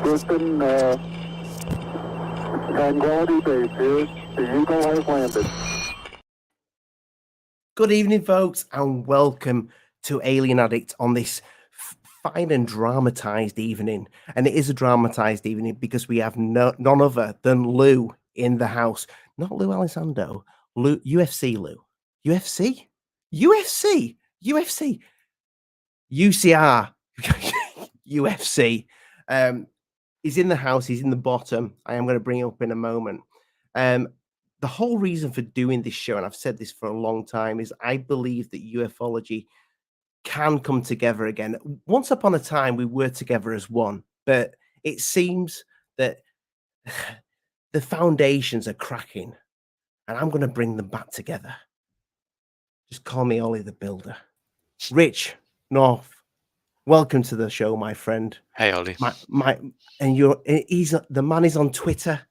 Houston, Tranquility Base here. The Eagle has landed. Good evening, folks, and welcome to Alien Addict on this fine and dramatized evening. And it is a dramatized evening because we have none other than Lou in the house. Not Lou Alessandro, Lou, UFC Lou. UFC? UFC? UFC? UCR. UFC. He's in the house. He's in the bottom. I am going to bring him up in a moment. The whole reason for doing this show, and I've said this for a long time, is I believe that UFOlogy can come together again. Once upon a time, we were together as one, but it seems that the foundations are cracking, and I'm going to bring them back together. Just call me Ollie the Builder. Rich North, welcome to the show, my friend. Hey, Ollie. He's the man is on Twitter.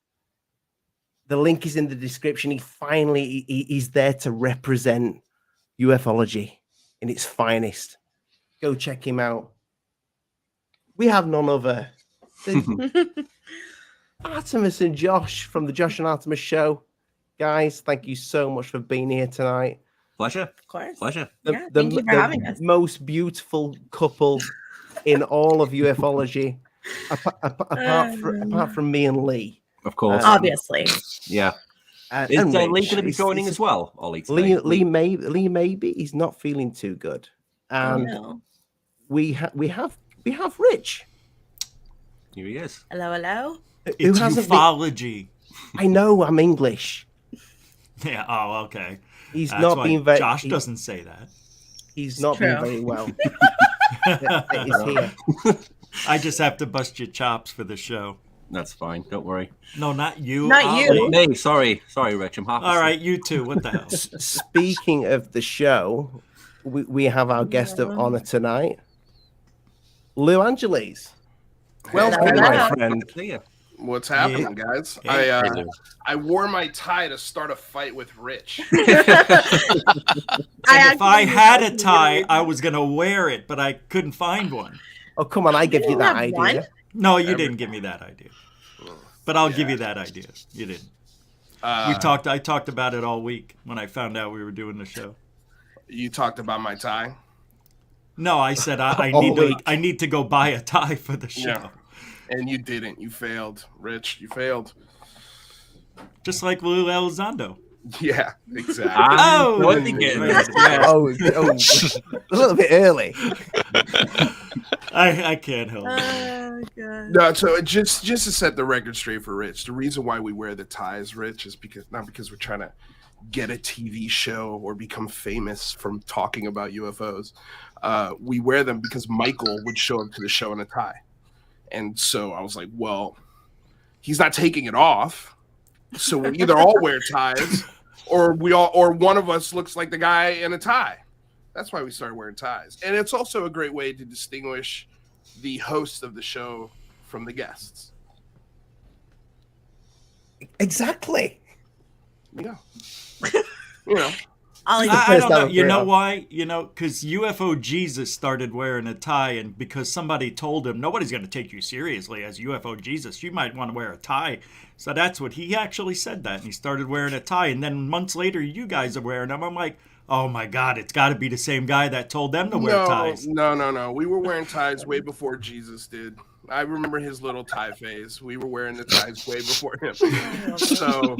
The link is in the description. He's there to represent UFOlogy in its finest. Go check him out. We have none other than Artemis and Josh from the Josh and Artemis show. Guys, thank you so much for being here tonight. Pleasure. Of course. Pleasure. Thank you for having us. Most beautiful couple in all of UFOlogy, apart from me and Lee. Of course. Obviously. Yeah. Is And Lee Rich. going to be joining as well, Ollie? Lee maybe he's not feeling too good, and no. we have Rich. Here he is. Hello, hello. Who It's hasn't been- ufology. I know I'm English. Yeah. Oh, okay. He's That's not why being very. Josh doesn't say that. He's not True. being very well. He's here. I just have to bust your chops for the show. That's fine. Don't worry. No, not you. Not you. Ollie. Me. Sorry, Rich. I'm half All asleep. right, you too. What the hell? Speaking of the show, we have our guest of honor tonight, Lou Angeles. Welcome, Hello. my friend. Good to see you. What's happening, guys? Yeah. I wore my tie to start a fight with Rich. If I had a tie, I was gonna wear it, but I couldn't find one. Oh, come on! I give you didn't that have idea. one? No, you didn't give me that idea. But I'll give you that idea. You didn't. I talked about it all week when I found out we were doing the show. You talked about my tie. No, I said I All need week. I need to go buy a tie for the show. Yeah. And you didn't. You failed, Rich. You failed. Just like Lou Elizondo. Yeah, exactly. Oh, what he getting right, at? yeah. Oh, a little bit early. I can't help it. Oh, God. No, so just to set the record straight for Rich, the reason why we wear the ties, Rich, is not because we're trying to get a TV show or become famous from talking about UFOs. We wear them because Michael would show up to the show in a tie. And so I was like, well, he's not taking it off. So we either all wear ties or one of us looks like the guy in a tie. That's why we started wearing ties. And it's also a great way to distinguish the host of the show from the guests. Exactly. Yeah. You know. Ollie, I don't know. time You know I've why? Because UFO Jesus started wearing a tie, and because somebody told him nobody's going to take you seriously as UFO Jesus, you might want to wear a tie. So that's what he actually said that, and he started wearing a tie. And then months later, you guys are wearing them. I'm like, oh my God, it's got to be the same guy that told them to wear ties. No. We were wearing ties way before Jesus did. I remember his little tie phase. We were wearing the ties way before him. So,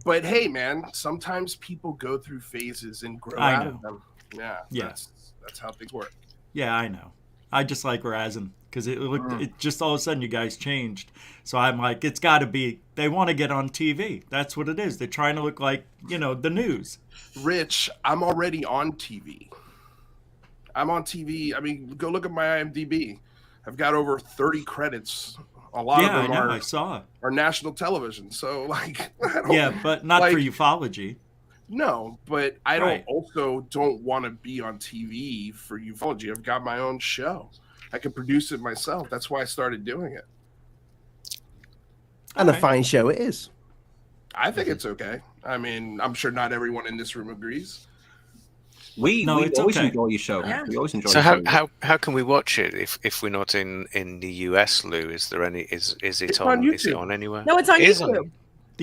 but hey, man, sometimes people go through phases and grow I out know. of them. Yeah. Yeah. That's how things work. Yeah, I know. I just like razzing because it just all of a sudden you guys changed. So I'm like, it's got to be, they want to get on TV. That's what it is. They're trying to look like, the news. Rich, I'm already on TV. I'm on TV. I mean, go look at my IMDb. I've got over 30 credits. A lot of them I saw. are national television. So, like, But not for ufology. No, but I Right. don't want to be on TV for ufology. I've got my own show. I can produce it myself. That's why I started doing it. And a Alright. fine show it is. I think it's okay. I mean, I'm sure not everyone in this room agrees. We it's always okay. enjoy your show. Yeah. We always enjoy So your show. how can we watch it if we're not in the US, Lou? Is there any is It's it on on is it YouTube. on anywhere? No, it's on It is YouTube.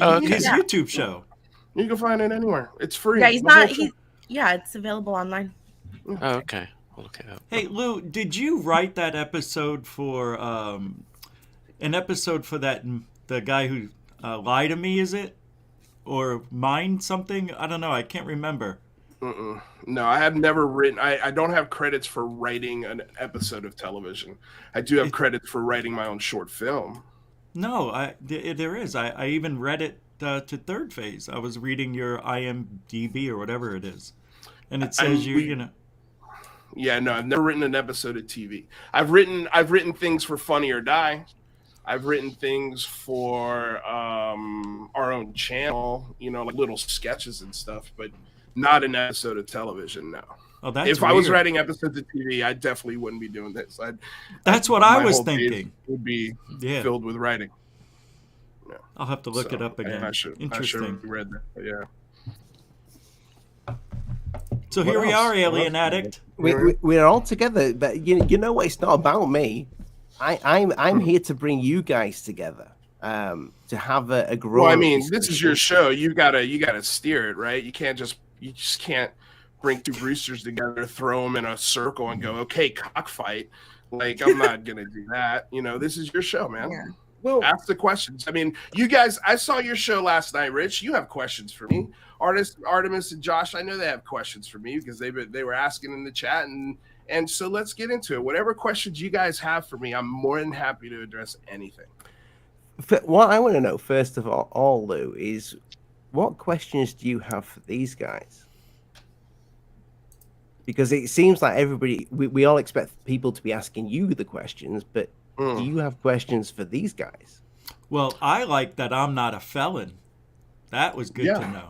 Okay. His Yeah. YouTube show. You can find it anywhere. It's free. Yeah, he's The whole not. show. He's yeah, it's available online. Oh, okay. I'll look it up. Hey, Lou, did you write that episode for the guy who lied to me? Is it or mined something? I don't know. I can't remember. No, I have never written. I don't have credits for writing an episode of television. I do have credits for writing my own short film. No, there is. I even read it to Third Phase. I was reading your IMDb or whatever it is, and it says you know. Yeah, no, I've never written an episode of TV. I've written things for Funny or Die. I've written things for our own channel, you know, like little sketches and stuff, but not an episode of television. No. Oh, that's if I was weird. writing episodes of TV, I definitely wouldn't be doing this. That's what I my was whole days thinking. Would be Yeah. filled with writing. I'll have to look So, it up and again. I should Interesting. have read that. But yeah. So What here we else? are, What Alien else? Addict. We're all together, but you know what? It's not about me. I'm here to bring you guys together, to have a growing. Well, I mean, this is your discussion. show. You gotta steer it, right? You just can't bring two roosters together, throw them in a circle, and go, okay, cockfight. Like, I'm not gonna do that. You know, this is your show, man. Yeah. Well, ask the questions. I mean, you guys. I saw your show last night, Rich. You have questions for me. Artemis and Josh. I know they have questions for me because they were asking in the chat, and so let's get into it. Whatever questions you guys have for me, I'm more than happy to address anything. What I want to know first of all, Lou, is what questions do you have for these guys? Because it seems like we all expect people to be asking you the questions, but do you have questions for these guys? Well, I like that I'm not a felon. That was good Yeah. to know.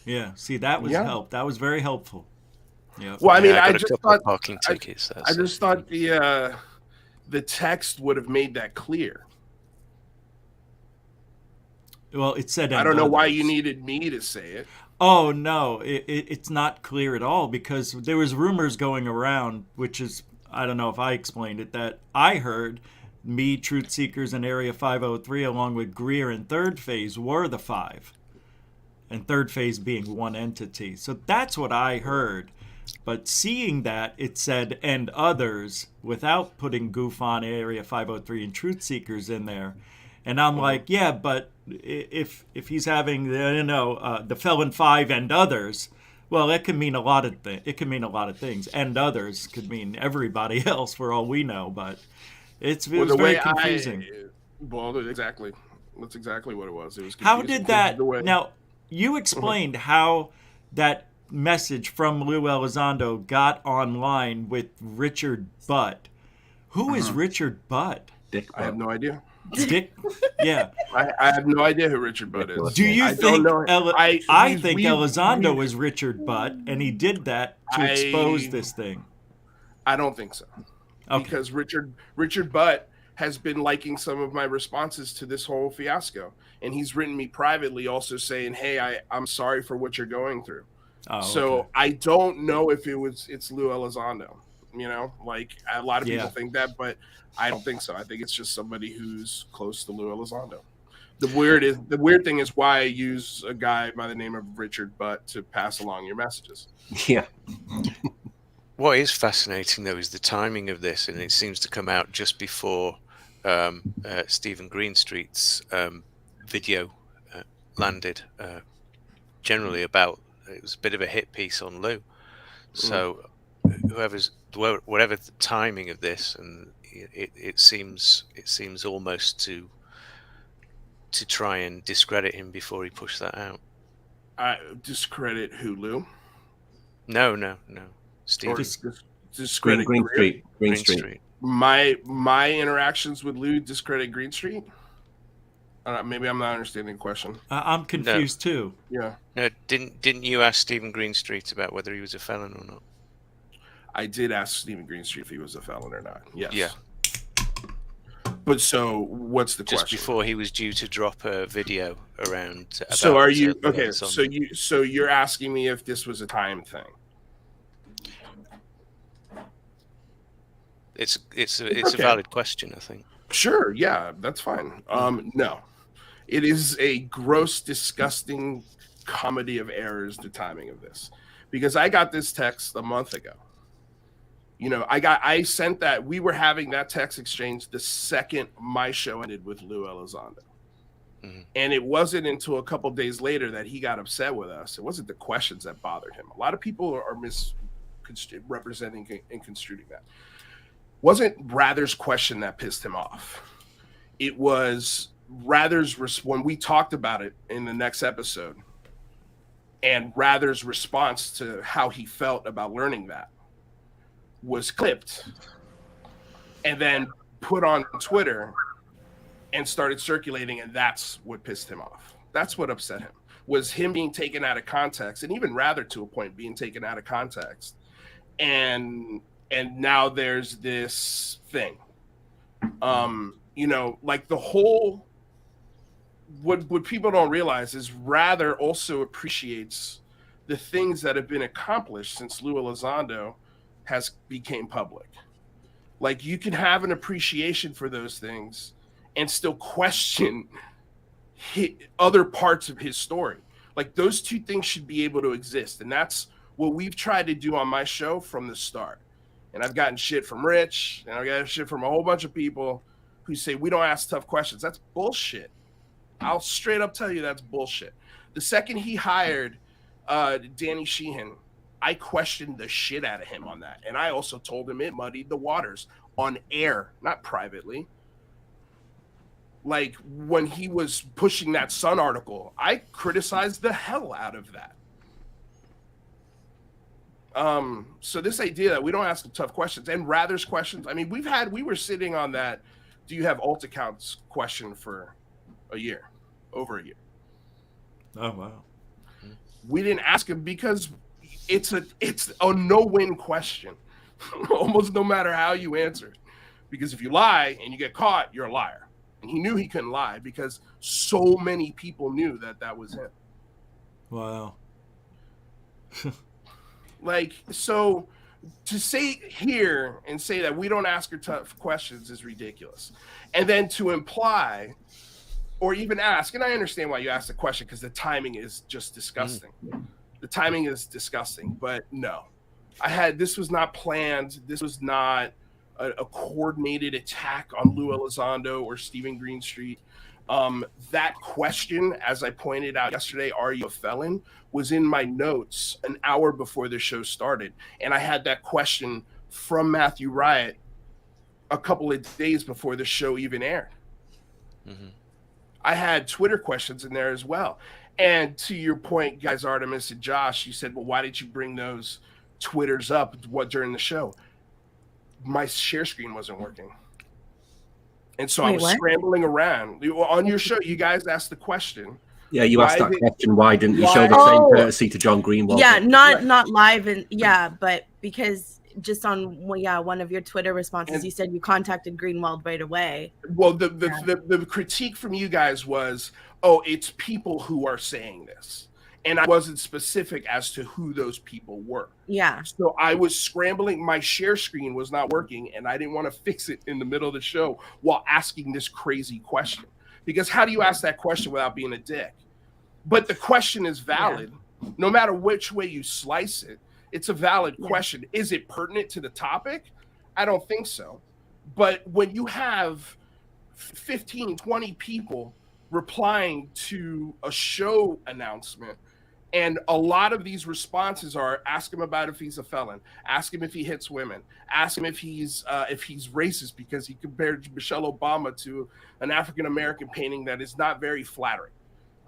Yeah. See, that was help. That was very helpful. Yeah. Well, I mean, Yeah, I got a just couple of thought parking tickets. I just thought the text would have made that clear. Well, it said. I don't know why others. you needed me to say it. Oh no, it's not clear at all because there was rumors going around, which is I don't know if I explained it, that I heard me, Truth Seekers, and Area 503, along with Greer and Third Phase, were the five, and Third Phase being one entity. So that's what I heard. But seeing that it said and others without putting GUFON, Area 503, and Truth Seekers in there, and I'm like, yeah, but if he's having the Felon 5 and others, well, that could mean a lot of things. It could mean a lot of things, and others could mean everybody else for all we know. But it was very confusing. Exactly. That's exactly what it was. It was. How confusing. did that? The way- Now you explained how that message from Lou Elizondo got online with Richard Butt. Who is Richard Butt? Dick I have Butt. no idea. Dick. Yeah. I have no idea who Richard Butt is. Do you I think? don't know. I think Elizondo was Richard Butt, and he did that to expose this thing. I don't think so. Okay. Because Richard Butt has been liking some of my responses to this whole fiasco, and he's written me privately, also saying, "Hey, I'm sorry for what you're going through." Oh, So okay. I don't know if it's Lou Elizondo. You know, like a lot of people think that, but I don't think so. I think it's just somebody who's close to Lou Elizondo. The weird thing is why I use a guy by the name of Richard Butt to pass along your messages. Yeah. What is fascinating, though, is the timing of this, and it seems to come out just before Stephen Greenstreet's video landed. Generally, it was a bit of a hit piece on Lou. So, whatever the timing of this, and it seems almost to try and discredit him before he pushed that out. Discredit who, Lou? No. Stephen. Discredit Green Greer? Street. My interactions with Lou discredit Greenstreet? Maybe I'm not understanding the question. I'm confused too. Yeah, No, didn't you ask Stephen Greenstreet about whether he was a felon or not? I did ask Stephen Greenstreet if he was a felon or not. Yes. Yeah. But so, what's the Just question? before he was due to drop a video around. So about, are you Lou okay? Elizondo. So you're asking me if this was a time thing? It's a Okay. valid question, I think. Sure, yeah, that's fine. No, it is a gross, disgusting comedy of errors, the timing of this, because I got this text a month ago. I sent that. We were having that text exchange the second my show ended with Lou Elizondo. And it wasn't until a couple days later that he got upset with us. It wasn't the questions that bothered him. A lot of people are misrepresenting and construing that. Wasn't Rather's question that pissed him off. It was Rather's when we talked about it in the next episode, and Rather's response to how he felt about learning that was clipped and then put on Twitter and started circulating, and that's what pissed him off. That's what upset him, was him being taken out of context, and even Rather, to a point, being taken out of context. And now there's this thing. Like the whole, what people don't realize is Rather also appreciates the things that have been accomplished since Lou Elizondo has became public. Like, you can have an appreciation for those things and still question other parts of his story. Like, those two things should be able to exist. And that's what we've tried to do on my show from the start. And I've gotten shit from Rich, and I've gotten shit from a whole bunch of people who say we don't ask tough questions. That's bullshit. I'll straight up tell you that's bullshit. The second he hired Danny Sheehan, I questioned the shit out of him on that. And I also told him it muddied the waters on air, not privately. Like, when he was pushing that Sun article, I criticized the hell out of that. So this idea that we don't ask tough questions, and Rather's questions, I mean, we were sitting on that, do you have alt accounts question for over a year. Oh, wow. We didn't ask him because it's a no-win question, almost no matter how you answer it. Because if you lie and you get caught, you're a liar. And he knew he couldn't lie because so many people knew that was him. Wow. Like, so to say here and say that we don't ask her tough questions is ridiculous. And then to imply or even ask, and I understand why you asked the question because the timing is just disgusting. The timing is disgusting, but no. This was not planned. This was not a coordinated attack on Lou Elizondo or Stephen Greenstreet. That question, as I pointed out yesterday, are you a felon, was in my notes an hour before the show started. And I had that question from Matthew Riot a couple of days before the show even aired. Mm-hmm. I had Twitter questions in there as well. And to your point, guys, Artemis and Josh, you said, well, why did you bring those Twitters up during the show? My share screen wasn't working. And so I was scrambling around. On your show, you guys asked the question. Yeah, you asked that question. Why didn't you show the same courtesy to John Greenwald? Yeah, not live, and but because just on one of your Twitter responses, you said you contacted Greenwald right away. Well, the critique from you guys was, oh, it's people who are saying this. And I wasn't specific as to who those people were. Yeah. So I was scrambling. My share screen was not working, and I didn't want to fix it in the middle of the show while asking this crazy question. Because how do you ask that question without being a dick? But the question is valid. Yeah. No matter which way you slice it, it's a valid question. Is it pertinent to the topic? I don't think so. But when you have 15, 20 people replying to a show announcement, and a lot of these responses are ask him about if he's a felon, ask him if he hits women, ask him if he's racist because he compared Michelle Obama to an African-American painting that is not very flattering.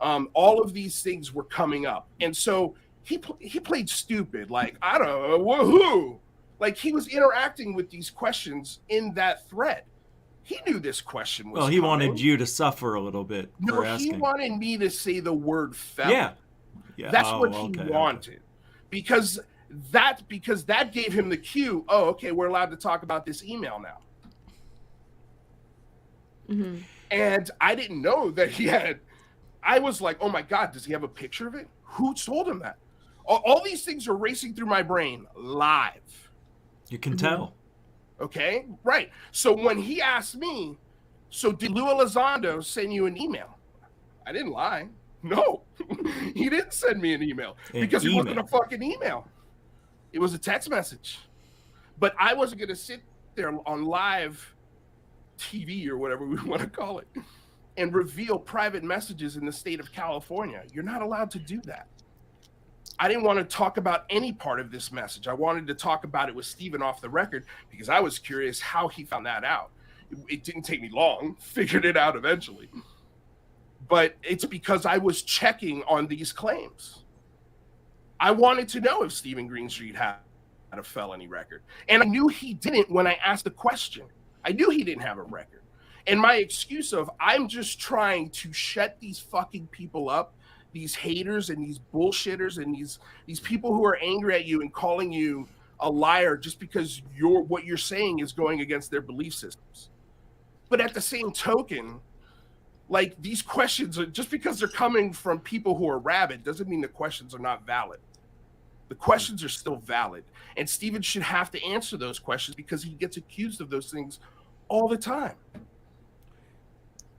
All of these things were coming up. And so he played stupid. Like, I don't know, who? Like, he was interacting with these questions in that thread. He knew this question was he coming. Wanted you to suffer a little bit for asking. He wanted me to say the word felon. Yeah. That's what he wanted. Because that gave him the cue. Oh, okay, we're allowed to talk about this email now. Mm-hmm. And I didn't know that he had. I was like, oh my God, does he have a picture of it? Who told him that? All these things are racing through my brain live. You can tell. Okay, right. So when he asked me, so did Lou Elizondo send you an email? I didn't lie. No, he didn't send me an email because it wasn't a fucking email. It was a text message. But I wasn't going to sit there on live TV or whatever we want to call it and reveal private messages in the state of California. You're not allowed to do that. I didn't want to talk about any part of this message. I wanted to talk about it with Stephen off the record because I was curious how he found that out. It didn't take me long, figured it out eventually. But it's because I was checking on these claims. I wanted to know if Stephen Greenstreet had a felony record. And I knew he didn't when I asked the question. I knew he didn't have a record. And my excuse of, I'm just trying to shut these fucking people up, these haters and these bullshitters and these people who are angry at you and calling you a liar just because what you're saying is going against their belief systems. But at the same token, like, these questions are just because they're coming from people who are rabid doesn't mean the questions are not valid. The questions are still valid. And Stephen should have to answer those questions because he gets accused of those things all the time.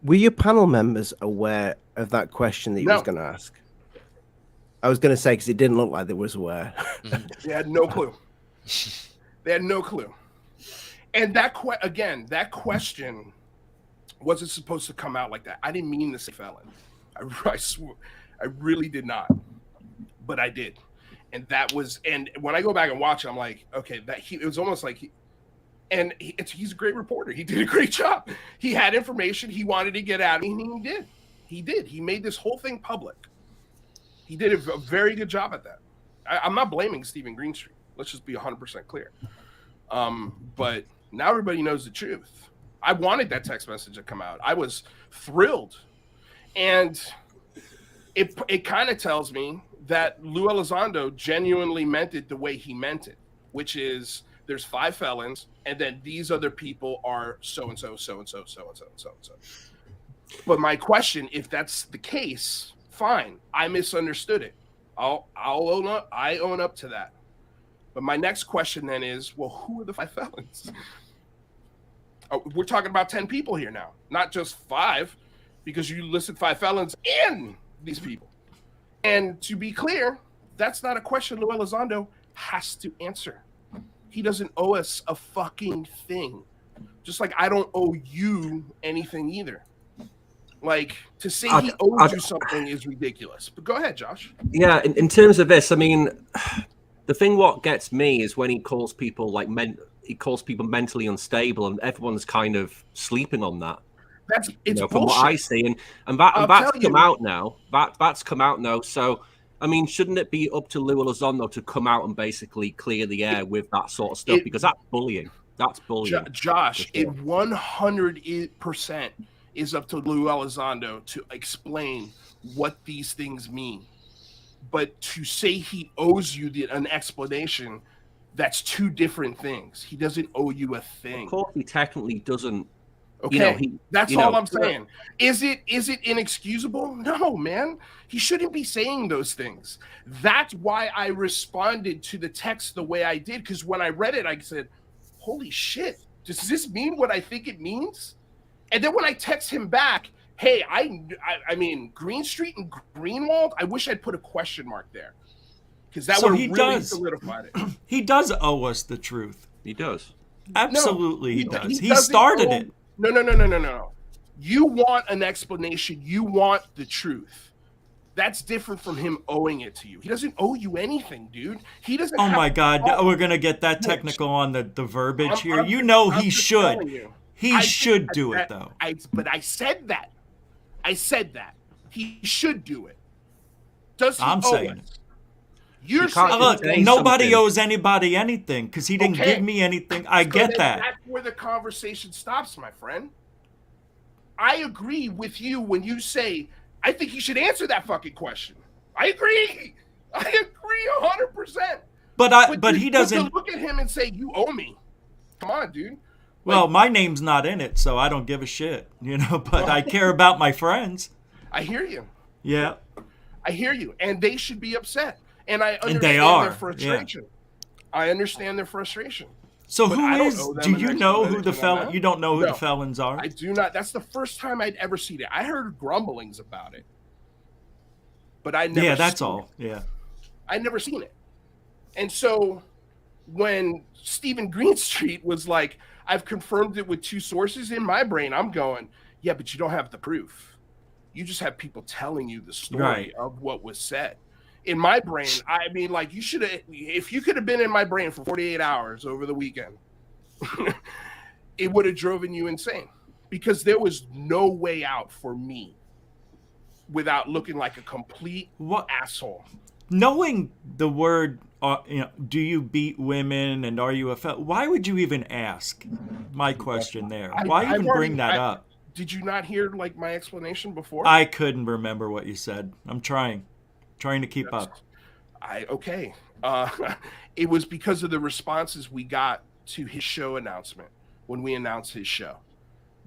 Were your panel members aware of that question that you was going to ask? I was going to say, because it didn't look like they was aware. They had no clue. They had no clue. And that question wasn't supposed to come out like that. I didn't mean to say felon. I swear, I really did not. But I did. And when I go back and watch it, I'm like, okay, it was almost like he's a great reporter. He did a great job. He had information he wanted to get out, and he did. He did. He made this whole thing public. He did a very good job at that. I'm not blaming Stephen Greenstreet. Let's just be 100% clear. But now everybody knows the truth. I wanted that text message to come out. I was thrilled. And it kind of tells me that Lou Elizondo genuinely meant it the way he meant it, which is there's 5 felons, and then these other people are so-and-so, so-and-so, so-and-so, so-and-so. But my question, if that's the case, fine. I misunderstood it. I'll own up. I own up to that. But my next question then is, well, who are the 5 felons? We're talking about 10 people here now, not just 5, because you listed 5 felons and these people. And to be clear, that's not a question Lou Elizondo has to answer. He doesn't owe us a fucking thing. Just like I don't owe you anything either. Like, to say he owes you something is ridiculous. But go ahead, Josh. Yeah, in terms of this, I mean, the thing what gets me is when he calls people like mentally unstable, and everyone's kind of sleeping on that. It's from what I see, and that's come out now. That's come out now. So, I mean, shouldn't it be up to Lou Elizondo to come out and basically clear the air with that sort of stuff? Because that's bullying. That's bullying. Josh, it 100% is up to Lou Elizondo to explain what these things mean. But to say he owes you an explanation, that's 2 different things. He doesn't owe you a thing. Of course, he technically doesn't. Okay, that's all I'm saying. Is it inexcusable? No, man. He shouldn't be saying those things. That's why I responded to the text the way I did, because when I read it, I said, holy shit, does this mean what I think it means? And then when I text him back, hey, I mean, Greenstreet and Greenwald, I wish I'd put a question mark there, because that would really solidified it. He does owe us the truth. He does. Absolutely, he does. He started it. No. You want an explanation. You want the truth. That's different from him owing it to you. He doesn't owe you anything, dude. He doesn't. Oh my God, we're gonna get that technical on the verbiage here. He should. He should do it though. But I said that. He should do it. Does he? I'm saying it. You're saying, look, nobody owes anybody anything because he didn't give me anything. I get that. That's where the conversation stops, my friend. I agree with you when you say, I think he should answer that fucking question. I agree 100%. But he doesn't to look at him and say, you owe me. Come on, dude. Well, my name's not in it, so I don't give a shit, but I care about my friends. I hear you. Yeah. I hear you. And they should be upset. And I understand their frustration. Yeah. I understand their frustration. So But who I don't is? owe them Do an you know who the explanation on felon? that. You don't know who No. the felons are. I do not. That's the first time I'd ever seen it. I heard grumblings about it, but I never. Yeah, that's seen all. It. Yeah. I'd never seen it, and so when Stephen Greenstreet was like, "I've confirmed it with 2 sources," in my brain, I'm going, "Yeah, but you don't have the proof. You just have people telling you the story Right. of what was said." In my brain, I mean, like, you should have, if you could have been in my brain for 48 hours over the weekend, it would have driven you insane, because there was no way out for me without looking like a complete asshole. Knowing the word, do you beat women and are you a felon? Why would you even ask? My question there. Why even bring that up? Did you not hear like my explanation before? I couldn't remember what you said. I'm trying to keep up. Okay. It was because of the responses we got to his show announcement when we announced his show.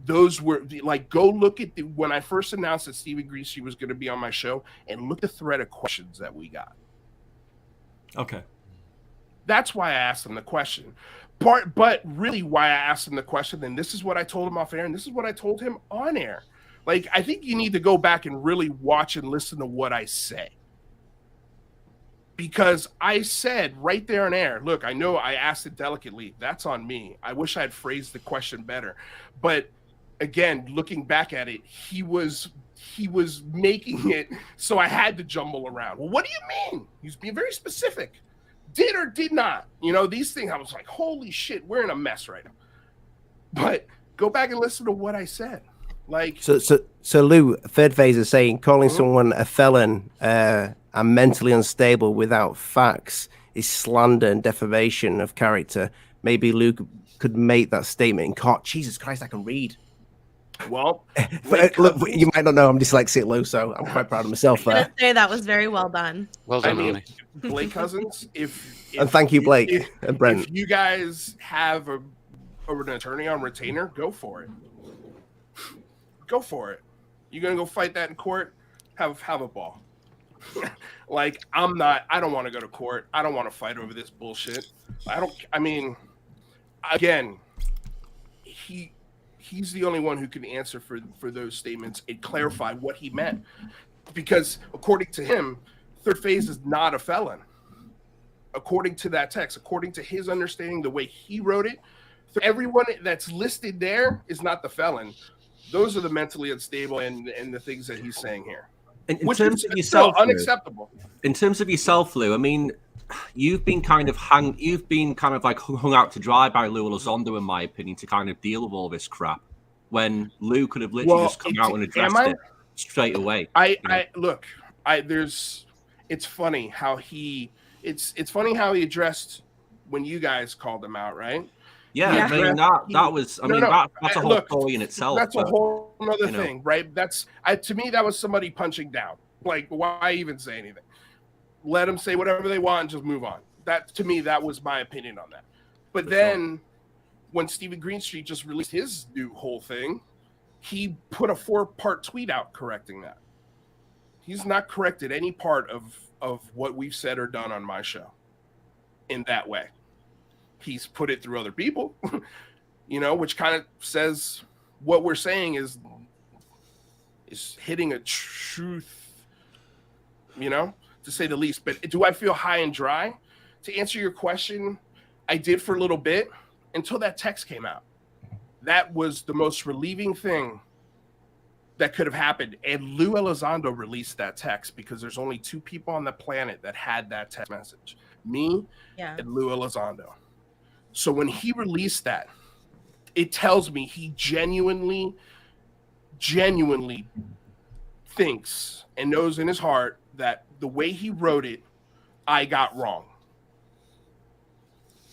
Those were like, go look at when I first announced that Stephen Greenstreet was going to be on my show, and look at the thread of questions that we got. Okay. That's why I asked him the question. But really why I asked him the question, and this is what I told him off air, and this is what I told him on air. Like, I think you need to go back and really watch and listen to what I say. Because I said right there on air, look, I know I asked it delicately. That's on me. I wish I had phrased the question better. But again, looking back at it, he was making it so I had to jumble around. Well, what do you mean? He was being very specific. Did or did not. You know, these things, I was like, holy shit, we're in a mess right now. But go back and listen to what I said. Like, so Lou, third phase is saying calling someone a felon and mentally unstable without facts is slander and defamation of character. Maybe Lou could make that statement in court. Jesus Christ, I can read. Well, look, you might not know I'm dyslexic, Lou, so I'm quite proud of myself. I was gonna say that was very well done. Well done, Ronnie. Blake Cousins, and thank you, Blake and Brent. If you guys have an attorney on retainer, go for it. Go for it. You're gonna go fight that in court? Have a ball. Like, I don't want to go to court. I don't want to fight over this bullshit. Again, he's the only one who can answer for those statements and clarify what he meant. Because according to him, third phase is not a felon. According to that text, according to his understanding, the way he wrote it, everyone that's listed there is not the felon. Those are the mentally unstable and the things that he's saying here. In terms of yourself, unacceptable. In terms of yourself, Lou, I mean, you've been kind of like hung out to dry by Lou Elizondo, in my opinion, to kind of deal with all this crap. When Lou could have literally just come out and addressed it straight away. It's funny how he addressed when you guys called him out, right? Yeah, I mean that's a whole story in itself. That's a whole other thing, right? To me, that was somebody punching down. Like, why even say anything? Let them say whatever they want and just move on. To me, that was my opinion on that. But then when Stephen Greenstreet just released his new whole thing, he put a 4-part tweet out correcting that. He's not corrected any part of what we've said or done on my show in that way. He's put it through other people, which kind of says what we're saying is hitting a truth, to say the least. But do I feel high and dry? To answer your question, I did for a little bit until that text came out. That was the most relieving thing that could have happened. And Lou Elizondo released that text because there's only 2 people on the planet that had that text message, me and Lou Elizondo. So when he released that, it tells me he genuinely thinks and knows in his heart that the way he wrote it, I got wrong.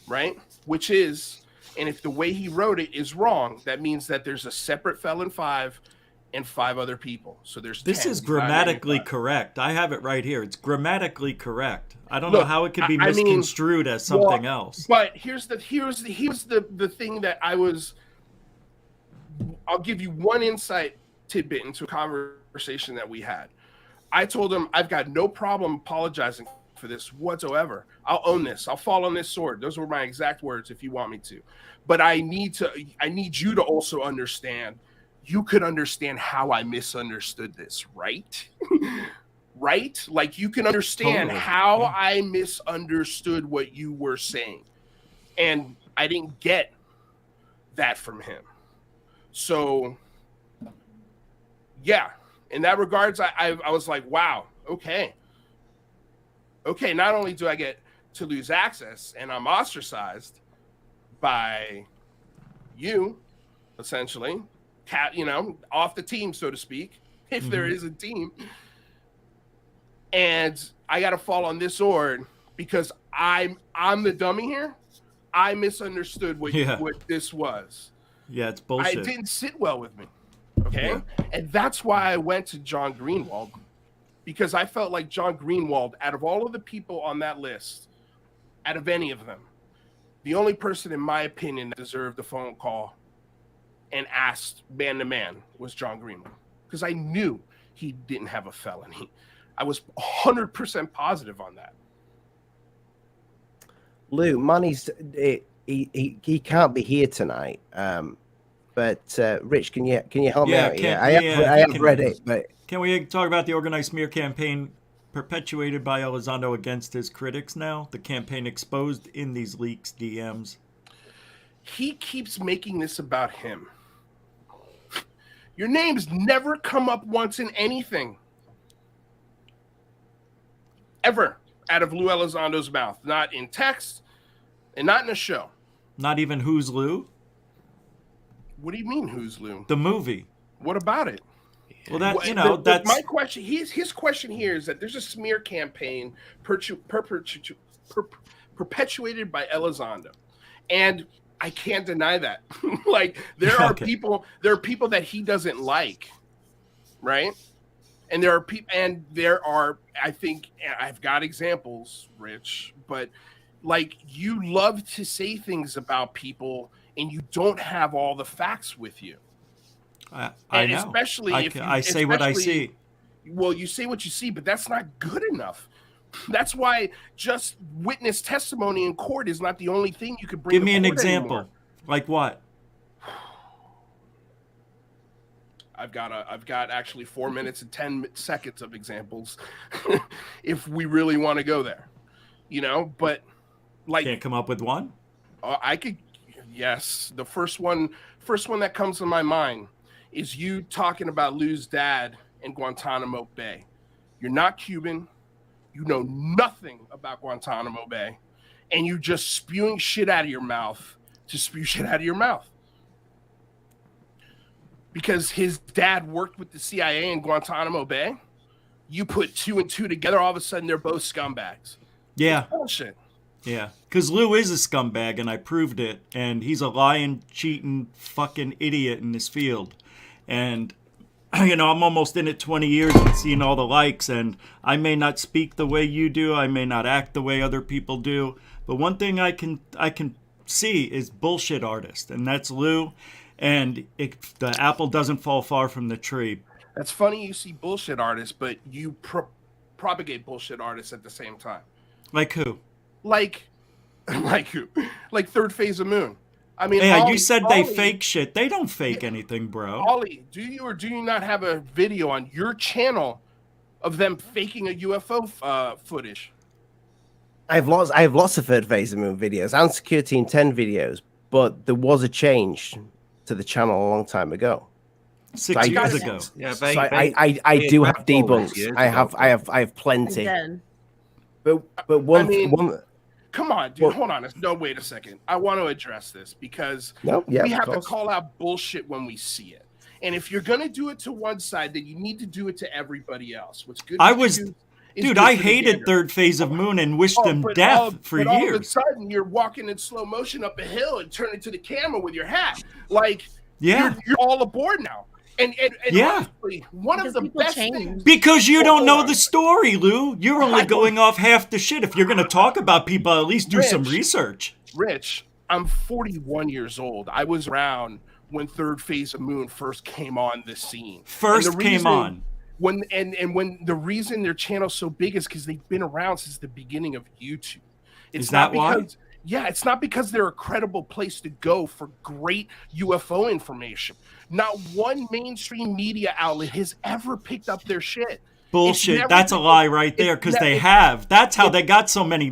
Right? Which is, and if the way he wrote it is wrong, that means that there's a separate felon 5 and 5 other people. So there's this 10, is grammatically correct. I have it right here. It's grammatically correct. I don't know how it could be misconstrued as something else. But here's the thing that I'll give you one insight tidbit into a conversation that we had. I told him I've got no problem apologizing for this whatsoever. I'll own this. I'll fall on this sword. Those were my exact words if you want me to. But I need you to also understand. You could understand how I misunderstood this, right? Right? Like you can understand how I misunderstood what you were saying. And I didn't get that from him. So yeah, in that regards, I was like, wow, okay, not only do I get to lose access and I'm ostracized by you, essentially, off the team, so to speak, if there is a team, and I got to fall on this sword because I'm the dummy here. I misunderstood what this was. Yeah, it's bullshit. It didn't sit well with me. Okay. Yeah. And that's why I went to John Greenwald, because I felt like John Greenwald, out of all of the people on that list, out of any of them, the only person, in my opinion, that deserved a phone call and asked man to man was John Greenwald, because I knew he didn't have a felony. I was 100% positive on that. Lou, Manny's he can't be here tonight. But Rich, can you help me out? Yeah, I have read it, but can we talk about the organized smear campaign perpetuated by Elizondo against his critics now? The campaign exposed in these leaks, DMs. He keeps making this about him. Your name's never come up once in anything. Ever out of Lou Elizondo's mouth. Not in text and not in a show. Not even Who's Lou? What do you mean, Who's Lou? The movie. What about it? Well, that that's my question. His question here is that there's a smear campaign perpetuated by Elizondo, and I can't deny that. Like there are people that he doesn't like, right? And there are I think I've got examples, Rich, but like you love to say things about people and you don't have all the facts with you. I know. Especially I say what I see. Well, you say what you see, but that's not good enough. That's why just witness testimony in court is not the only thing you could bring. Give me an example. Anymore. Like what? I've got actually 4 minutes and 10 seconds of examples if we really want to go there, but like can't come up with one. I could. Yes. The first one that comes to my mind is you talking about Lou's dad in Guantanamo Bay. You're not Cuban. You know nothing about Guantanamo Bay, and you just spewing shit out of your mouth to spew shit out of your mouth. Because his dad worked with the CIA in Guantanamo Bay, you put 2 and 2 together, all of a sudden they're both scumbags. Yeah. It's bullshit. Yeah, because Lou is a scumbag, and I proved it, and he's a lying, cheating, fucking idiot in this field. And, I'm almost in it 20 years and seeing all the likes, and I may not speak the way you do, I may not act the way other people do, but one thing I can see is bullshit artist, and that's Lou. And the apple doesn't fall far from the tree. That's funny you see bullshit artists, but you propagate bullshit artists at the same time. Like who? Like who? Like Third Phase of Moon. I mean, yeah, you said they fake shit. They don't fake anything, bro. Ollie, do you or do you not have a video on your channel of them faking a UFO footage? I have lots of Third Phase of Moon videos and Security in 10 videos, but there was a change to the channel a long time ago. 6 years ago. Yeah, I do have debunks. I have plenty. But one. Come on, dude. Hold on. No, wait a second. I want to address this because we have to call out bullshit when we see it. And if you're gonna do it to one side, then you need to do it to everybody else. What's good? I hated Third Phase of Moon and wished them death for years. All of a sudden, you're walking in slow motion up a hill and turning to the camera with your hat. Like, you're all aboard now. And honestly, one of the best things. Because you don't know the story, Lou. You're only going off half the shit. If you're going to talk about people, at least do some research. Rich, I'm 41 years old. I was around when Third Phase of Moon first came on the scene. Came on. when the reason their channel's so big is because they've been around since the beginning of YouTube. Is that why? Yeah, it's not because they're a credible place to go for great UFO information. Not one mainstream media outlet has ever picked up their shit. Bullshit. That's a lie right there, because they have. That's how they got so many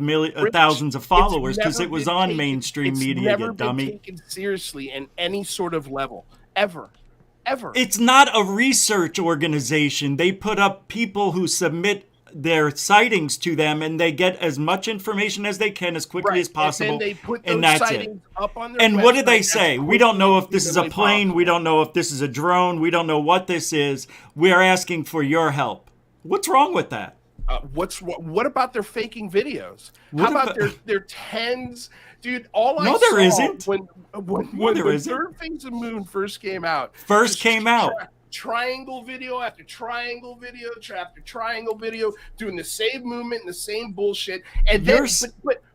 thousands of followers, because it was on mainstream media, you dummy. It's never been taken seriously in any sort of level, ever. It's not a research organization. They put up people who submit their sightings to them, and they get as much information as they can as quickly as possible. And then they put those sightings up on their And what do they say? We don't know if this is a plane. We don't know if this is a drone. We don't know what this is. We're asking for your help. What's wrong with that? What about their faking videos? How about their tens? Dude, all I saw there isn't. when the third phase of Moon first came out. Triangle video after triangle video after triangle video, doing the same movement and the same bullshit. And then,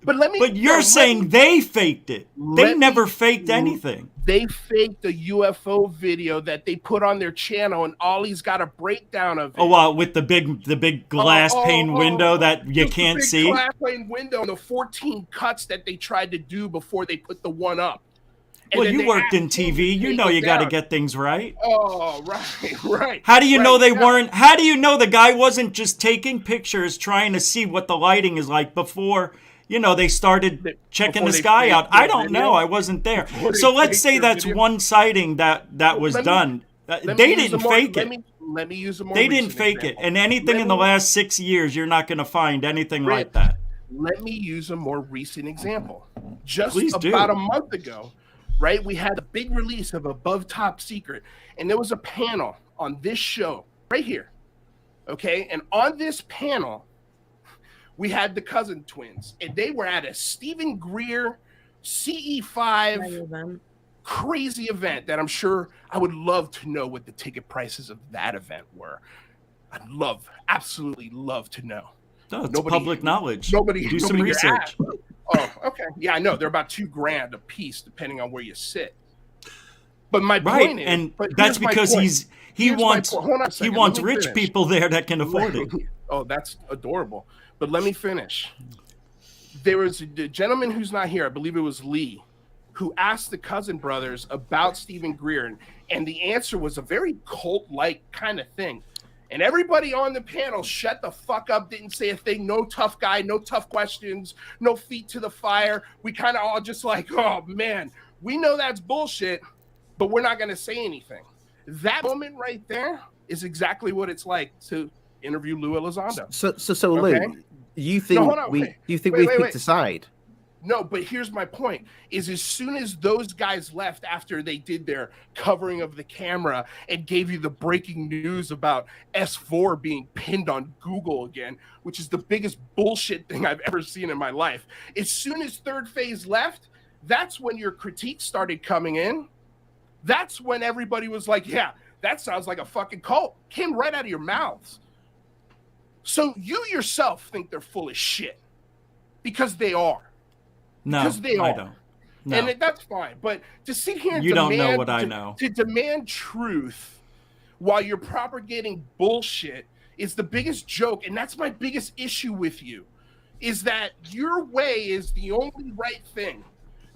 but you're saying they faked it. They never faked anything. They faked a UFO video that they put on their channel, and Ollie's got a breakdown of it. Oh wow, with the big glass pane window that you can't see. Glass pane window and the 14 cuts that they tried to do before they put the one up. Well, you worked in TV. You know you got to get things right. Oh, right. How do you know they weren't? How do you know the guy wasn't just taking pictures, trying to see what the lighting is like before, they started checking the sky out? I don't know. I wasn't there. So let's say that's one sighting that was done. They didn't fake it. Let me use a more. They didn't fake it. And anything in the last 6 years, you're not going to find anything like that. Let me use a more recent example. Just about a month ago. Right, we had a big release of Above Top Secret, and there was a panel on this show right here. Okay, and on this panel, we had the cousin twins, and they were at a Stephen Greer CE5 crazy event that I'm sure I would love to know what the ticket prices of that event were. Absolutely love to know. No, it's public knowledge. Do some research. Oh, okay. Yeah, I know. They're about $2,000 a piece, depending on where you sit. But my point is, and that's because he wants rich people there that can afford it. Oh, that's adorable. But let me finish. There was a gentleman who's not here, I believe it was Lee, who asked the Cousin brothers about Stephen Greer, and the answer was a very cult-like kind of thing. And everybody on the panel shut the fuck up, didn't say a thing, no tough guy, no tough questions, no feet to the fire. We kind of all just like, oh man, we know that's bullshit, but we're not going to say anything. That moment right there is exactly what it's like to interview Lou Elizondo. So okay? Lou, you think we picked a side? No, but here's my point, is as soon as those guys left after they did their covering of the camera and gave you the breaking news about S4 being pinned on Google again, which is the biggest bullshit thing I've ever seen in my life. As soon as Third Phase left, that's when your critiques started coming in. That's when everybody was like, yeah, that sounds like a fucking cult. Came right out of your mouths. So you yourself think they're full of shit because they are. No, because they I are. don't. No. And that's fine. But to sit here and you don't know what I know. To demand truth while you're propagating bullshit is the biggest joke. And that's my biggest issue with you, is that your way is the only right thing.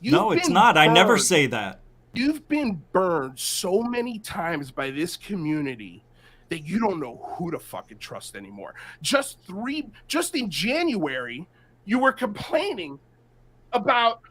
No, it's not. Burned. I never say that. You've been burned so many times by this community that you don't know who to fucking trust anymore. Just in January, you were complaining about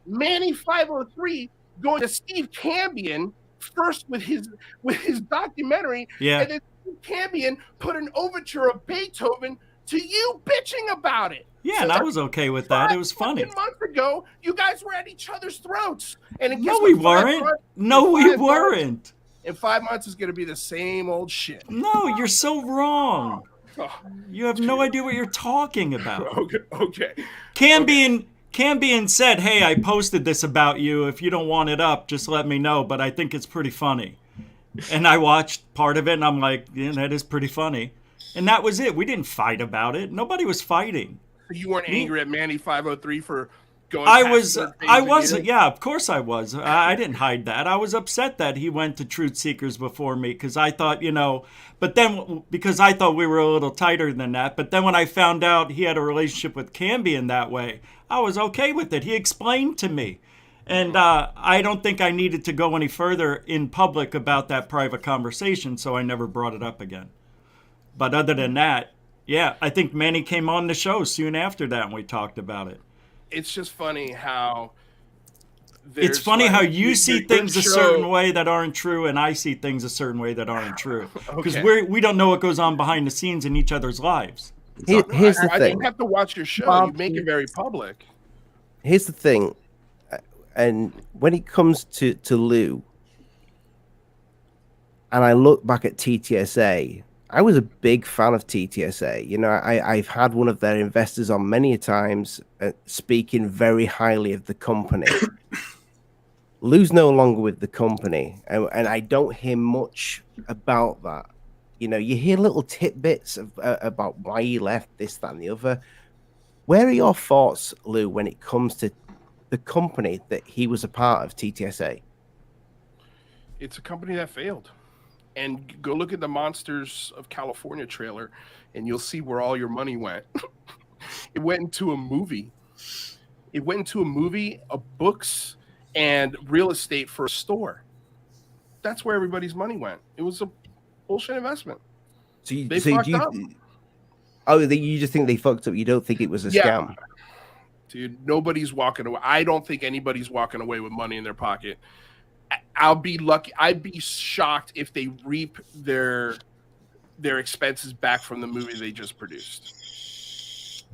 Manny 503 going to Steve Cambion first with his documentary, and then Steve Cambion put an overture of Beethoven to you bitching about it. Yeah, so and I was okay with that. It was funny. Months ago, you guys were at each other's throats. And no, we weren't. No, we weren't. In 5 months, it's going to be the same old shit. No, you're so wrong. You have no idea what you're talking about. Okay. Cambion said, hey, I posted this about you. If you don't want it up, just let me know. But I think it's pretty funny. And I watched part of it, and I'm like, yeah, that is pretty funny. And that was it. We didn't fight about it. Nobody was fighting. You weren't angry at Manny 503 for going I past was, third I base was, again? yeah, of course I was. I didn't hide that. I was upset that he went to Truth Seekers before me because I thought, but then because I thought we were a little tighter than that. But then when I found out he had a relationship with Camby in that way, I was okay with it. He explained to me. And I don't think I needed to go any further in public about that private conversation, so I never brought it up again. But other than that, yeah, I think Manny came on the show soon after that and we talked about it. It's just funny how It's funny how you see your things a show- certain way that aren't true, and I see things a certain way that aren't true. Because Okay. we don't know what goes on behind the scenes in each other's lives. Here's the I thing. don't have to watch your show. Bob You make it very public. Here's the thing. And when it comes to Lou, and I look back at TTSA, I was a big fan of TTSA. I've had one of their investors on many times speaking very highly of the company. Lou's no longer with the company, and I don't hear much about that. You hear little tidbits about why he left, this, that, and the other. Where are your thoughts, Lou, when it comes to the company that he was a part of, TTSA? It's a company that failed. And go look at the Monsters of California trailer, and you'll see where all your money went. It went into a movie. It went into a movie, books, and real estate for a store. That's where everybody's money went. It was a bullshit investment. So you fucked up. You just think they fucked up? You don't think it was a scam? Dude, nobody's walking away. I don't think anybody's walking away with money in their pocket. I'll be lucky. I'd be shocked if they reap their expenses back from the movie they just produced.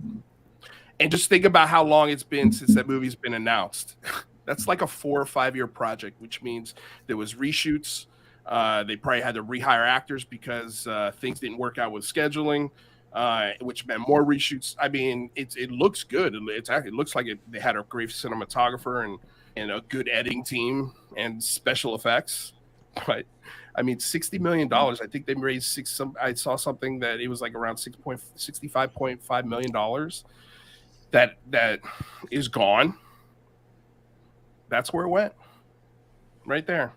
And just think about how long it's been since that movie's been announced. That's like a 4 or 5 year project, which means there was reshoots. They probably had to rehire actors because things didn't work out with scheduling, which meant more reshoots. I mean, it looks good. It looks like they had a great cinematographer and a good editing team and special effects. But I mean, $60 million. I think they raised I saw something that it was like around $65.5 million. That is gone. That's where it went. Right there.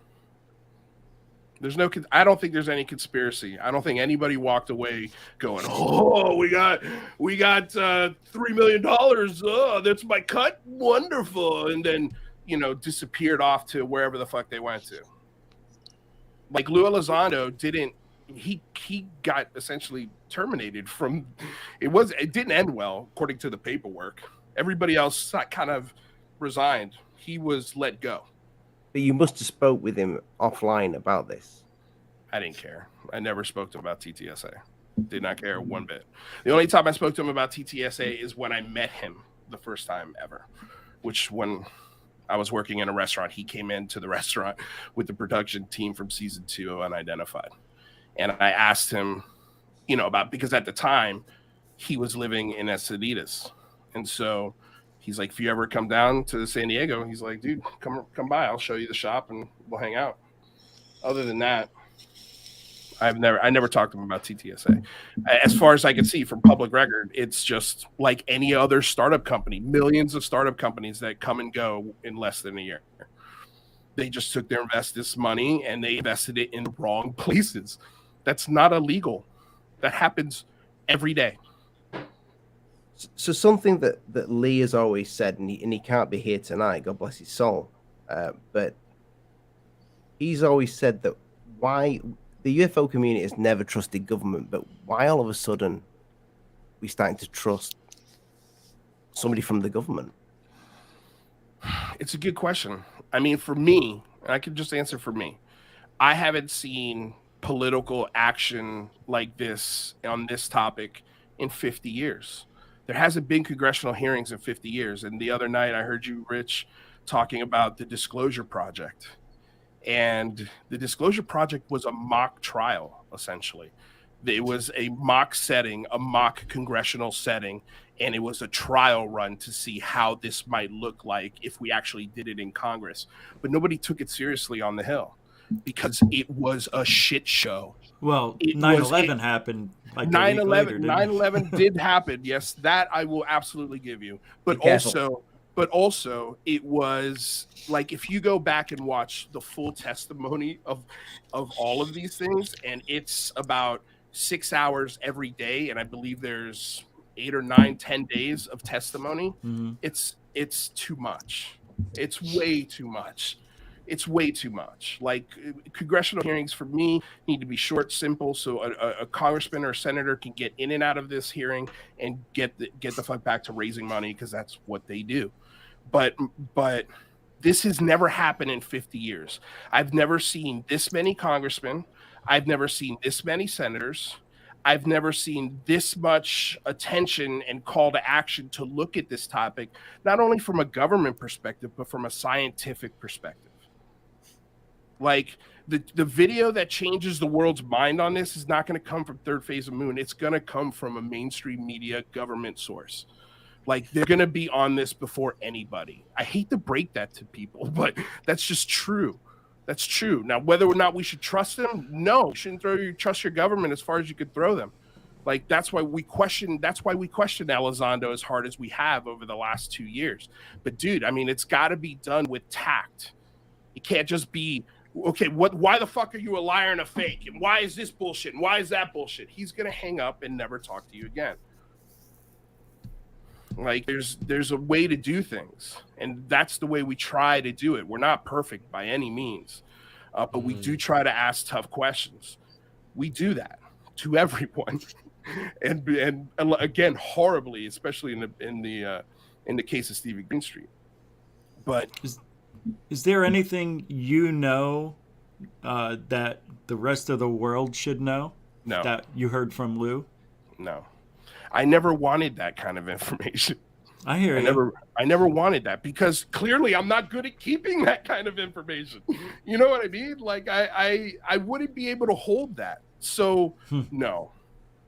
I don't think there's any conspiracy. I don't think anybody walked away going, "Oh, we got $3 million. Oh, that's my cut. Wonderful." And then, disappeared off to wherever the fuck they went to. Like Lou Elizondo he got essentially terminated from it didn't end well according to the paperwork. Everybody else kind of resigned. He was let go. But you must have spoke with him offline about this. I didn't care. I never spoke to him about TTSA. Did not care one bit. The only time I spoke to him about TTSA is when I met him the first time ever, which when I was working in a restaurant, he came into the restaurant with the production team from season 2 of Unidentified. And I asked him, because at the time he was living in Encinitas. And so he's like, if you ever come down to San Diego, he's like, dude, come by. I'll show you the shop and we'll hang out. Other than that, I never talked to him about TTSA. As far as I can see from public record, it's just like any other startup company, millions of startup companies that come and go in less than a year. They just took their investors' money and they invested it in the wrong places. That's not illegal. That happens every day. So something that Lee has always said, and he can't be here tonight, God bless his soul, but he's always said that why the UFO community has never trusted government, but why all of a sudden we starting to trust somebody from the government? It's a good question. I mean, for me, I can just answer for me. I haven't seen political action like this on this topic in 50 years. There hasn't been congressional hearings in 50 years. And the other night I heard you, Rich, talking about the Disclosure Project. And the Disclosure Project was a mock trial, essentially. It was a mock setting, a mock congressional setting, and it was a trial run to see how this might look like if we actually did it in Congress. But nobody took it seriously on the Hill because it was a shit show. Well, 9/11 happened like 9/11 did happen. Yes, that I will absolutely give you. But also but also it was like, if you go back and watch the full testimony of all of these things, and it's about 6 hours every day, and I believe there's 8 or 9, 10 days of testimony. It's too much. It's way too much. It's way too much. Like, congressional hearings for me need to be short, simple, so a congressman or a senator can get in and out of this hearing and get the fuck back to raising money, because that's what they do. But this has never happened in 50 years. I've never seen this many congressmen. I've never seen this many senators. I've never seen this much attention and call to action to look at this topic, not only from a government perspective, but from a scientific perspective. Like, the video that changes the world's mind on this is not going to come from Third Phase of Moon. It's going to come from a mainstream media government source. Like, they're going to be on this before anybody. I hate to break that to people, but that's just true. That's true. Now, whether or not we should trust them, no, you shouldn't trust your government as far as you could throw them. Like, that's why we question Elizondo as hard as we have over the last 2 years. But dude, I mean, it's got to be done with tact. It can't just be, okay, why the fuck are you a liar and a fake? And why is this bullshit? And why is that bullshit? He's going to hang up and never talk to you again. Like, there's a way to do things, and that's the way we try to do it. We're not perfect by any means, but we do try to ask tough questions. We do that to everyone, and again, horribly, especially in the case of Stephen Greenstreet. But is there anything that the rest of the world should know? No. That you heard from Lou? No. I never wanted that kind of information. I hear you. I never wanted that, because clearly I'm not good at keeping that kind of information. You know what I mean? Like, I wouldn't be able to hold that. So no.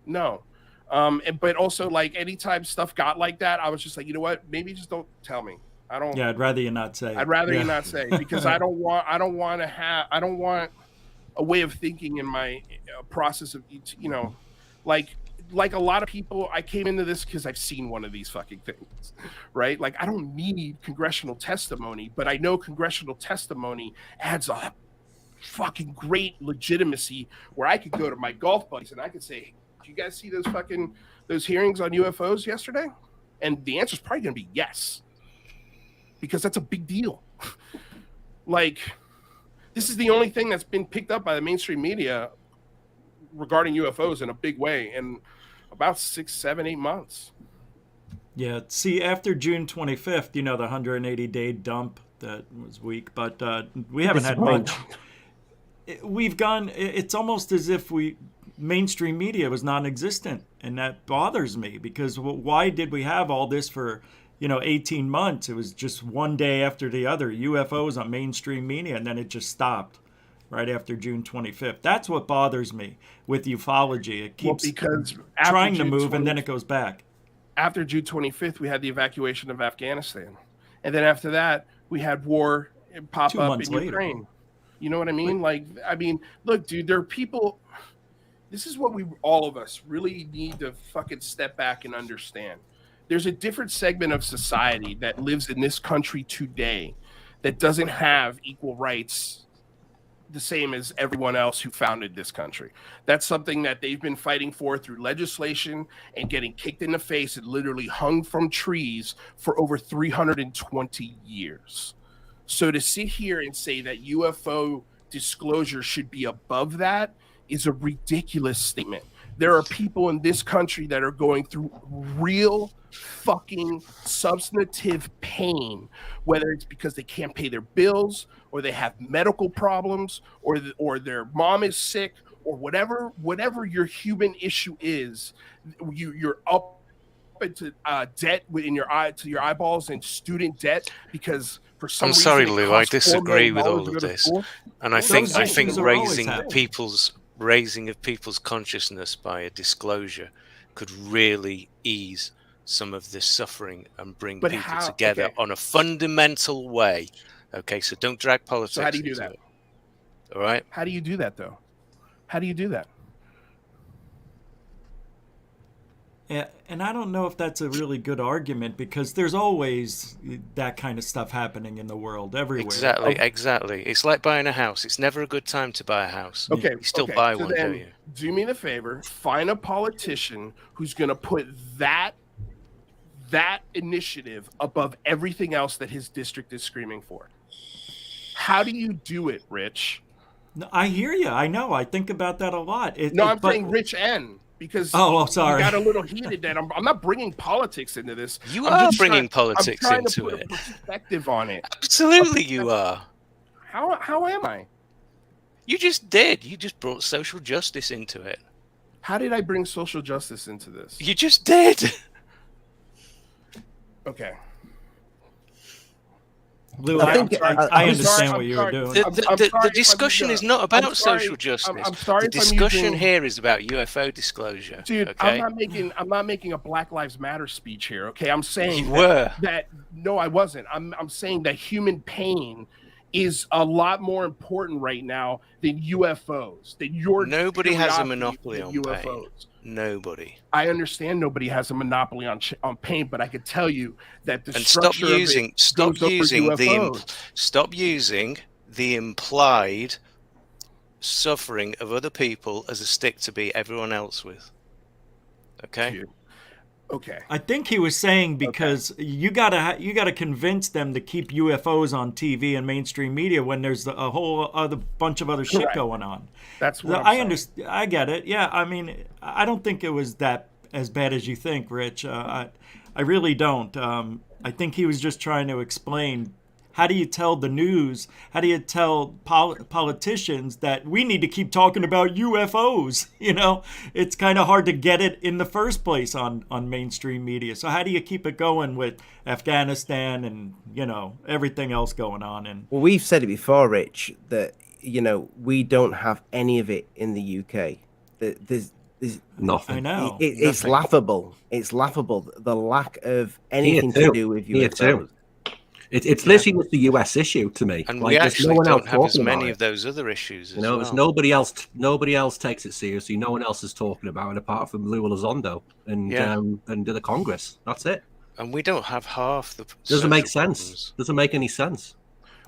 But also, like, anytime stuff got like that, I was just like, you know what? Maybe just don't tell me. I don't. Yeah, I'd rather you not say. I'd rather you not say, because I don't want a way of thinking in my process of, you know, like a lot of people, I came into this because I've seen one of these fucking things, right? Like, I don't need congressional testimony, but I know congressional testimony adds a fucking great legitimacy where I could go to my golf buddies and I could say, hey, did you guys see those hearings on UFOs yesterday? And the answer is probably going to be yes, because that's a big deal. Like, this is the only thing that's been picked up by the mainstream media regarding UFOs in a big way in about 6, 7, 8 months. Yeah. See, after June 25th, you know, the 180-day dump that was weak, but we haven't had much. It's almost as if mainstream media was non-existent, and that bothers me, because why did we have all this for, 18 months? It was just one day after the other, UFOs on mainstream media, and then it just stopped right after June 25th. That's what bothers me with ufology. It keeps trying to move, and then it goes back. After June 25th, we had the evacuation of Afghanistan. And then after that, we had war pop 2 up months in later. Ukraine. You know what I mean? Look, dude, there are people. This is what all of us really need to fucking step back and understand. There's a different segment of society that lives in this country today that doesn't have equal rights the same as everyone else who founded this country. That's something that they've been fighting for through legislation and getting kicked in the face and literally hung from trees for over 320 years. So to sit here and say that UFO disclosure should be above that is a ridiculous statement. There are people in this country that are going through real fucking substantive pain, whether it's because they can't pay their bills, or they have medical problems, or their mom is sick, or whatever your human issue is. You're up into debt to your eyeballs in student debt because for some reason. I'm sorry, Lou. I disagree with all of this, and I think raising of people's consciousness by a disclosure could really ease some of this suffering and bring people together on a fundamental way. Okay, so don't drag politics. So how do you do that? All right. How do you do that, though? How do you do that? And I don't know if that's a really good argument, because there's always that kind of stuff happening in the world everywhere. Exactly. It's like buying a house. It's never a good time to buy a house. Okay. You still buy one, then, don't you? Do me a favor. Find a politician who's going to put that initiative above everything else that his district is screaming for. How do you do it, Rich? No, I hear you. I know. I think about that a lot. I'm saying Rich N. Because sorry, you got a little heated. That I'm not bringing politics into this. You are bringing politics into it. I'm trying to put a perspective on it. Absolutely, you are. How am I? You just did. You just brought social justice into it. How did I bring social justice into this? You just did. Okay. Lou, I understand what you were doing. The discussion is not about social justice. I'm sorry. The discussion here is about UFO disclosure. Dude, okay? I'm not making a Black Lives Matter speech here. Okay, I'm saying that no, I wasn't. I'm saying that human pain is a lot more important right now than UFOs. Nobody has a monopoly on UFOs. Pain. Nobody. I understand nobody has a monopoly on pain, but I could tell you that stop using the implied suffering of other people as a stick to beat everyone else with. Okay. Okay. I think he was saying because you gotta convince them to keep UFOs on TV and mainstream media when there's a whole other bunch of other shit going on. That's what I understand. I get it. Yeah. I mean, I don't think it was that as bad as you think, Rich. I really don't. I think he was just trying to explain. How do you tell the news? How do you tell politicians that we need to keep talking about UFOs? You know, it's kind of hard to get it in the first place on mainstream media. So how do you keep it going with Afghanistan and, you know, everything else going on? And well, we've said it before, Rich, that, you know, we don't have any of it in the UK. There's nothing. I know. It's laughable. It's laughable. The lack of anything to do with UFOs. It's literally just the US issue to me. And we actually don't have as many of those other issues as well. There's nobody else takes it seriously. No one else is talking about it apart from Lou Elizondo and the Congress. That's it. And we don't have half the doesn't make sense. Doesn't make any sense.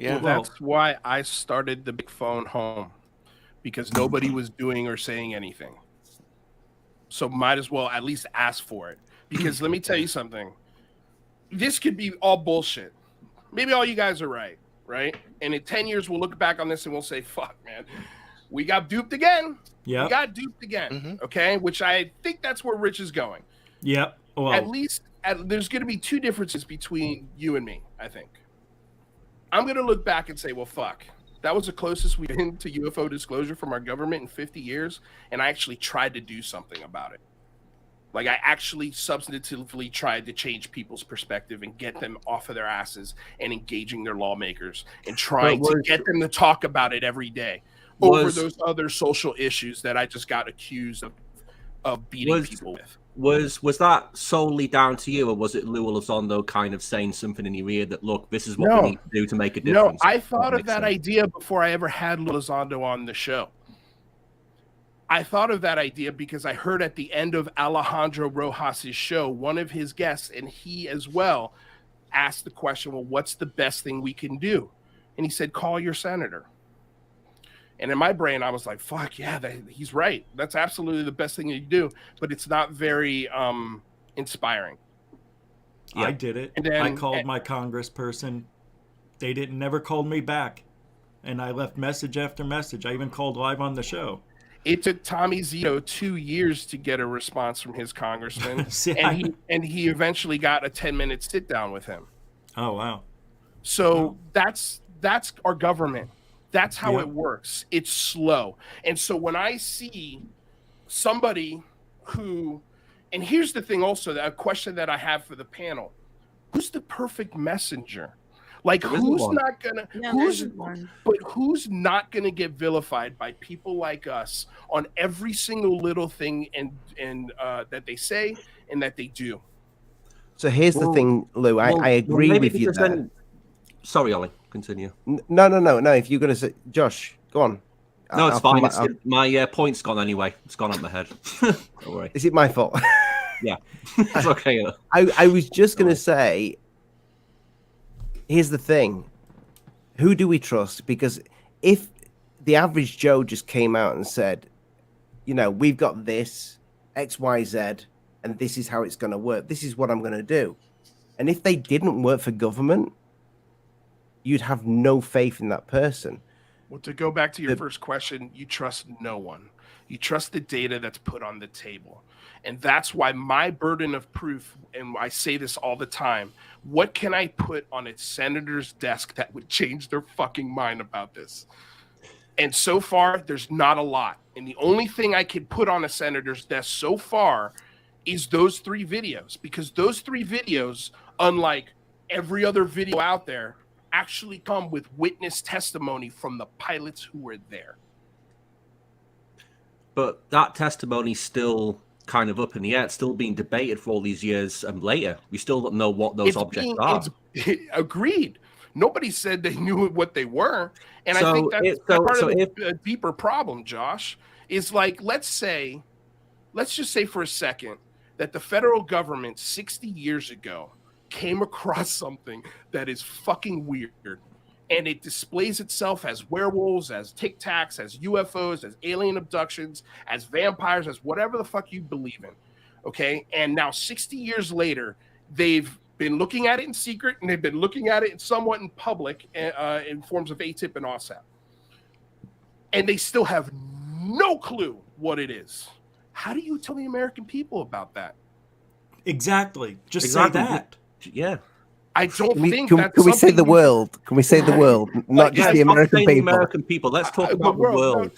Yeah. Well, that's why I started the big phone home, because nobody was doing or saying anything. So might as well at least ask for it. Because let me tell you something. This could be all bullshit. Maybe all you guys are right? And in 10 years, we'll look back on this and we'll say, fuck, man, we got duped again. Yeah. We got duped again. Okay. Which I think that's where Rich is going. Yep. Well, at least there's going to be two differences between you and me, I think. I'm going to look back and say, well, fuck, that was the closest we've been to UFO disclosure from our government in 50 years. And I actually tried to do something about it. Like, I actually substantively tried to change people's perspective and get them off of their asses and engaging their lawmakers and trying to get them to talk about it every day over those other social issues that I just got accused of beating people with. Was that solely down to you, or was it Lou Elizondo kind of saying something in your ear that, look, this is what we need to do to make a difference? No, I thought of that idea before I ever had Lou Elizondo on the show. I thought of that idea because I heard at the end of Alejandro Rojas's show, one of his guests, and he as well, asked the question, well, what's the best thing we can do? And he said, call your senator. And in my brain, I was like, fuck, yeah, he's right. That's absolutely the best thing you do, but it's not very inspiring. I did it. And then, I called my congressperson. They never called me back. And I left message after message. I even called live on the show. It took Tommy Zito 2 years to get a response from his congressman, and he eventually got a 10-minute sit down with him. Oh wow! So that's our government. That's how it works. It's slow, and so when I see somebody who, and here's the thing, also a question that I have for the panel: who's the perfect messenger? Like, who's not gonna get vilified by people like us on every single little thing and that they say and that they do? So here's the thing, Lou. I agree with you there. Sorry, Ollie. Continue. No. If you're gonna say, Josh, go on. No, it's fine. My point's gone anyway. It's gone out my head. Don't worry. Is it my fault? Yeah, it's okay. I was just going to say, here's the thing. Who do we trust? Because if the average Joe just came out and said, you know, we've got this, X, Y, Z, and this is how it's going to work. This is what I'm going to do. And if they didn't work for government, you'd have no faith in that person. Well, to go back to your first question, you trust no one. You trust the data that's put on the table. And that's why my burden of proof, and I say this all the time, what can I put on a senator's desk that would change their fucking mind about this? And so far, there's not a lot. And the only thing I could put on a senator's desk so far is those 3 videos, because those 3 videos, unlike every other video out there, actually come with witness testimony from the pilots who were there. But that testimony's still kind of up in the air. It's still being debated for all these years later. We still don't know what those objects are. Agreed. Nobody said they knew what they were. And I think that's part of the deeper problem, Josh, is like, let's just say for a second that the federal government 60 years ago came across something that is fucking weird, and it displays itself as werewolves, as Tic Tacs, as UFOs, as alien abductions, as vampires, as whatever the fuck you believe in, okay? And now 60 years later, they've been looking at it in secret, and they've been looking at it somewhat in public in forms of ATIP and OSAP. And they still have no clue what it is. How do you tell the American people about that? Exactly. Just say that. Yeah. I don't think that's Can we say the world? Can we say the world? Not just the American people. American people. Let's talk about the world.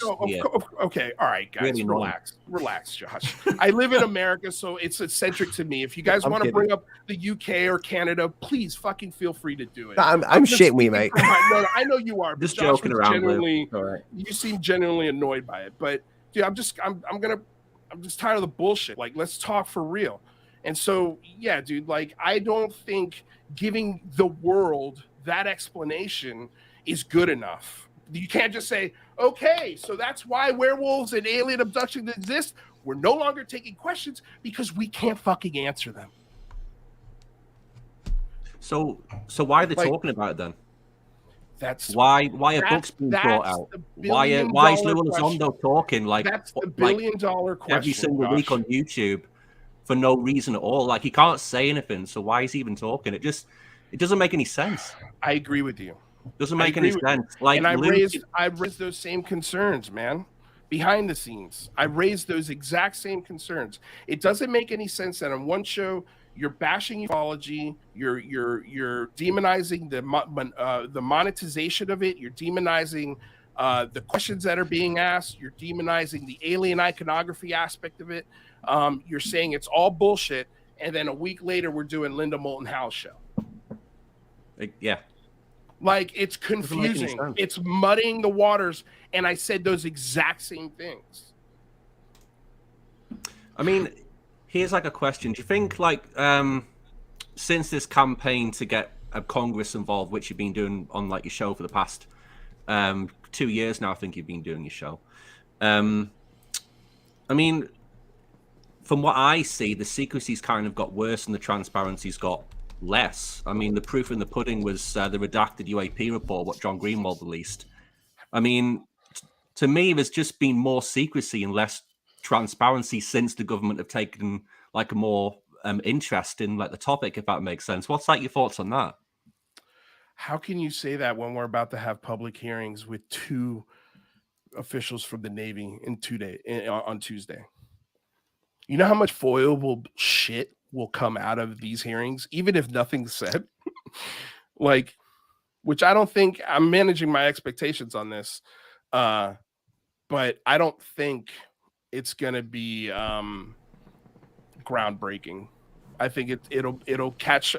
Okay. All right, guys. Really relax, Josh. I live in America, so it's eccentric to me. If you guys want to bring up the UK or Canada, please fucking feel free to do it. I'm shitting with you, mate. No, I know you are. Just joking around. Right. You seem genuinely annoyed by it. But dude, I'm just tired of the bullshit. Like, let's talk for real. And so, yeah, dude, like, I don't think giving the world that explanation is good enough. You can't just say, okay, so that's why werewolves and alien abductions exist. We're no longer taking questions because we can't fucking answer them. So why are they talking about it then? That's why are books being brought out? Why is Lou Elizondo talking like that's the $1 billion question every single week on YouTube for no reason at all? Like, he can't say anything, so why is he even talking? It doesn't make any sense. I agree with you. Doesn't make any sense. Like, and I raised those same concerns, man. Behind the scenes, I raised those exact same concerns. It doesn't make any sense that on one show you're bashing ufology, you're demonizing the monetization of it, you're demonizing the questions that are being asked, you're demonizing the alien iconography aspect of it. You're saying it's all bullshit, and then a week later we're doing Linda Moulton Howe's show. Yeah. Like, it's confusing. It's muddying the waters, and I said those exact same things. I mean, here's like a question. Do you think, like, since this campaign to get Congress involved, which you've been doing on like your show for the past 2 years now, I think you've been doing your show. I mean, from what I see, the secrecy's kind of got worse and the transparency's got less. I mean, the proof in the pudding was the redacted UAP report, what John Greenwald released. I mean, to me, there's just been more secrecy and less transparency since the government have taken like a more interest in like the topic, if that makes sense. What's like your thoughts on that? How can you say that when we're about to have public hearings with 2 officials from the Navy on Tuesday? You know how much foilable shit will come out of these hearings, even if nothing's said? Like, which I don't think, I'm managing my expectations on this, but I don't think it's going to be groundbreaking. I think it'll catch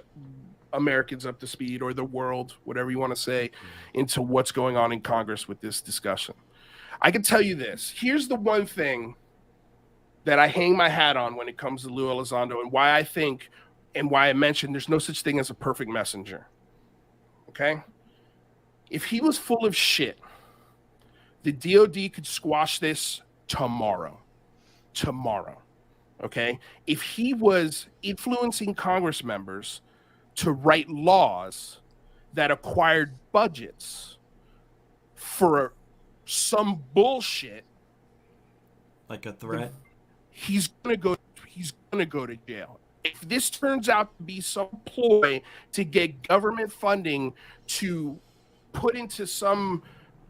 Americans up to speed, or the world, whatever you want to say, into what's going on in Congress with this discussion. I can tell you this. Here's the one thing that I hang my hat on when it comes to Lou Elizondo, and why I think, and why I mentioned there's no such thing as a perfect messenger. Okay? If he was full of shit, the DOD could squash this tomorrow. okay, if he was influencing Congress members to write laws that acquired budgets for some bullshit, like a threat, he's gonna go to jail. If this turns out to be some ploy to get government funding to put into some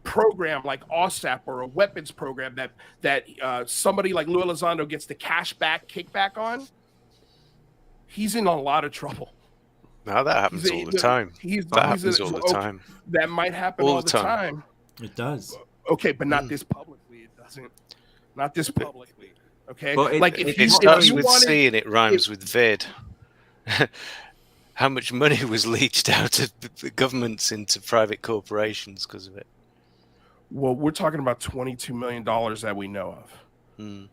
program like OSAP or a weapons program that somebody like Lou Elizondo gets the kickback on, he's in a lot of trouble. Now that happens all the time. That happens all the time. That might happen all the time. It does. Okay, but not this publicly. It doesn't. Not this publicly. Okay, but like it starts with C and it rhymes with vid. How much money was leached out of the governments into private corporations because of it? Well, we're talking about $22 million that we know of,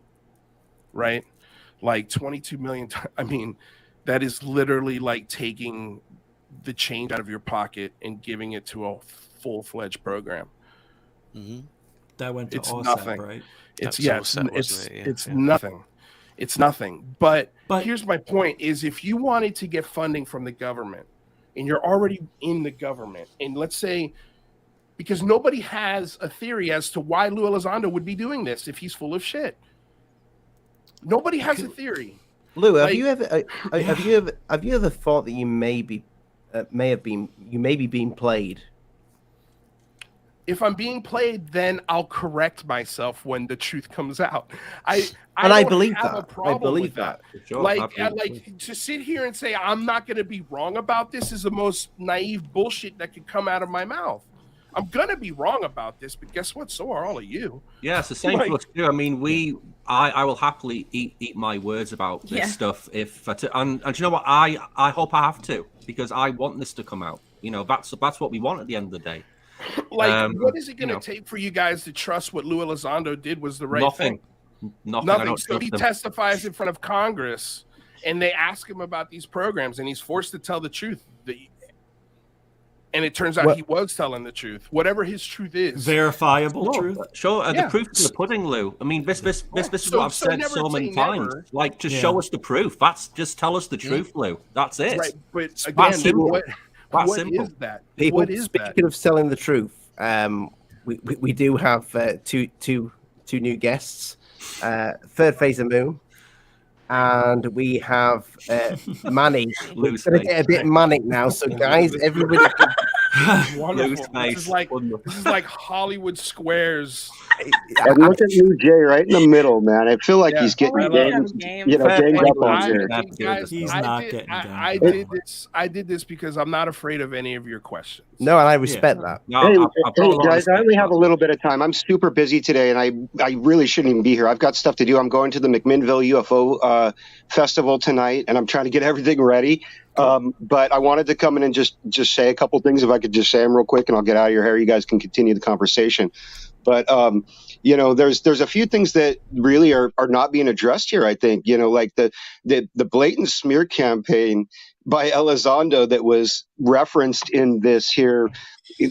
right? Like 22 million. I mean, that is literally like taking the change out of your pocket and giving it to a full-fledged program. That went to OSAP, nothing. Right? It's nothing. It's nothing. But here's my point: is if you wanted to get funding from the government, and you're already in the government, and let's say, because nobody has a theory as to why Lou Elizondo would be doing this if he's full of shit. Nobody has a theory. Lou, have you ever thought that you may be being played? If I'm being played, then I'll correct myself when the truth comes out. I believe that. I believe that. Sure, like to sit here and say I'm not going to be wrong about this is the most naive bullshit that could come out of my mouth. I'm going to be wrong about this, but guess what? So are all of you. Yeah, it's the same for us too. I mean, I will happily eat my words about this stuff and you know what? I hope I have to, because I want this to come out. You know, that's what we want at the end of the day. Like, what is it going to take for you guys to trust what Lou Elizondo did was the right thing? Nothing. So he testifies in front of Congress, and they ask him about these programs, and he's forced to tell the truth. And it turns out he was telling the truth, whatever his truth is. Verifiable truth. Sure, the proof is in the pudding, Lou. I mean, this is what I've said so many times. Like, just show us the proof. Just tell us the truth, Lou. That's it. Right, but again, what is that? People, what is speaking that? of telling the truth, we do have two new guests. Third Phase of Moon, and we have Manny. We're going to get a bit manic now, so guys, everybody. Wonderful. This is like Hollywood Squares. And look at you, Jay, right in the middle, man. I feel like he's getting ganged up on here. He's not getting I did this because I'm not afraid of any of your questions. No, and I respect that. No, hey guys, I only have a little bit of time. I'm super busy today, and I really shouldn't even be here. I've got stuff to do. I'm going to the McMinnville UFO festival tonight, and I'm trying to get everything ready. But I wanted to come in and just say a couple things, if I could just say them real quick, and I'll get out of your hair. You guys can continue the conversation. But, there's a few things that really are not being addressed here, I think, like the blatant smear campaign by Elizondo that was referenced in this here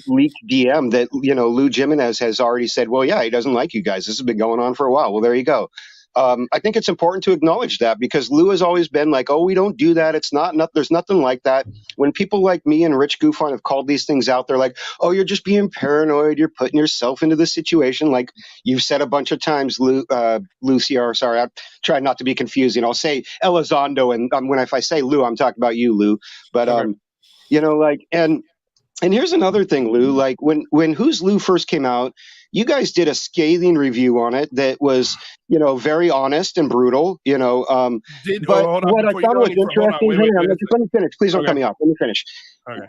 leaked DM that, Lou Jimenez has already said, well, yeah, he doesn't like you guys. This has been going on for a while. Well, there you go. I think it's important to acknowledge that, because Lou has always been like, oh, we don't do that. It's not there's nothing like that. When people like me and Rich GUFON have called these things out, they're like, oh, you're just being paranoid. You're putting yourself into the situation. Like you've said a bunch of times, Lucy, or sorry, I try not to be confusing. I'll say Elizondo. And if I say Lou, I'm talking about you, Lou. But, and here's another thing, Lou, like when Who's Lou first came out, you guys did a scathing review on it that was, very honest and brutal, but what I thought was interesting, let me finish. Please don't cut me off. Let me finish. Okay.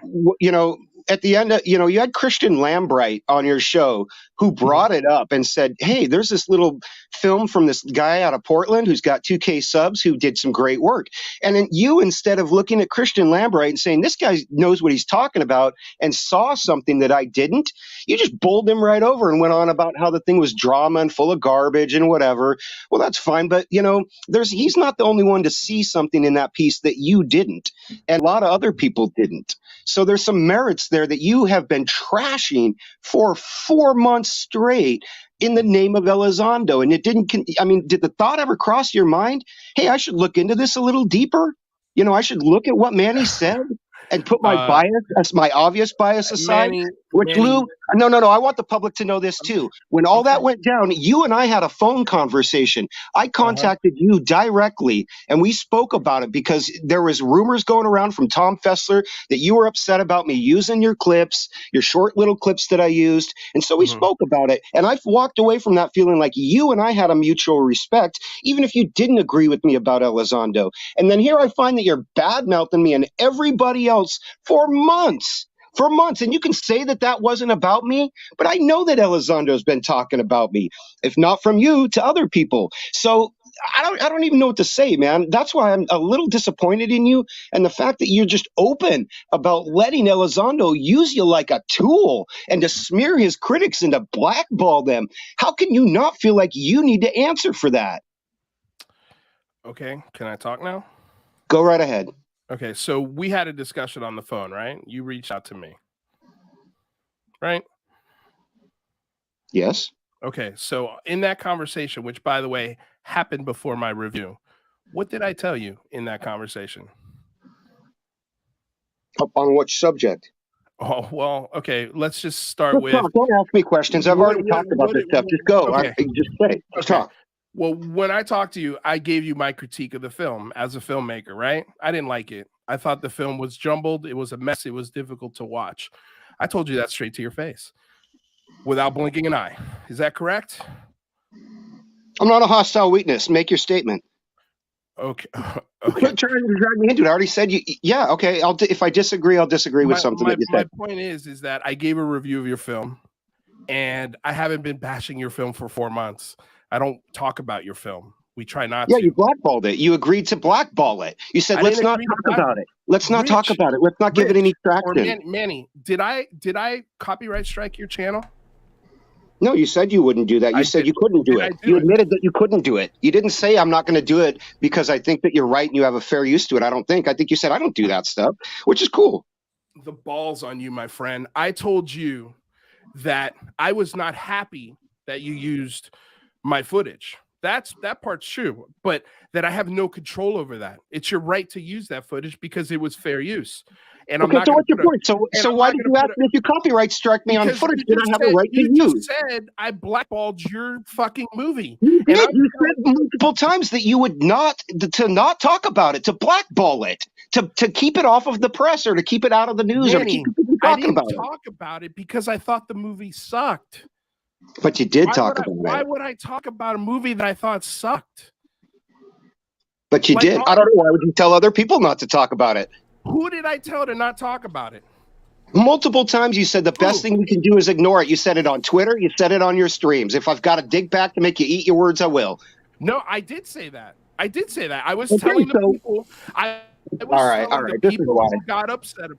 At the end, you had Christian Lambright on your show who brought it up and said, hey, there's this little film from this guy out of Portland who's got 2K subs who did some great work. And then you, instead of looking at Christian Lambright and saying, this guy knows what he's talking about and saw something that I didn't, you just bowled him right over and went on about how the thing was drama and full of garbage and whatever. Well, that's fine. But, he's not the only one to see something in that piece that you didn't. And a lot of other people didn't. So there's some merits there that you have been trashing for 4 months straight. in the name of Elizondo. And it didn't, I mean, did the thought ever cross your mind? Hey, I should look into this a little deeper. You know, I should look at what Manny said and put my bias, as my obvious bias aside. Lou, no, I want the public to know this too. When all that went down, you and I had a phone conversation. I contacted you directly, and we spoke about it because there was rumors going around from Tom Fessler that you were upset about me using your clips, your short little clips that I used. And so we spoke about it. And I've walked away from that feeling like you and I had a mutual respect, even if you didn't agree with me about Elizondo. And then here I find that you're bad-mouthing me and everybody else for months. And you can say that that wasn't about me, but I know that Elizondo's been talking about me, if not from you to other people. So I don't even know what to say, man. That's why I'm a little disappointed in you, and the fact that you're just open about letting Elizondo use you like a tool and to smear his critics and to blackball them. How can you not feel like you need to answer for that? Okay, can I talk now? Go right ahead. Okay, so we had a discussion on the phone, right? You reached out to me, right? Yes. Okay, so in that conversation, which, by the way, happened before my review, what did I tell you in that conversation? On which subject? Oh, well, okay, let's just start with... Don't ask me questions. I've already talked about this stuff. Just go. Okay. Just say. Just talk. Well, when I talked to you, I gave you my critique of the film as a filmmaker, right? I didn't like it. I thought the film was jumbled. It was a mess. It was difficult to watch. I told you that straight to your face without blinking an eye. Is that correct? I'm not a hostile witness. Make your statement. Okay. Quit trying to drag me into it. I already said you. Yeah. Okay. If I disagree, I'll disagree with something that you said. My point is that I gave a review of your film, and I haven't been bashing your film for 4 months. I don't talk about your film. We try not to. Yeah, you blackballed it. You agreed to blackball it. You said, let's not talk about it. Let's not talk about it. Let's not give it any traction. Manny, did I copyright strike your channel? No, you said you wouldn't do that. You said you couldn't do it. You admitted that you couldn't do it. You didn't say, I'm not going to do it because I think that you're right and you have a fair use to it. I think you said, I don't do that stuff, which is cool. The ball's on you, my friend. I told you that I was not happy that you used my footage. That part's true, but that I have no control over that. It's your right to use that footage because it was fair use. And I'm not. So what's your point? So why did you ask me if you copyright struck me on footage that I have a right to use? You said I blackballed your fucking movie. You did. You said multiple times that you would not talk about it, to blackball it, to keep it off of the press or to keep it out of the news or to keep people talking about it. I didn't talk about it because I thought the movie sucked. But you did talk about it. Why would I talk about a movie that I thought sucked? But you did. I don't know. Why would you tell other people not to talk about it? Who did I tell to not talk about it? Multiple times you said the best thing we can do is ignore it. You said it on Twitter. You said it on your streams. If I've got to dig back to make you eat your words, I will. No, I did say that. I was telling the people. All right. This is why who got upset.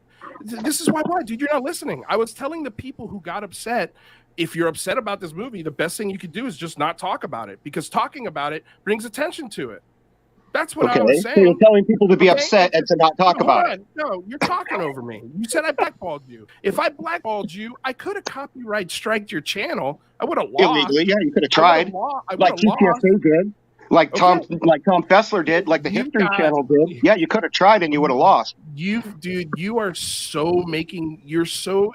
This is why, dude, you're not listening. I was telling the people who got upset. If you're upset about this movie, the best thing you could do is just not talk about it because talking about it brings attention to it. That's what I was saying. So you're telling people to be upset and to not talk about it. No, you're talking over me. You said I blackballed you. If I blackballed you, I could have copyright striked your channel. I would have lost. Illegally, yeah, you could have tried. Like TPSA did. Like Tom Fessler did, like the History Channel did. Yeah, you could have tried and you would have lost. You are so you're so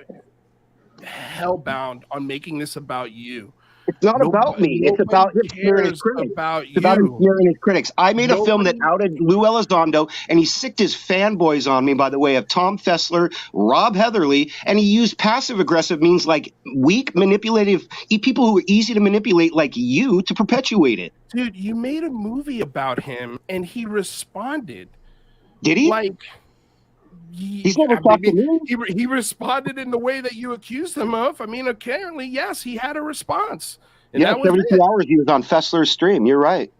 hellbound on making this about you. It's not about me. It's about him smearing his critics. It's about him smearing his critics. I made a film that outed Lou Elizondo, and he sicked his fanboys on me by the way of Tom Fessler, Rob Heatherly, and he used passive-aggressive means like weak, manipulative people who are easy to manipulate like you to perpetuate it. Dude, you made a movie about him, and he responded. Did he? He's never talked to me. He responded in the way that you accused him of. I mean, apparently, yes, he had a response. And yeah, 72 hours he was on Fessler's stream. You're right.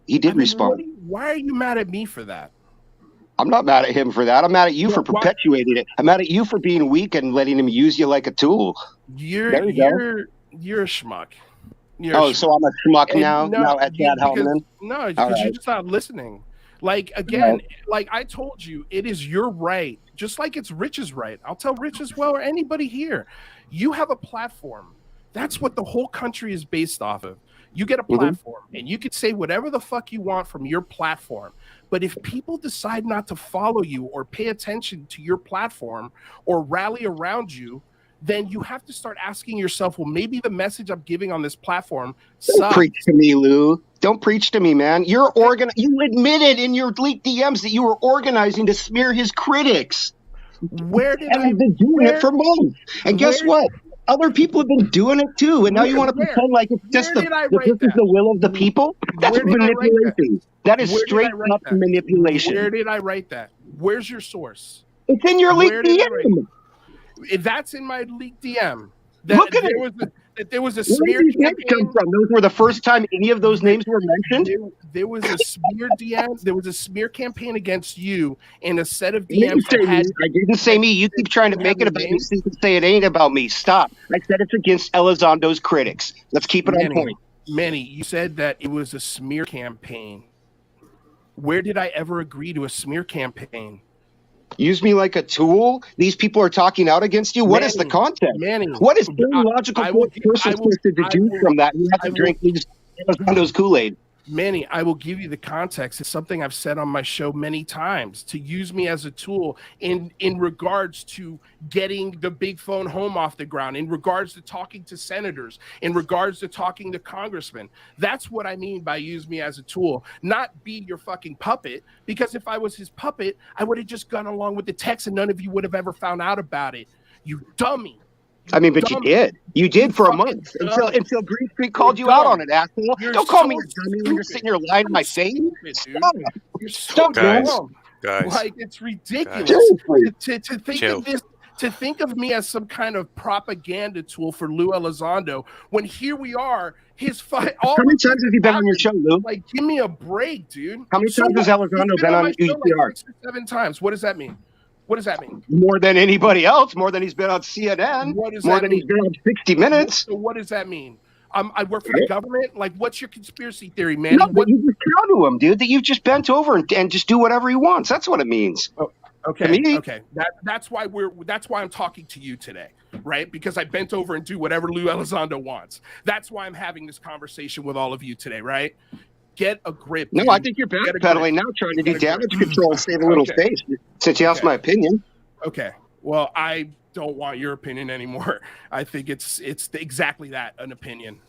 He did respond. Why are you mad at me for that? I'm not mad at him for that. I'm mad at you for perpetuating it. I'm mad at you for being weak and letting him use you like a tool. You're a schmuck. So I'm a schmuck now at Chad Hellman? No, because you're just not listening. Like, again, like I told you, it is your right, just like it's Rich's right. I'll tell Rich as well, or anybody here. You have a platform That's what the whole country is based off of. You get a platform and you can say whatever the fuck you want from your platform. But if people decide not to follow you or pay attention to your platform or rally around you, then you have to start asking yourself, well, maybe the message I'm giving on this platform sucks. Don't preach to me, Lou. Don't preach to me, man. You admitted in your leaked DMs that you were organizing to smear his critics. Where did I've been doing it for months. And guess what? Other people have been doing it too. And now you want to pretend like it's just this is the will of the people? That's manipulation. That is straight up manipulation. Where did I write that? Where's your source? It's in your leaked DM. That's in my leaked DM. Look at it. There was a smear campaign. Come from? Those were the first time any of those names were mentioned. There was a smear DM. There was a smear campaign against you, and a set of DMs. I didn't say me. You keep trying to make it about me. So you can say it ain't about me. Stop. I said it's against Elizondo's critics. Let's keep it on point. Manny, you said that it was a smear campaign. Where did I ever agree to a smear campaign? Use me like a tool? These people are talking out against you? What is the content? What is the logical person supposed to deduce from that? You have to drink Elizondo's Kool-Aid. Manny, I will give you the context. It's something I've said on my show many times, to use me as a tool in regards to getting the big phone home off the ground, in regards to talking to senators, in regards to talking to congressmen. That's what I mean by use me as a tool, not be your fucking puppet. Because if I was his puppet, I would have just gone along with the text and none of you would have ever found out about it. You dummy. I mean, but you did. You did for a month until Green Street called you out on it, asshole. Don't call me a dummy when you're sitting here lying to my face. Stop. Stop, guys. Like, it's ridiculous to think of this. To think of me as some kind of propaganda tool for Lou Elizondo, when here we are, his fight. How many times has he been on your show, Lou? Like, give me a break, dude. How many times has Elizondo been on UCR? Like 6 or 7 times. What does that mean? What does that mean? More than anybody else. More than he's been on CNN. More than he's been on 60 Minutes. So what does that mean? I work for the government. Like, what's your conspiracy theory, man? No, but you just counter him, dude. That you've just bent over and just do whatever he wants. That's what it means. Okay. That's why I'm talking to you today, right? Because I bent over and do whatever Lou Elizondo wants. That's why I'm having this conversation with all of you today, right? Get a grip. No, I think you're backpedaling now, trying to do damage control and save a little face. Since you asked my opinion. Okay. Well, I don't want your opinion anymore. I think it's exactly that, an opinion.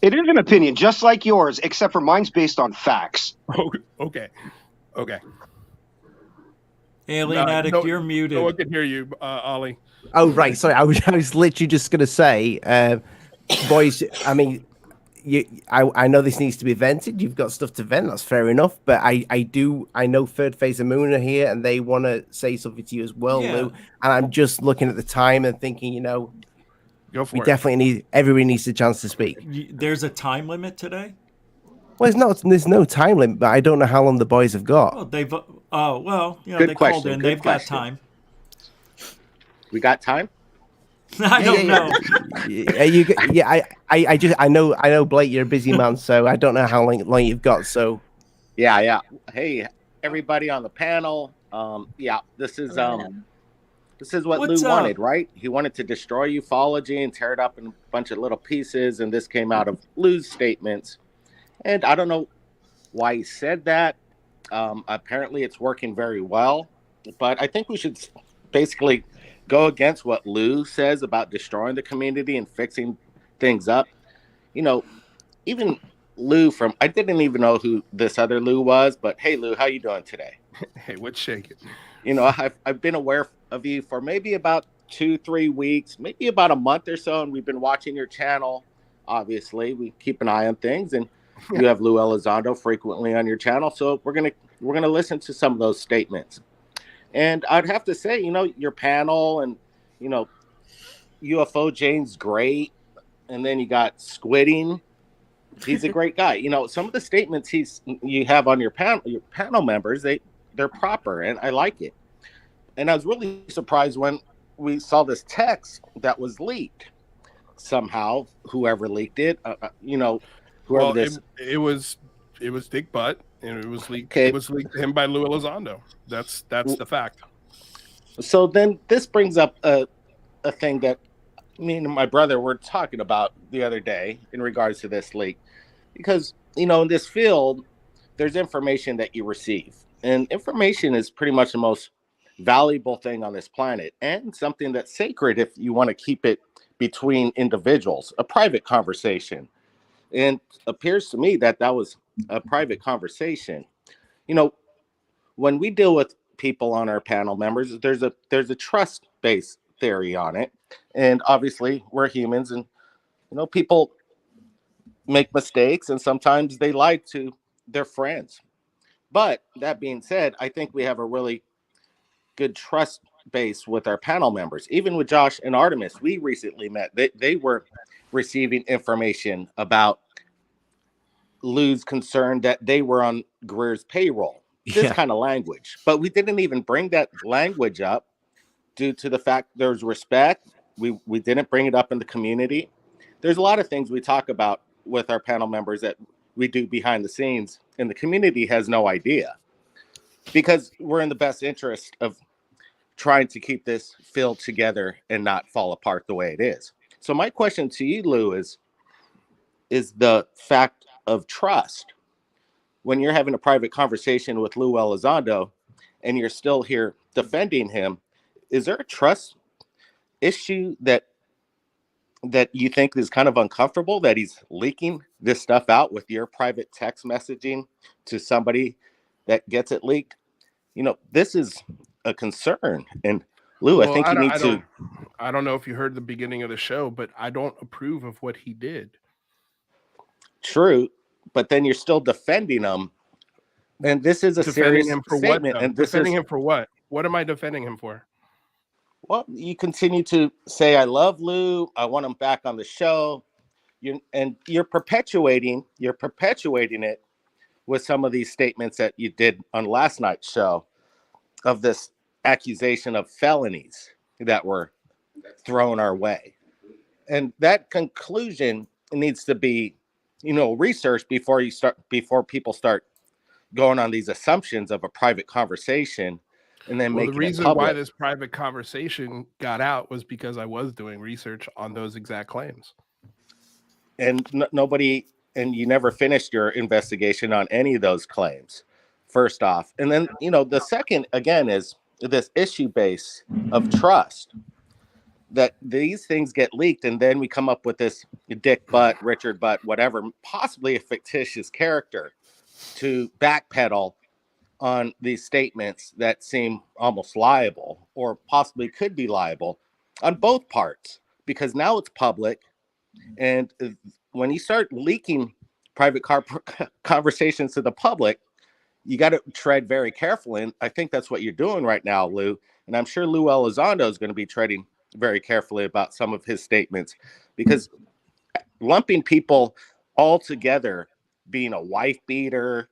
It is an opinion, just like yours, except for mine's based on facts. Okay. Alien Addict, you're muted. No one can hear you, Ollie. Oh, right. Sorry, I was literally just going to say, boys, I mean, I know this needs to be vented. You've got stuff to vent. That's fair enough. But I know Third Phase and Moon are here, and they want to say something to you as well, Lou. And I'm just looking at the time and thinking, go for it. Definitely everybody needs a chance to speak. There's a time limit today? Well, there's no time limit, but I don't know how long the boys have got. Well, they called in. They've got time. We got time? I don't know. I know, Blake, you're a busy man, so I don't know how long you've got. So, yeah. Hey, everybody on the panel. This is what Lou wanted, right? He wanted to destroy ufology and tear it up in a bunch of little pieces, and this came out of Lou's statements. And I don't know why he said that. Apparently, it's working very well, but I think we should basically go against what Lou says about destroying the community and fixing things up. Even Lou I didn't even know who this other Lou was, but hey, Lou, how you doing today? Hey, what's shaking? I've been aware of you for maybe about 2-3 weeks, maybe about a month or so, and we've been watching your channel. Obviously, we keep an eye on things, and you have Lou Elizondo frequently on your channel, so we're gonna listen to some of those statements. And I'd have to say, your panel and, UFO Jane's great. And then you got Squidding. He's a great guy. Some of the statements you have on your panel members, they're proper, and I like it. And I was really surprised when we saw this text that was leaked somehow, whoever leaked it, it was Dick Butt. And it was leaked. Okay. It was leaked to him by Lou Elizondo. That's the fact. So then this brings up a thing that me and my brother were talking about the other day in regards to this leak, because in this field, there's information that you receive, and information is pretty much the most valuable thing on this planet, and something that's sacred if you want to keep it between individuals, a private conversation. And appears to me that was a private conversation. When we deal with people on our panel members, there's a trust-based theory on it, and obviously we're humans, and people make mistakes, and sometimes they lie to their friends. But that being said, I think we have a really good trust base with our panel members. Even with Josh and Artemis, we recently met. They were receiving information about Lou's concern that they were on Greer's payroll. This kind of language. But we didn't even bring that language up due to the fact there's respect. We didn't bring it up in the community. There's a lot of things we talk about with our panel members that we do behind the scenes, and the community has no idea, because we're in the best interest of trying to keep this field together and not fall apart the way it is. So my question to you, Lou, is the fact of trust. When you're having a private conversation with Lou Elizondo and you're still here defending him, is there a trust issue that you think is kind of uncomfortable, that he's leaking this stuff out with your private text messaging to somebody that gets it leaked? This is a concern. And Lou, I think you need to. I don't know if you heard the beginning of the show, but I don't approve of what he did. True, but then you're still defending him, and this is a serious statement. And defending him for what? What am I defending him for? Well, you continue to say, "I love Lou. I want him back on the show." You're perpetuating it with some of these statements that you did on last night's show of this accusation of felonies that were thrown our way, and that conclusion needs to be research before people start going on these assumptions of a private conversation and then making it public. The reason why this private conversation got out was because I was doing research on those exact claims. And you never finished your investigation on any of those claims, first off. And then, the second, again, is this issue base of trust, that these things get leaked, and then we come up with this Dick Butt, Richard Butt, whatever, possibly a fictitious character, to backpedal on these statements that seem almost liable, or possibly could be liable on both parts, because now it's public. And when you start leaking private conversations to the public, you got to tread very carefully. And I think that's what you're doing right now, Lou. And I'm sure Lou Elizondo is going to be treading very carefully about some of his statements, because lumping people all together, being a wife beater,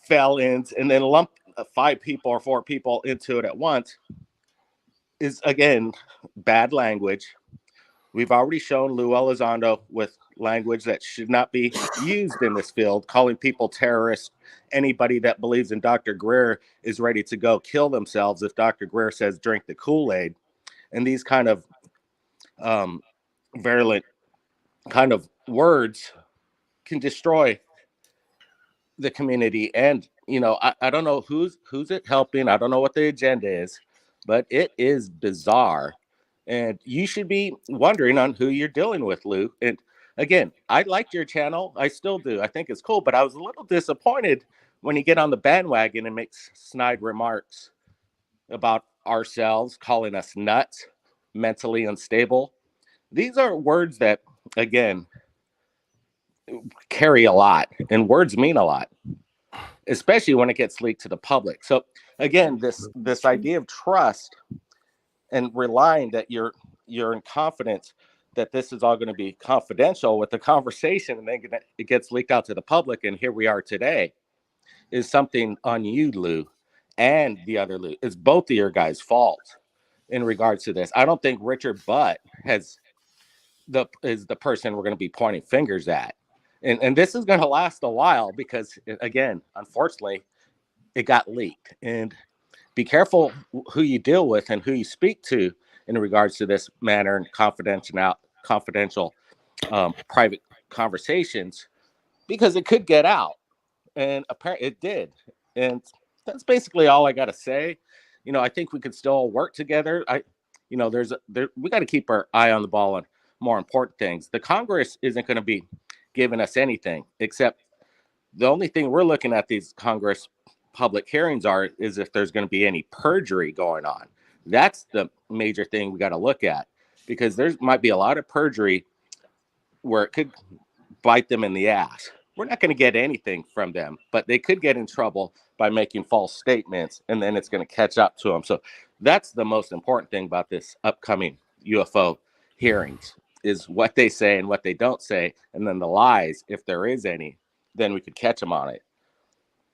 felons, and then lump 5 people or 4 people into it at once is, again, bad language. We've already shown Lou Elizondo with language that should not be used in this field, calling people terrorists. Anybody that believes in Dr. Greer is ready to go kill themselves if Dr. Greer says drink the Kool-Aid. And these kind of virulent kind of words can destroy the community. And, I don't know who's it helping. I don't know what the agenda is, but it is bizarre. And you should be wondering on who you're dealing with, Lou. And again, I liked your channel. I still do. I think it's cool. But I was a little disappointed when you get on the bandwagon and makes snide remarks about ourselves, calling us nuts, mentally unstable. These are words that, again, carry a lot, and words mean a lot, especially when it gets leaked to the public. So again, this idea of trust and relying that you're in confidence that this is all going to be confidential with the conversation, and then it gets leaked out to the public, and here we are today, is something on you, Lou, and the other Lou. It's both of your guys' fault in regards to this. I don't think Richard Butt is the person we're going to be pointing fingers at. And this is going to last a while because, again, unfortunately, it got leaked. And be careful who you deal with and who you speak to in regards to this matter and confidential private conversations, because it could get out, and apparently it did. And that's basically all I got to say. I think we could still work together. We got to keep our eye on the ball on more important things. The Congress isn't going to be giving us anything, except the only thing we're looking at these Congress public hearings is if there's going to be any perjury going on. That's the major thing we got to look at, because there might be a lot of perjury where it could bite them in the ass. We're not going to get anything from them, but they could get in trouble by making false statements, and then it's going to catch up to them. So that's the most important thing about this upcoming UFO hearings, is what they say and what they don't say, and then the lies, if there is any, then we could catch them on it.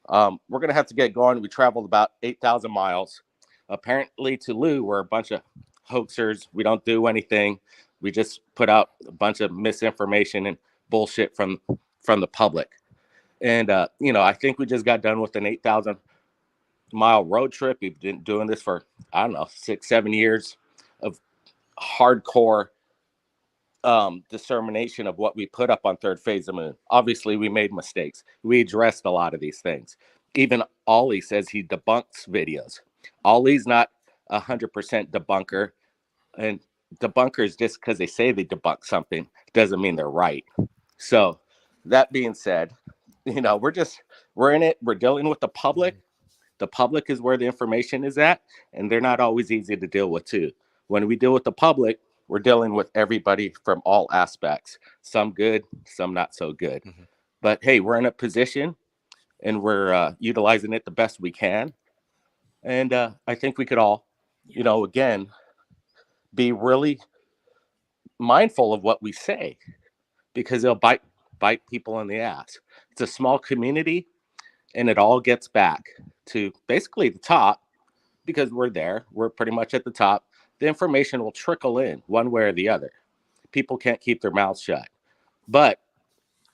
We're going to have to get going. We traveled about 8,000 miles. Apparently to Lou, we're a bunch of hoaxers. We don't do anything. We just put out a bunch of misinformation and bullshit from the public. And, I think we just got done with an 8,000-mile road trip. We've been doing this for, 6-7 years of hardcore dissemination of what we put up on third phase of the moon. Obviously, we made mistakes. We addressed a lot of these things. Even Ollie says he debunks videos. Ollie's not 100% debunker, and debunkers, just because they say they debunk something doesn't mean they're right. So that being said, we're in it. We're dealing with the public. The public is where the information is at, and they're not always easy to deal with too. When we deal with the public, we're dealing with everybody from all aspects, some good, some not so good. Mm-hmm. But hey, we're in a position, and we're utilizing it the best we can. And I think we could all, again, be really mindful of what we say, because they'll bite people in the ass. It's a small community, and it all gets back to basically the top, because we're there. We're pretty much at the top. The information will trickle in one way or the other. People can't keep their mouths shut. But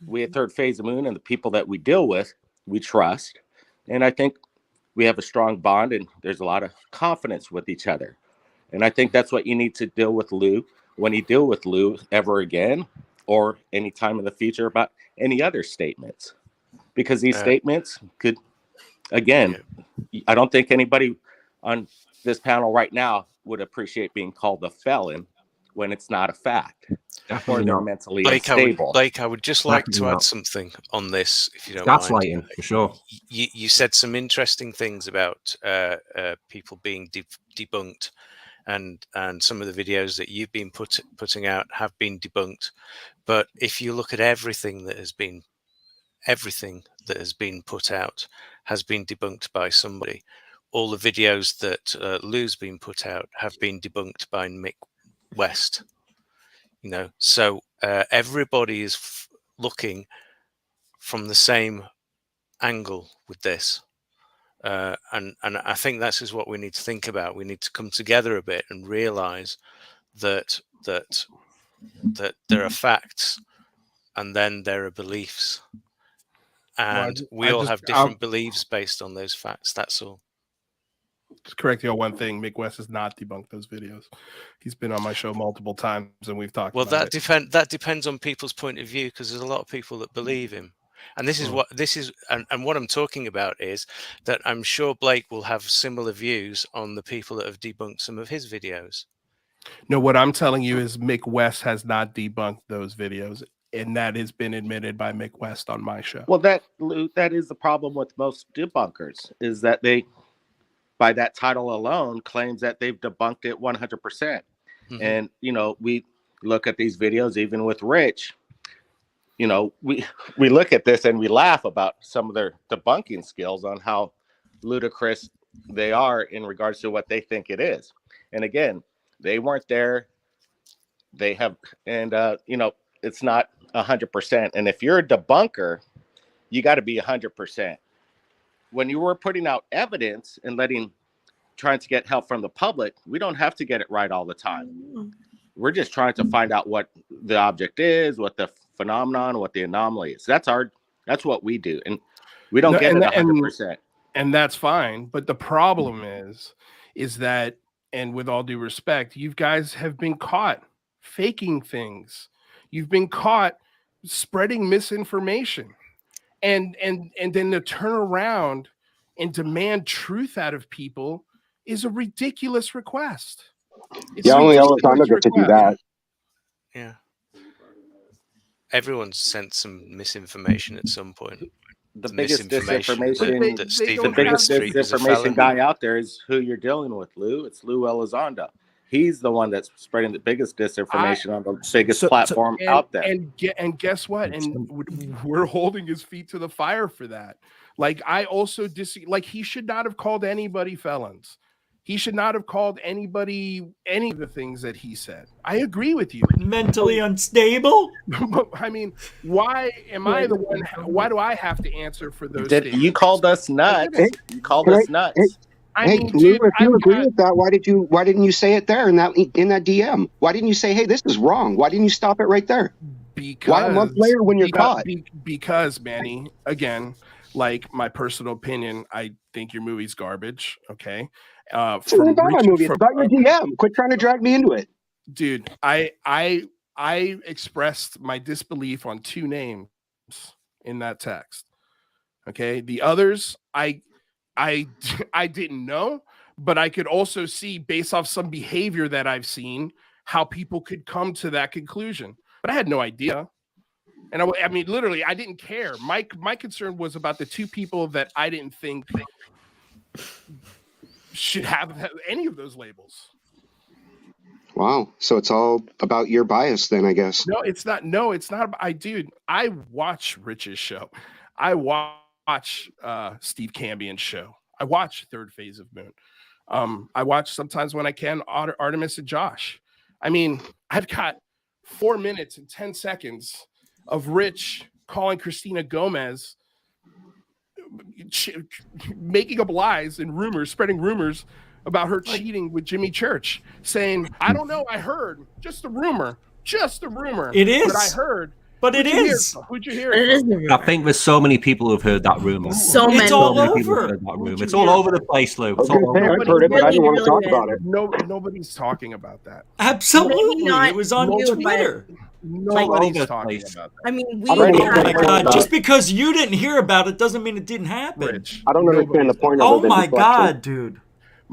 we at third phase of the moon, and the people that we deal with, we trust. And I think we have a strong bond, and there's a lot of confidence with each other. And I think that's what you need to deal with Lou when you deal with Lou ever again, or any time in the future about any other statements. Because these statements could, again, I don't think anybody on this panel right now would appreciate being called a felon when it's not a fact. Or they're mentally unstable. Blake, I would just like to add something on this, if you don't Gaslighting, mind. For sure. You said some interesting things about people being debunked, and some of the videos that you've been putting out have been debunked. But if you look at everything that has been put out has been debunked by somebody. All the videos that Lou's been put out have been debunked by Mick West. So everybody is looking from the same angle with this, and I think that's is what we need to think about. We need to come together a bit and realize that there are facts, and then there are beliefs, and we all have different beliefs based on those facts. That's all. Just correct you on one thing. Mick West has not debunked those videos. He's been on my show multiple times, and we've talked about it. That depends on people's point of view, because there's a lot of people that believe him. And this is what I'm talking about is that I'm sure Blake will have similar views on the people that have debunked some of his videos. No, what I'm telling you is Mick West has not debunked those videos, and that has been admitted by Mick West on my show. Well, that is the problem with most debunkers, is that they, by that title alone, claims that they've debunked it 100%. Mm-hmm. And, we look at these videos, even with Rich, we look at this and we laugh about some of their debunking skills on how ludicrous they are in regards to what they think it is. And again, they weren't there. They have, and, it's not 100%. And if you're a debunker, you got to be 100%. When you were putting out evidence and trying to get help from the public, we don't have to get it right all the time. We're just trying to find out what the object is, what the phenomenon, what the anomaly is. That's what we do. And we don't get it 100%. And that's fine. But the problem is that and with all due respect, you guys have been caught faking things. You've been caught spreading misinformation. And then to turn around and demand truth out of people is a ridiculous request. It's only Elizondo gets to do that. Yeah. Everyone's sent some misinformation at some point. The biggest disinformation felon guy out there is who you're dealing with, Lou. It's Lou Elizondo. He's the one that's spreading the biggest disinformation on the biggest platform out there. And guess what? And we're holding his feet to the fire for that. Like, I also like, he should not have called anybody felons. He should not have called anybody any of the things that he said. I agree with you. Mentally unstable? I mean, why am I the one? Why do I have to answer for those things? You called us nuts. You called us nuts. Hey, Lou, if you agree with that, why didn't you say it there in that DM? Why didn't you say, hey, this is wrong? Why didn't you stop it right there? Why a month later when you're caught? Because, Manny, again, like, my personal opinion, I think your movie's garbage. Okay. It's not about my movie. It's about your DM. Quit trying to drag me into it. Dude, I expressed my disbelief on 2 names in that text. Okay. The others, I didn't know, but I could also see, based off some behavior that I've seen, how people could come to that conclusion. But I had no idea. And I mean, literally, I didn't care. My concern was about the 2 people that I didn't think should have any of those labels. Wow. So it's all about your bias then, I guess. No, it's not. No, it's not. I watch Rich's show. I watch Steve Cambion's show. I watch Third Phase of Moon. I watch sometimes when I can Artemis and Josh. I mean, I've got 4 minutes and 10 seconds of Rich calling Christina Gomez, making up lies and rumors, spreading rumors about her cheating with Jimmy Church, saying, I don't know, I heard, just a rumor. It is. But I heard. But it is. Who'd you hear? It is the rumor. I think there's so many people who've heard that rumor. It's all over. It's all over the place, Lou. It's all over. I've heard it, but I didn't want to talk about it. Nobody's talking about that. Absolutely. It was on Twitter. Nobody's talking about that. I mean, oh my God! Just because you didn't hear about it doesn't mean it didn't happen. Rich, I don't understand the point of it. Oh my God, dude!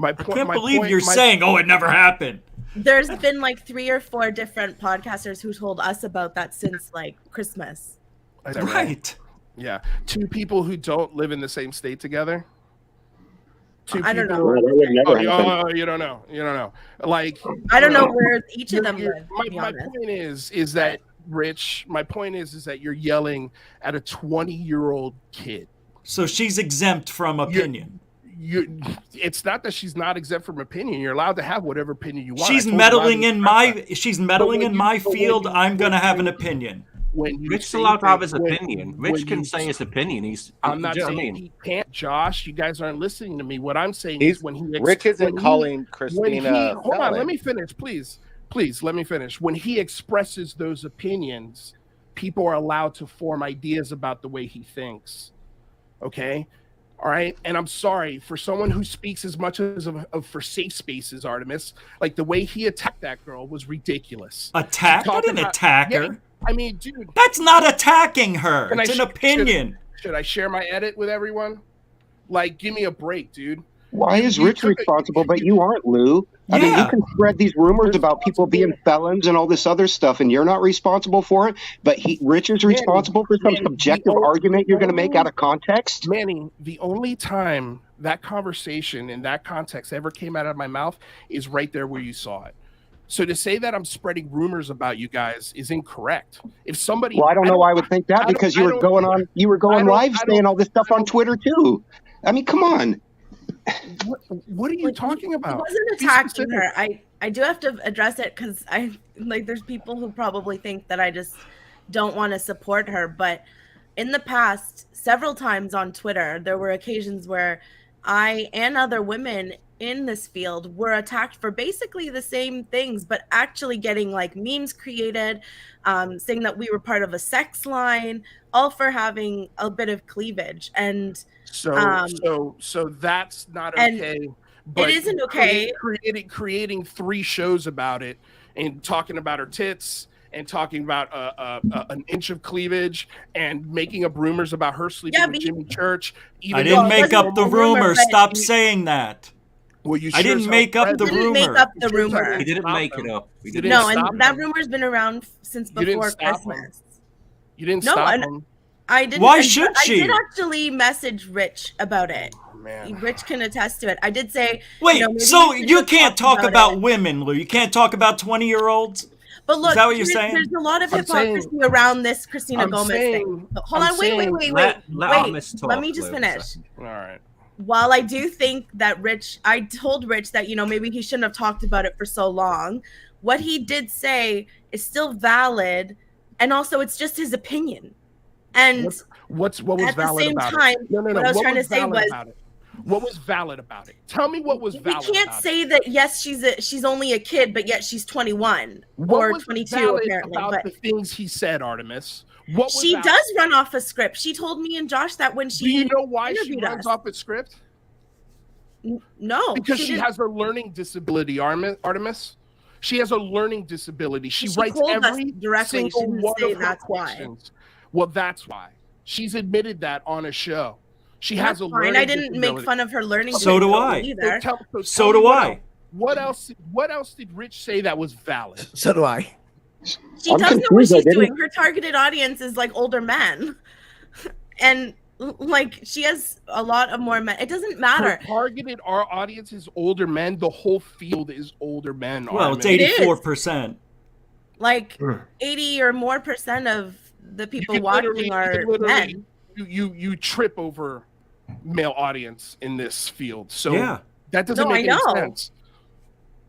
I can't believe you're saying, "Oh, it never happened." There's been like 3 or 4 different podcasters who told us about that since like Christmas. Right. Yeah. 2 people who don't live in the same state together. 2 I don't people. know. You don't know. You don't know. Like, I don't know where each of them live. My point is that, Rich, my point is that you're yelling at a 20-year-old kid. So she's exempt from opinion. It's not that she's not exempt from opinion. You're allowed to have whatever opinion you want. She's meddling in my field. I'm going to have an opinion. Rich allowed to have his opinion. Rich can say his opinion. I'm not saying he can't, Josh. You guys aren't listening to me. What I'm saying is Rich isn't calling Christina. Hold on, let me finish, please. Please let me finish. When he expresses those opinions, people are allowed to form ideas about the way he thinks. Okay. All right. And I'm sorry for someone who speaks as much as for safe spaces, Artemis, like the way he attacked that girl was ridiculous. Attack? I didn't attack her. Yeah, I mean, dude. That's not attacking her. It's an opinion. Should I share my edit with everyone? Like, give me a break, dude. Why is Rich responsible, but you aren't, Lou? I mean, you can spread these rumors about people being felons and all this other stuff, and you're not responsible for it, but Rich is responsible for some subjective argument you're going to make out of context? Manny, the only time that conversation in that context ever came out of my mouth is right there where you saw it. So to say that I'm spreading rumors about you guys is incorrect. If somebody, well, I don't know why I would think that, because you were going live saying all this stuff on Twitter too. I mean, come on. What are you talking about? He wasn't attacking her. I do have to address it because there's people who probably think that I just don't want to support her. But in the past, several times on Twitter, there were occasions where I and other women in this field were attacked for basically the same things, but actually getting like memes created, saying that we were part of a sex line, all for having a bit of cleavage. And so that's not okay. But it isn't okay. Creating 3 shows about it and talking about her tits and talking about an inch of cleavage and making up rumors about her sleeping with Jimmy Church. I didn't make up the rumor. Stop saying that. Well, you I didn't make up the rumor. Make up the rumor. He didn't make it up. No, and that rumor's been around since before Christmas. You didn't stop him. I didn't. Why should she? I did actually message Rich about it. Oh, man. Rich can attest to it. I did say. Wait, so you can't talk about women, Lou. You can't talk about 20-year-olds? But look, is that what you're saying? There's a lot of hypocrisy around this Christina Gomez thing. Hold on, wait. Let me just finish. All right. While I do think that I told Rich that, maybe he shouldn't have talked about it for so long. What he did say is still valid. And also it's just his opinion. And what was valid about it? No. What I was trying to say was, what was valid about it? Tell me what was valid. You can't say that. Yes, she's only a kid, but yet she's 21 or 22 apparently. About the things he said, Artemis. She does run off a script. She told me and Josh that when she. Do you know why she runs off a script? No, because she has a learning disability, Artemis. She has a learning disability. She writes every single one of her questions. Well, that's why. She's admitted that on a show. She has a learning I didn't make fun of her learning disability. So do I. Either. So do I. What else did Rich say that was valid? So do I. She does know what she's doing. Her targeted audience is like older men. And like she has a lot of more men. It doesn't matter. Her targeted our audience is older men. The whole field is older men. Well, it's 84%. Like 80 or more percent of the people watching are men. You trip over male audience in this field. So that doesn't make any sense.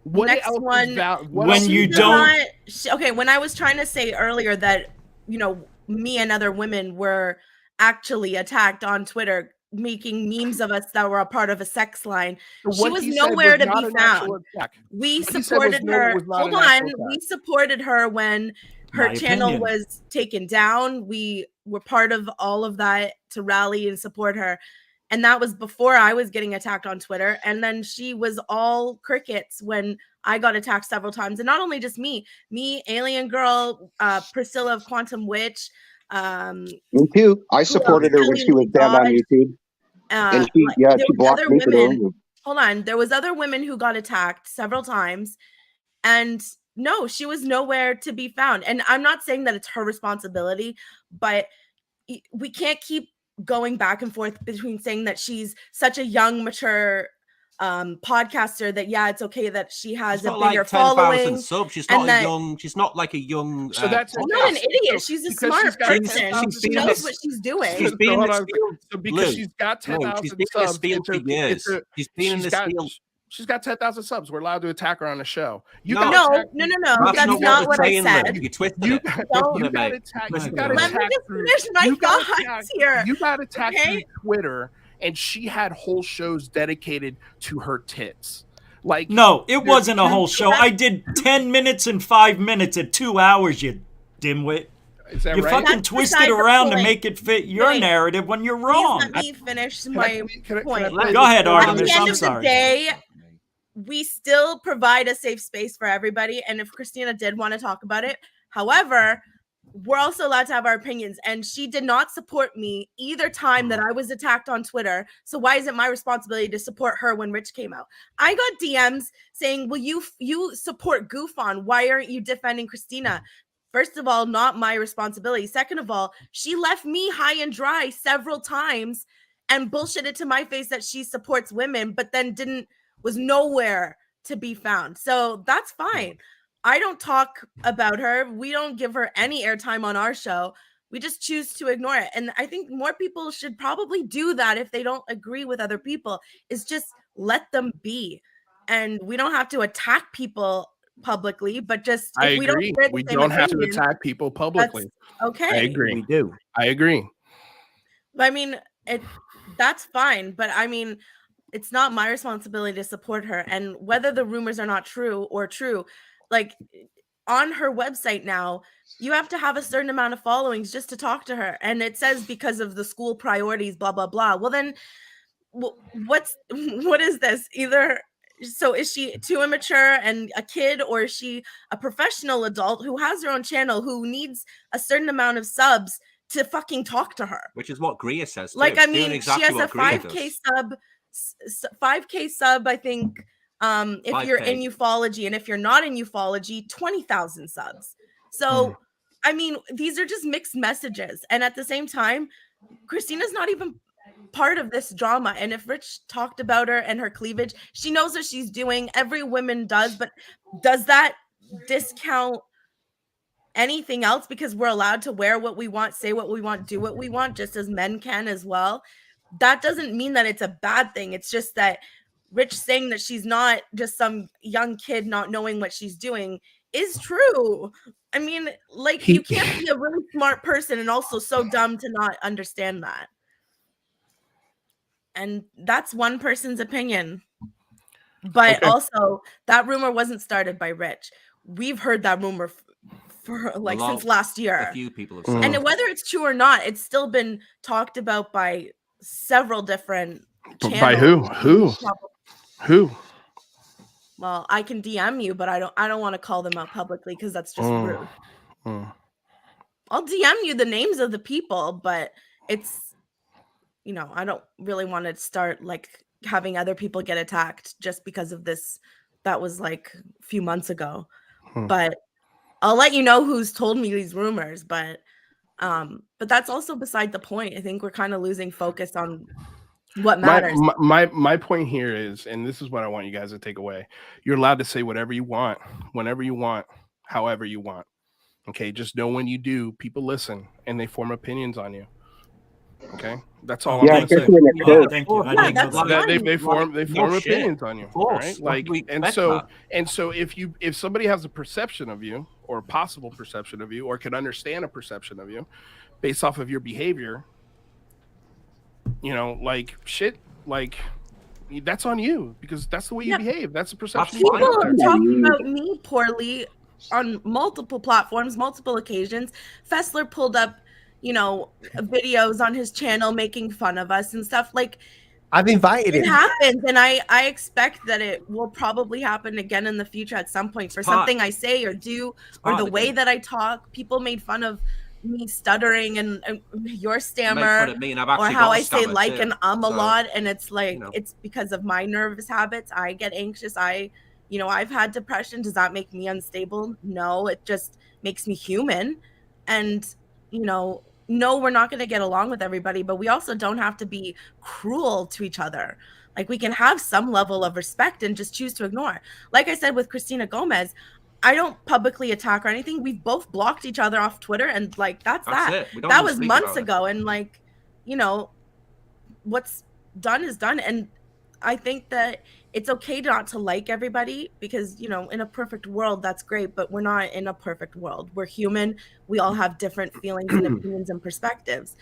What Next else one, when you don't okay, when I was trying to say earlier that me and other women were actually attacked on Twitter making memes of us that were a part of a sex line, she was nowhere to be found. We supported her. Hold on, we supported her when her channel was taken down. We were part of all of that to rally and support her. And that was before I was getting attacked on Twitter. And then she was all crickets when I got attacked several times. And not only just me, Alien Girl, Priscilla of Quantum Witch. Me too. I supported her when she was banned on YouTube. And she blocked me for the room. Hold on. There was other women who got attacked several times. And no, she was nowhere to be found. And I'm not saying that it's her responsibility, but we can't keep going back and forth between saying that she's such a young, mature podcaster that it's okay that she has a bigger following. Subs. She's not a young. She's not like a young. So that's not an idiot. She's a smart person. She knows what she's doing. She's been in this field because she's got 10,000 subs. For years. She's been in this field. She's got 10,000 subs. We're allowed to attack her on the show. No. That's not what I said. You twisted you it. got attacked. Let me just finish my thoughts here. You got attacked through Twitter, and she had whole shows dedicated to her tits. Like, no, it wasn't a whole show. I did 10 minutes and 5 minutes at 2 hours, you dimwit. Is that you right? fucking twisted around to make it fit your narrative when you're wrong. Let me finish my point. Go ahead, Artemis. At the end I'm of sorry. the day, we still provide a safe space for everybody. And if Christina did want to talk about it, however, we're also allowed to have our opinions. And she did not support me either time that I was attacked on Twitter. So why is it my responsibility to support her when Rich came out? I got DMs saying, well, you support GUFON. Why aren't you defending Christina? First of all, not my responsibility. Second of all, she left me high and dry several times and bullshitted to my face that she supports women, but then was nowhere to be found. So that's fine. I don't talk about her. We don't give her any airtime on our show. We just choose to ignore it. And I think more people should probably do that if they don't agree with other people, is just let them be. And we don't have to attack people publicly, but just if we don't have to attack people publicly. Okay. I agree. We do. I agree. I mean, that's fine, but I mean, it's not my responsibility to support her. And whether the rumors are not true or true, like on her website now, you have to have a certain amount of followings just to talk to her. And it says because of the school priorities, blah, blah, blah. Well, then what is this? Either so is she too immature and a kid, or is she a professional adult who has her own channel who needs a certain amount of subs to fucking talk to her? Which is what Greer says too. Like, I She's doing mean, exactly she has a what Greer 5K does. sub, 5K sub, I think. If 5K. you're in ufology, and if you're not in ufology, 20,000 subs. So, I mean, these are just mixed messages. And at the same time, Christina's not even part of this drama. And if Rich talked about her and her cleavage, she knows what she's doing. Every woman does, but does that discount anything else because we're allowed to wear what we want, say what we want, do what we want, just as men can as well? That doesn't mean that it's a bad thing. It's just that Rich saying that she's not just some young kid not knowing what she's doing is true. I mean, like, you can't be a really smart person and also so dumb to not understand that. And that's one person's opinion. But also, that rumor wasn't started by Rich. We've heard that rumor for like since last year. A few people have said. And whether it's true or not, it's still been talked about by several different channels. By who? Well, I can DM you, but I don't want to call them out publicly because that's just rude. I'll DM you the names of the people, but it's, you know, I don't really want to start like having other people get attacked just because of this. That was like a few months ago. But I'll let you know who's told me these rumors, but that's also beside the point. I think we're kind of losing focus on what matters. My point here is, and this is what I want you guys to take away. You're allowed to say whatever you want, whenever you want, however you want. Okay, just know when you do, people listen and they form opinions on you. Okay, that's all. Yeah, I'm gonna say. Thank you. I didn't know that. They form opinions on you. Right? Like, and so if somebody has a perception of you or a possible perception of you or can understand a perception of you based off of your behavior, you know, like shit, like that's on you because that's the way you behave. That's the perception. People have talked about me poorly on multiple platforms, multiple occasions. Fessler pulled up, you know, videos on his channel making fun of us and stuff. Like, I've invited it him. happens, and I expect that it will probably happen again in the future at some point for something I say or do or the way that I talk. People made fun of me stuttering and your stammer, or how I say like and a lot, and it's like, you know, it's because of my nervous habits. I get anxious. You know, I've had depression. Does that make me unstable? No, it just makes me human. And, you know, no, we're not going to get along with everybody, but we also don't have to be cruel to each other. Like, we can have some level of respect and just choose to ignore. Like I said with Christina Gomez, I don't publicly attack or anything. We've both blocked each other off Twitter, and like that's that. That was months ago, and like, you know, what's done is done. And I think that it's okay not to like everybody because, you know, in a perfect world, that's great, but we're not in a perfect world. We're human. We all have different feelings and opinions and perspectives.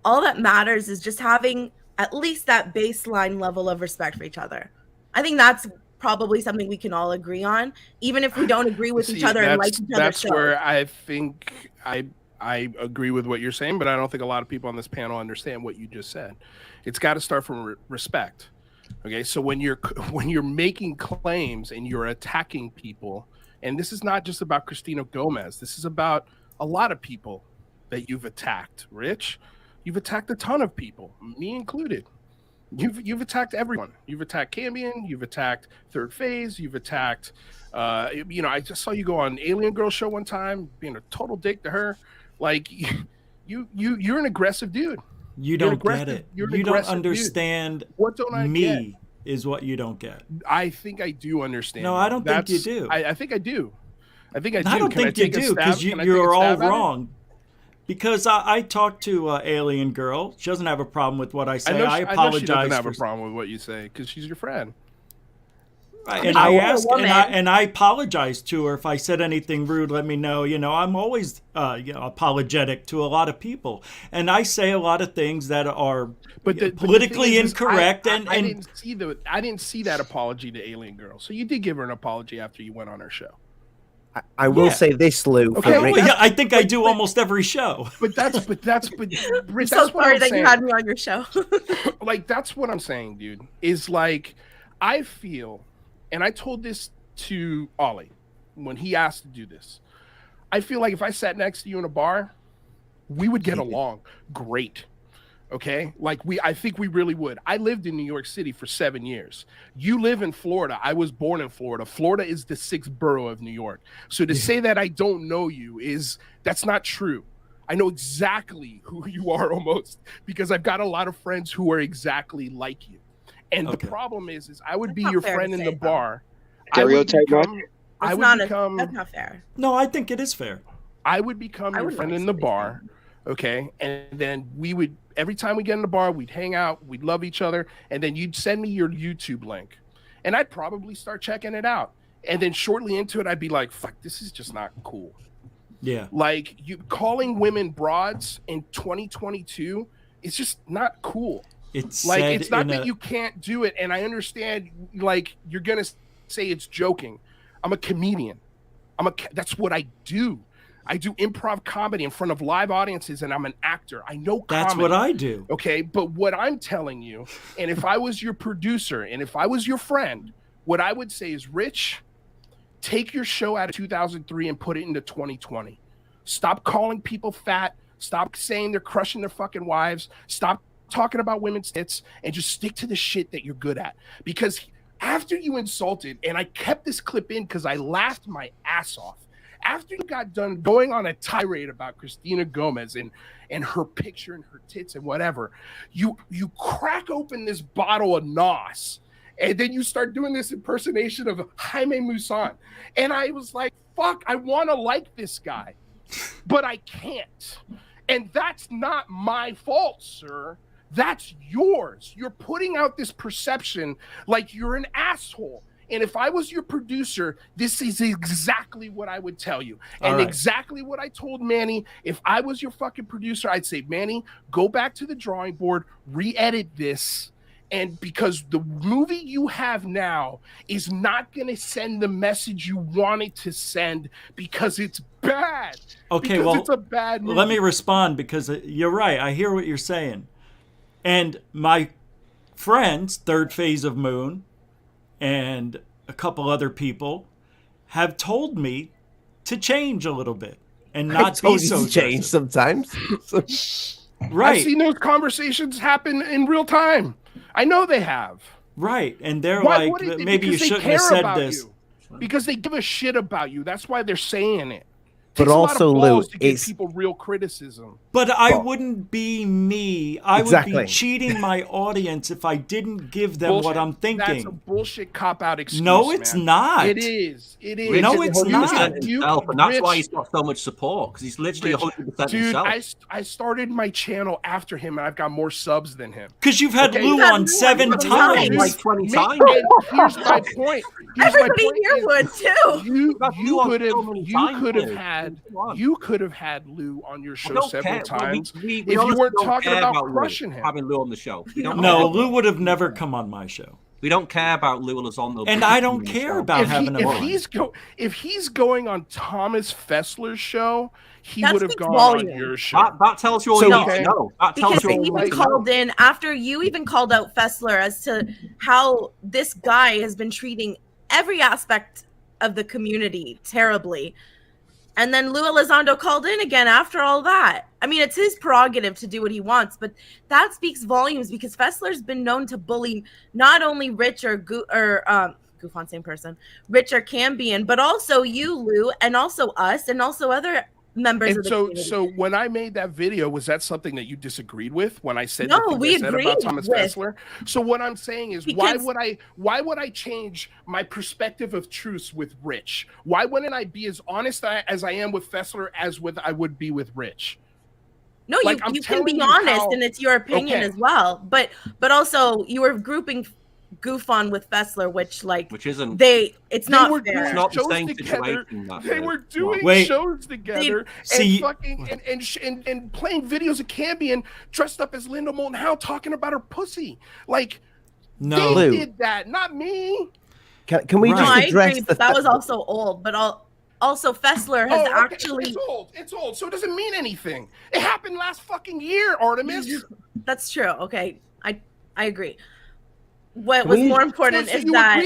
All that matters is just having at least that baseline level of respect for each other. I think that's probably something we can all agree on, even if we don't agree with each other and like each other. That's where I think I agree with what you're saying, but I don't think a lot of people on this panel understand what you just said. It's got to start from respect. Okay, so when you're making claims and you're attacking people, and this is not just about Christina Gomez, this is about a lot of people that you've attacked. Rich, you've attacked a ton of people, me included. You've attacked everyone. You've attacked Cambion, you've attacked Third Phase, you've attacked you know, I just saw you go on Alien Girl show one time, being a total dick to her. Like, you're an aggressive dude. You don't get it. You don't understand. Dude. What don't I get? Is what you don't get. I think I do understand. No, I don't think you do. I think I do. I think I do. I don't think you do because you're all wrong. Because I talked to Alien Girl. She doesn't have a problem with what I say. I apologize. I know she doesn't have a problem with what you say because she's your friend. Right. And I asked, and I apologized to her if I said anything rude. Let me know. You know, I'm always you know, apologetic to a lot of people, and I say a lot of things that are politically incorrect. I didn't see that apology to Alien Girl. So you did give her an apology after you went on her show. I will say this, Lou. Okay, well, yeah, I think I do almost every show. But Rich, I'm that's so what sorry I'm that saying. you had me on your show. Like, that's what I'm saying, dude. Is like, I feel, and I told this to Ollie when he asked to do this. I feel like if I sat next to you in a bar, we would get along great. Okay, like I think we really would. I lived in New York City for 7 years. You live in Florida. I was born in Florida. Florida is the 6th borough of New York. So to say that I don't know you that's not true. I know exactly who you are almost, because I've got a lot of friends who are exactly like you. And the problem is I would be your friend in the bar. Stereotype much? That's not fair. No, I think it is fair. I would become your friend in the bar. Okay. And then we would, every time we get in the bar, we'd hang out, we'd love each other. And then you'd send me your YouTube link and I'd probably start checking it out. And then shortly into it, I'd be like, fuck, this is just not cool. Yeah. Like, you calling women broads in 2022, it's just not cool. It's like, it's not that you can't do it. And I understand, like, you're going to say it's joking. I'm a comedian. That's what I do. I do improv comedy in front of live audiences, and I'm an actor. I know comedy. That's what I do. Okay, but what I'm telling you, and if I was your producer, and if I was your friend, what I would say is, Rich, take your show out of 2003 and put it into 2020. Stop calling people fat. Stop saying they're crushing their fucking wives. Stop talking about women's tits, and just stick to the shit that you're good at. Because after you insulted, and I kept this clip in because I laughed my ass off, after you got done going on a tirade about Christina Gomez and her picture and her tits and whatever, you crack open this bottle of NOS, and then you start doing this impersonation of Jaime Maussan. And I was like, fuck, I want to like this guy, but I can't. And that's not my fault, sir. That's yours. You're putting out this perception like you're an asshole. And if I was your producer, this is exactly what I would tell you. And exactly what I told Manny. If I was your fucking producer, I'd say, Manny, go back to the drawing board, re-edit this. And because the movie you have now is not going to send the message you want it to send, because it's bad. Okay, because well, it's a bad movie. Let me respond, because you're right. I hear what you're saying. And my friends, Third Phase of Moon, and a couple other people have told me to change a little bit and not be so change sometimes. Right. I've seen those conversations happen in real time. I know they have. Right. And they're Why like, maybe you shouldn't have said this. Because they give a shit about you. That's why they're saying it. But also, Lou, to give people real criticism. But I wouldn't be me. I would be cheating my audience if I didn't give them what I'm thinking. That's a bullshit cop-out excuse. No, it's not. It is. It is. No, it's not. Himself, and that's why he's got so much support, because he's literally 100% himself. Dude, I started my channel after him, and I've got more subs than him. Because you've had Lou on 7 times. Like 20 times. Here's my point. Everybody here would, too. You could have had Lou on your show several times we if you weren't talking about crushing him. Having Lou on the show. No, Lou would have never come on my show. We don't care about Lou Elizondo. And I don't care about having him on. If he's going on Thomas Fessler's show, he would have gone on your show. That tells you all you need to know. Because he even called in after you even called out Fessler as to how this guy has been treating every aspect of the community terribly. And then Lou Elizondo called in again after all that. I mean, it's his prerogative to do what he wants, but that speaks volumes, because Fessler's been known to bully not only Rich or GUFON, same person, Rich or Cambion, but also you, Lou, and also us, and also other members of the community. So when I made that video, was that something that you disagreed with when I said we agreed about Thomas Fessler? So what I'm saying is, why would I change my perspective of truth with Rich? Why wouldn't I be as honest as I am with Fessler as I would be with Rich? No, you can be honest, and it's your opinion as well. But also, you were grouping GUFON with Fessler, which isn't. It's not fair. It's not the same situation. They were doing shows together and playing videos of Cambion dressed up as Linda Moulton Howe talking about her pussy. Like, no, they did that, not me. Can we just address that was also old, but Also, Fessler has actually... It's old, so it doesn't mean anything. It happened last fucking year, Artemis. That's true. Okay, I agree. What was more important is that...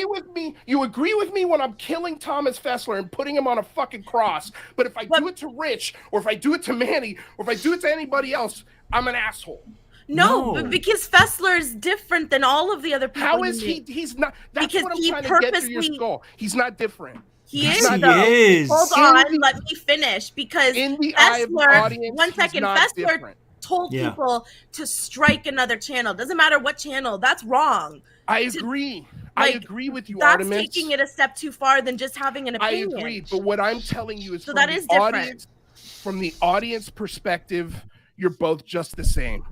You agree with me when I'm killing Thomas Fessler and putting him on a fucking cross, but if I do it to Rich, or if I do it to Manny, or if I do it to anybody else, I'm an asshole. No, because Fessler is different than all of the other people. How is he? He's not. That's what I'm trying to get through your skull. He's not different. He is. Hold on, let me finish. Because in the eye of the audience, one second, Fessler told people to strike another channel. Doesn't matter what channel. That's wrong. I agree. I agree with you, Artemis. That's taking it a step too far than just having an opinion. I agree, but what I'm telling you is so that is different. From the audience perspective, you're both just the same.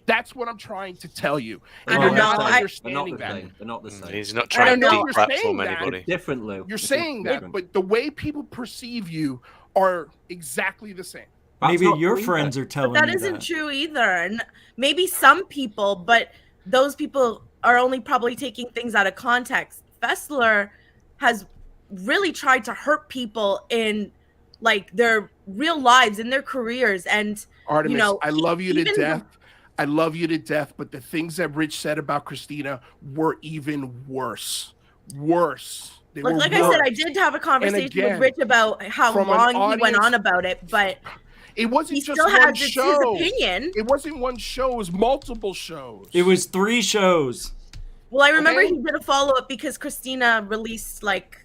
That's what I'm trying to tell you. And you're not understanding that. They're not the same. He's not trying to deplatform anybody. Different, Lou. You're saying that, but the way people perceive you are exactly the same. Maybe your friends are telling you that. That isn't true either. And maybe some people, but those people are only probably taking things out of context. Fessler has really tried to hurt people in like their real lives, in their careers. And Artemis, you know, I love you to death. I love you to death, but the things that Rich said about Christina were even worse. Worse. Like I said, I did have a conversation with Rich about how long he went on about it, but it wasn't just one show. His opinion. It wasn't one show. It was multiple shows. It was 3 shows. Well, I remember he did a follow-up because Christina released like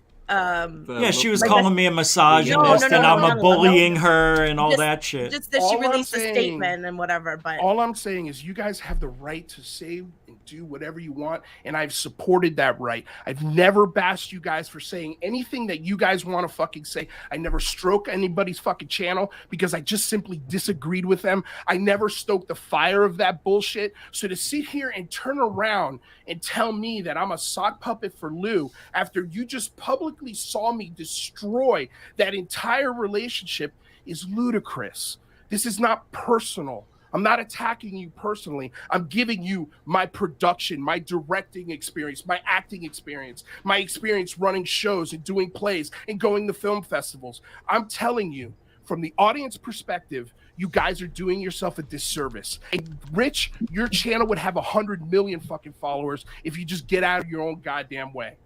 she was calling me a misogynist and I'm bullying her and all that shit. Just that she released a statement and whatever. But all I'm saying is you guys have the right to say and do whatever you want, and I've supported that right. I've never bashed you guys for saying anything that you guys want to fucking say. I never stroke anybody's fucking channel because I just simply disagreed with them. I never stoked the fire of that bullshit. So to sit here and turn around and tell me that I'm a sock puppet for Lou after you just publicly saw me destroy that entire relationship is ludicrous. This is not personal. I'm not attacking you personally. I'm giving you my production, my directing experience, my acting experience, my experience running shows and doing plays and going to film festivals. I'm telling you, from the audience perspective, you guys are doing yourself a disservice. And Rich, your channel would have 100 million fucking followers if you just get out of your own goddamn way.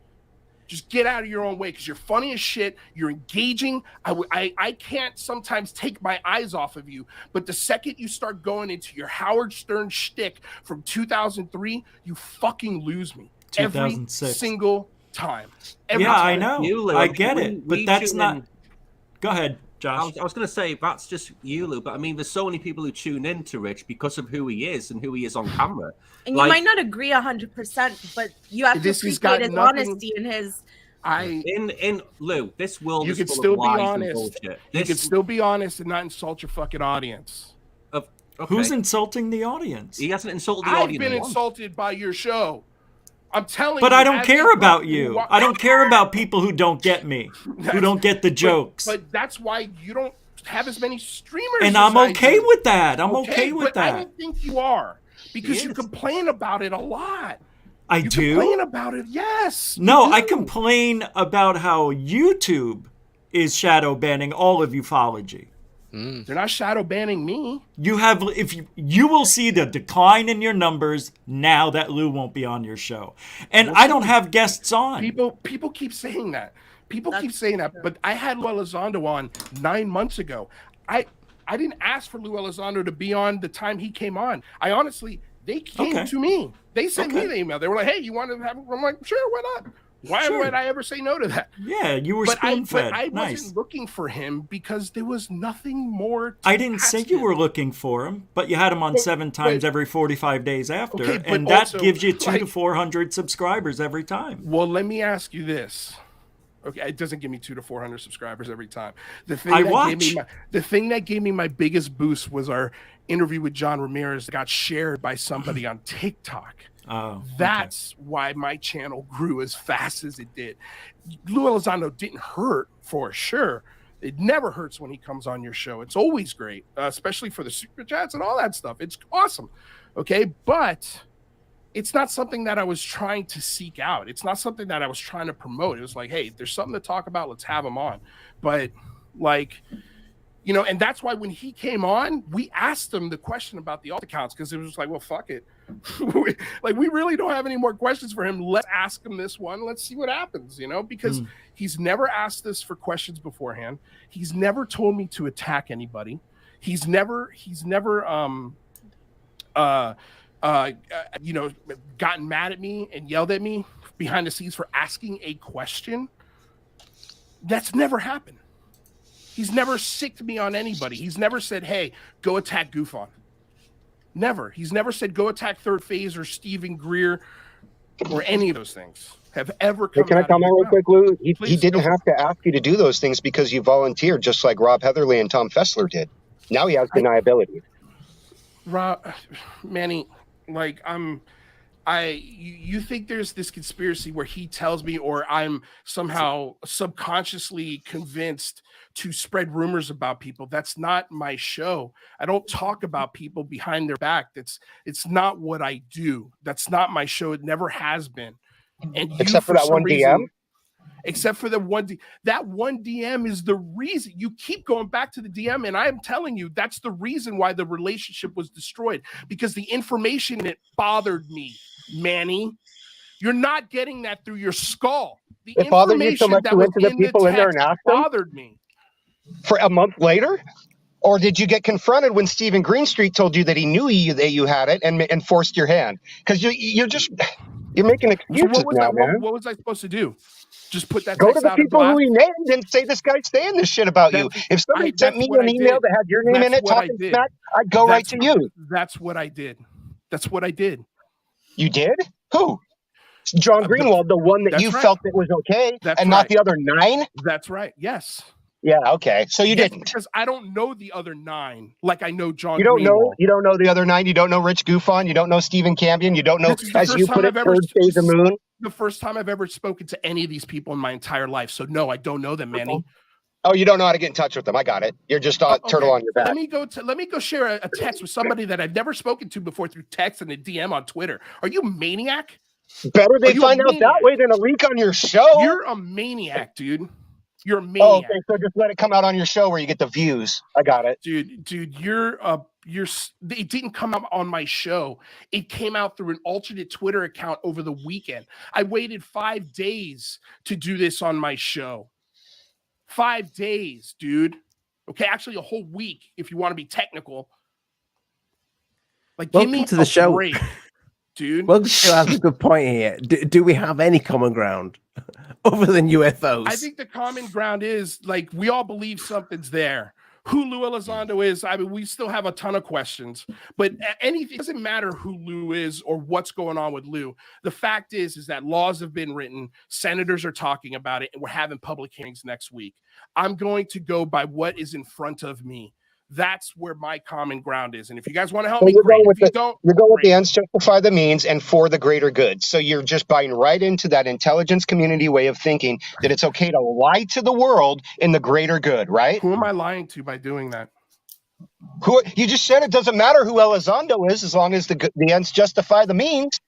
Just get out of your own way because you're funny as shit. You're engaging. I can't sometimes take my eyes off of you. But the second you start going into your Howard Stern shtick from 2003, you fucking lose me. 2006. Every single time. I know. I get it. But that's not... Go ahead, Josh. I was going to say, that's just you, Lou. But I mean, there's so many people who tune in to Rich because of who he is and who he is on camera. And you might not agree 100%, but you have to appreciate his honesty and his... In Lou, this world you is could full still of lies and bullshit. You could still be honest and not insult your fucking audience. Okay. Who's insulting the audience? He hasn't insulted the audience. I've been insulted by your show. I'm telling you. But I don't care about you. I don't care about people who don't get me, who don't get the jokes. But that's why you don't have as many streamers. And I'm okay with that. I'm okay with that. I don't think you are because you complain about it a lot. You complain about it, yes. No, I complain about how YouTube is shadow banning all of ufology. They're not shadow banning me. You will see the decline in your numbers now that Lou won't be on your show, and I don't have guests on. People keep saying that. But I had Lou Elizondo on 9 months ago. I didn't ask for Lou Elizondo to be on the time he came on. They came to me. They sent me the email. They were like, "Hey, you want to have?" I'm like, "Sure, why not? Why would I ever say no to that?" Yeah, you were spoon-fed. I wasn't looking for him because there was nothing more. I didn't say you were looking for him, but you had him on 7 times every 45 days after, and that gives you 200 to 400 subscribers every time. Well, let me ask you this. Okay, it doesn't give me 200 to 400 subscribers every time. The thing that gave me my biggest boost was our interview with John Ramirez that got shared by somebody on TikTok. That's why my channel grew as fast as it did. Lou Elizondo didn't hurt for sure. It never hurts when he comes on your show. It's always great, especially for the super chats and all that stuff. It's awesome. Okay, but it's not something that I was trying to seek out. It's not something that I was trying to promote. It was like, hey, if there's something to talk about, let's have him on. But like, you know, and that's why when he came on, we asked him the question about the alt accounts, because it was like, well, fuck it. Like, we really don't have any more questions for him. Let's ask him this one. Let's see what happens, you know, because he's never asked us for questions beforehand. He's never told me to attack anybody. He's never you know, gotten mad at me and yelled at me behind the scenes for asking a question. That's never happened. He's never sicked me on anybody. He's never said, hey, go attack GUFON. Never. He's never said, go attack Third Phase or Stephen Greer or any of those things have ever come. Can I comment real quick, Lou? He didn't have to ask you to do those things because you volunteered, just like Rob Heatherly and Tom Fessler did. Now he has deniability. Manny, like, you think there's this conspiracy where he tells me, or I'm somehow subconsciously convinced to spread rumors about people. That's not my show. I don't talk about people behind their back. It's not what I do. That's not my show. It never has been. And except for that one DM? Except for the that one DM is the reason. You keep going back to the DM, and I'm telling you, that's the reason why the relationship was destroyed, because the information in it bothered me, Manny. You're not getting that through your skull. The it bothered you so much you went to the people in there and asked them? Bothered me. For a month later? Or did you get confronted when Stephen Greenstreet told you that he knew that you had it and forced your hand? Because you're making excuses man. What was I supposed to do? Just put that. Go to the people who he named and say this guy's saying this shit about you. If somebody sent me an email that had your name in it talking smack, I'd go right to you. That's what I did. That's what I did. You did? Who? John Greenwald, the one that you felt that was okay, and not the other 9? That's right. Yes. Yeah. Okay. So you didn't, because I don't know the other 9 like I know John. You don't Greenwald. know. You don't know the other 9. You don't know Rich GUFON. You don't know Stephen Cambion. You don't know, as you put it, Third Phase of Moon. The first time I've ever spoken to any of these people in my entire life. So no, I don't know them, Manny. Oh, you don't know how to get in touch with them. I got it. You're just a turtle on your back. Let me go share a text with somebody that I've never spoken to before through text and a DM on Twitter. Are you a maniac? Better they find out that way than a leak on your show. You're a maniac, dude. You're a maniac. Oh, okay, so just let it come out on your show where you get the views. I got it. Dude, it didn't come out on my show. It came out through an alternate Twitter account over the weekend. I waited 5 days to do this on my show. 5 days, dude. Okay, actually a whole week if you want to be technical. Like, welcome give me to the show. Break, dude. Well, that's a good point here. Do we have any common ground other than UFOs? I think the common ground is, like, we all believe something's there. Who Lou Elizondo is, I mean, we still have a ton of questions, but anything, it doesn't matter who Lou is or what's going on with Lou. The fact is that laws have been written, senators are talking about it, and we're having public hearings next week. I'm going to go by what is in front of me. That's where my common ground is. And if you guys want to help me, you're going with the ends justify the means and for the greater good. So you're just buying right into that intelligence community way of thinking that it's okay to lie to the world in the greater good, right? Who am I lying to by doing that? Who you just said it doesn't matter who Elizondo is as long as the ends justify the means.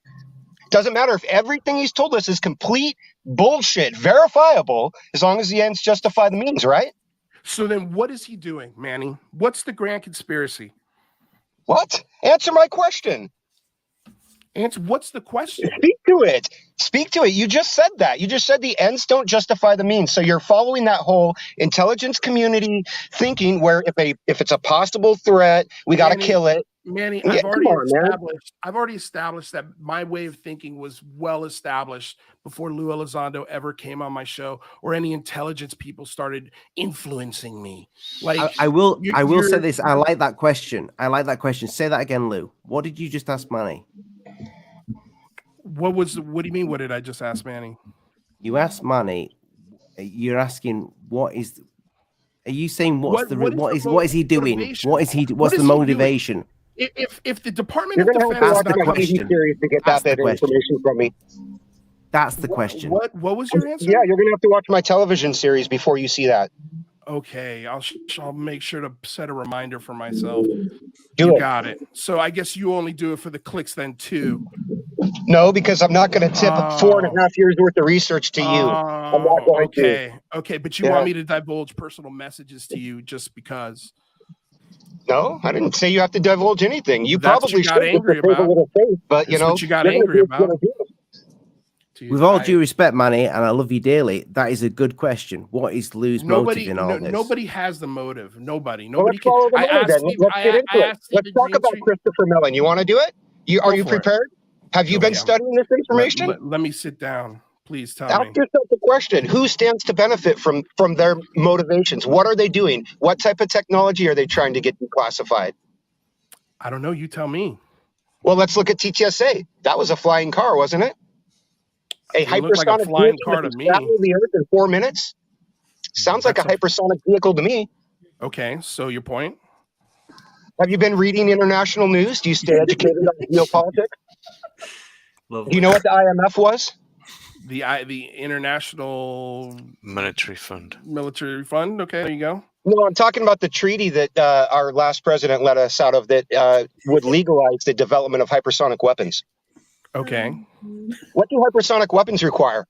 Doesn't matter if everything he's told us is complete bullshit, verifiable, as long as the ends justify the means, right? So then what is he doing, Manny? What's the grand conspiracy? What? Answer my question. What's the question? Speak to it. Speak to it. You just said that. You just said the ends don't justify the means. So you're following that whole intelligence community thinking where if it's a possible threat, we got to kill it. Manny, Yeah, I've already established that my way of thinking was well established before Lou Elizondo ever came on my show or any intelligence people started influencing me. Like, I will say this. I like that question. Say that again, Lou. What did you just ask Manny? What do you mean? What did I just ask Manny? You asked Manny. You're asking what is. Are you saying what is he doing? Motivation? What's the motivation? If the Department You're of going to have Defense to watch my TV series to get that bit of information from me. That's the question. What was your answer? Yeah, you're going to have to watch my television series before you see that. Okay, I'll make sure to set a reminder for myself. You got it. So I guess you only do it for the clicks then too. No, because I'm not going to tip 4.5 years worth of research to you. I'm not going to. Okay, but you Yeah. want me to divulge personal messages to you just because? No, I didn't say you have to divulge anything. You That's probably what you got should angry save a about. little face, but That's what you got angry about. With all due respect, Manny, and I love you dearly, that is a good question. What is Lou's motive in all this? Nobody has the motive. Nobody Let's can. follow the money then. Let's get into it. Let's talk about Christopher Mellon. You want to do it? Are you prepared? Have you been studying this information? Let me sit down. Please tell me. Ask yourself the question: who stands to benefit from their motivations? What are they doing? What type of technology are they trying to get declassified? I don't know. You tell me. Well, let's look at TTSA. That was a flying car, wasn't it? A hypersonic like a flying car to me. The Earth in 4 minutes. Sounds like a hypersonic vehicle to me. Okay, so your point? Have you been reading international news? Do you stay educated on geopolitics? Do you know what the IMF was? The International Monetary Fund. Military Fund. Okay, there you go. No, I'm talking about the treaty that our last president let us out of that would legalize the development of hypersonic weapons. Okay. What do hypersonic weapons require?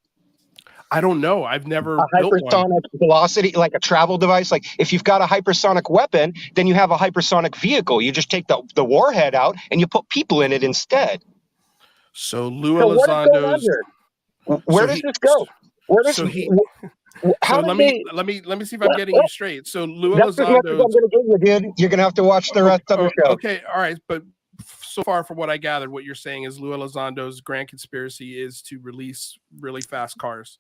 I don't know. I've never built hypersonic velocity, like a travel device. Like if you've got a hypersonic weapon, then you have a hypersonic vehicle. You just take the warhead out and you put people in it instead. So Lou Elizondo's. Where does this go? Where does let me see if I'm getting you straight. So Lou Elizondo's. I'm going to give you, dude. You're going to have to watch the rest of the show. Okay, all right, but. So far, from what I gathered, what you're saying is Lou Elizondo's grand conspiracy is to release really fast cars.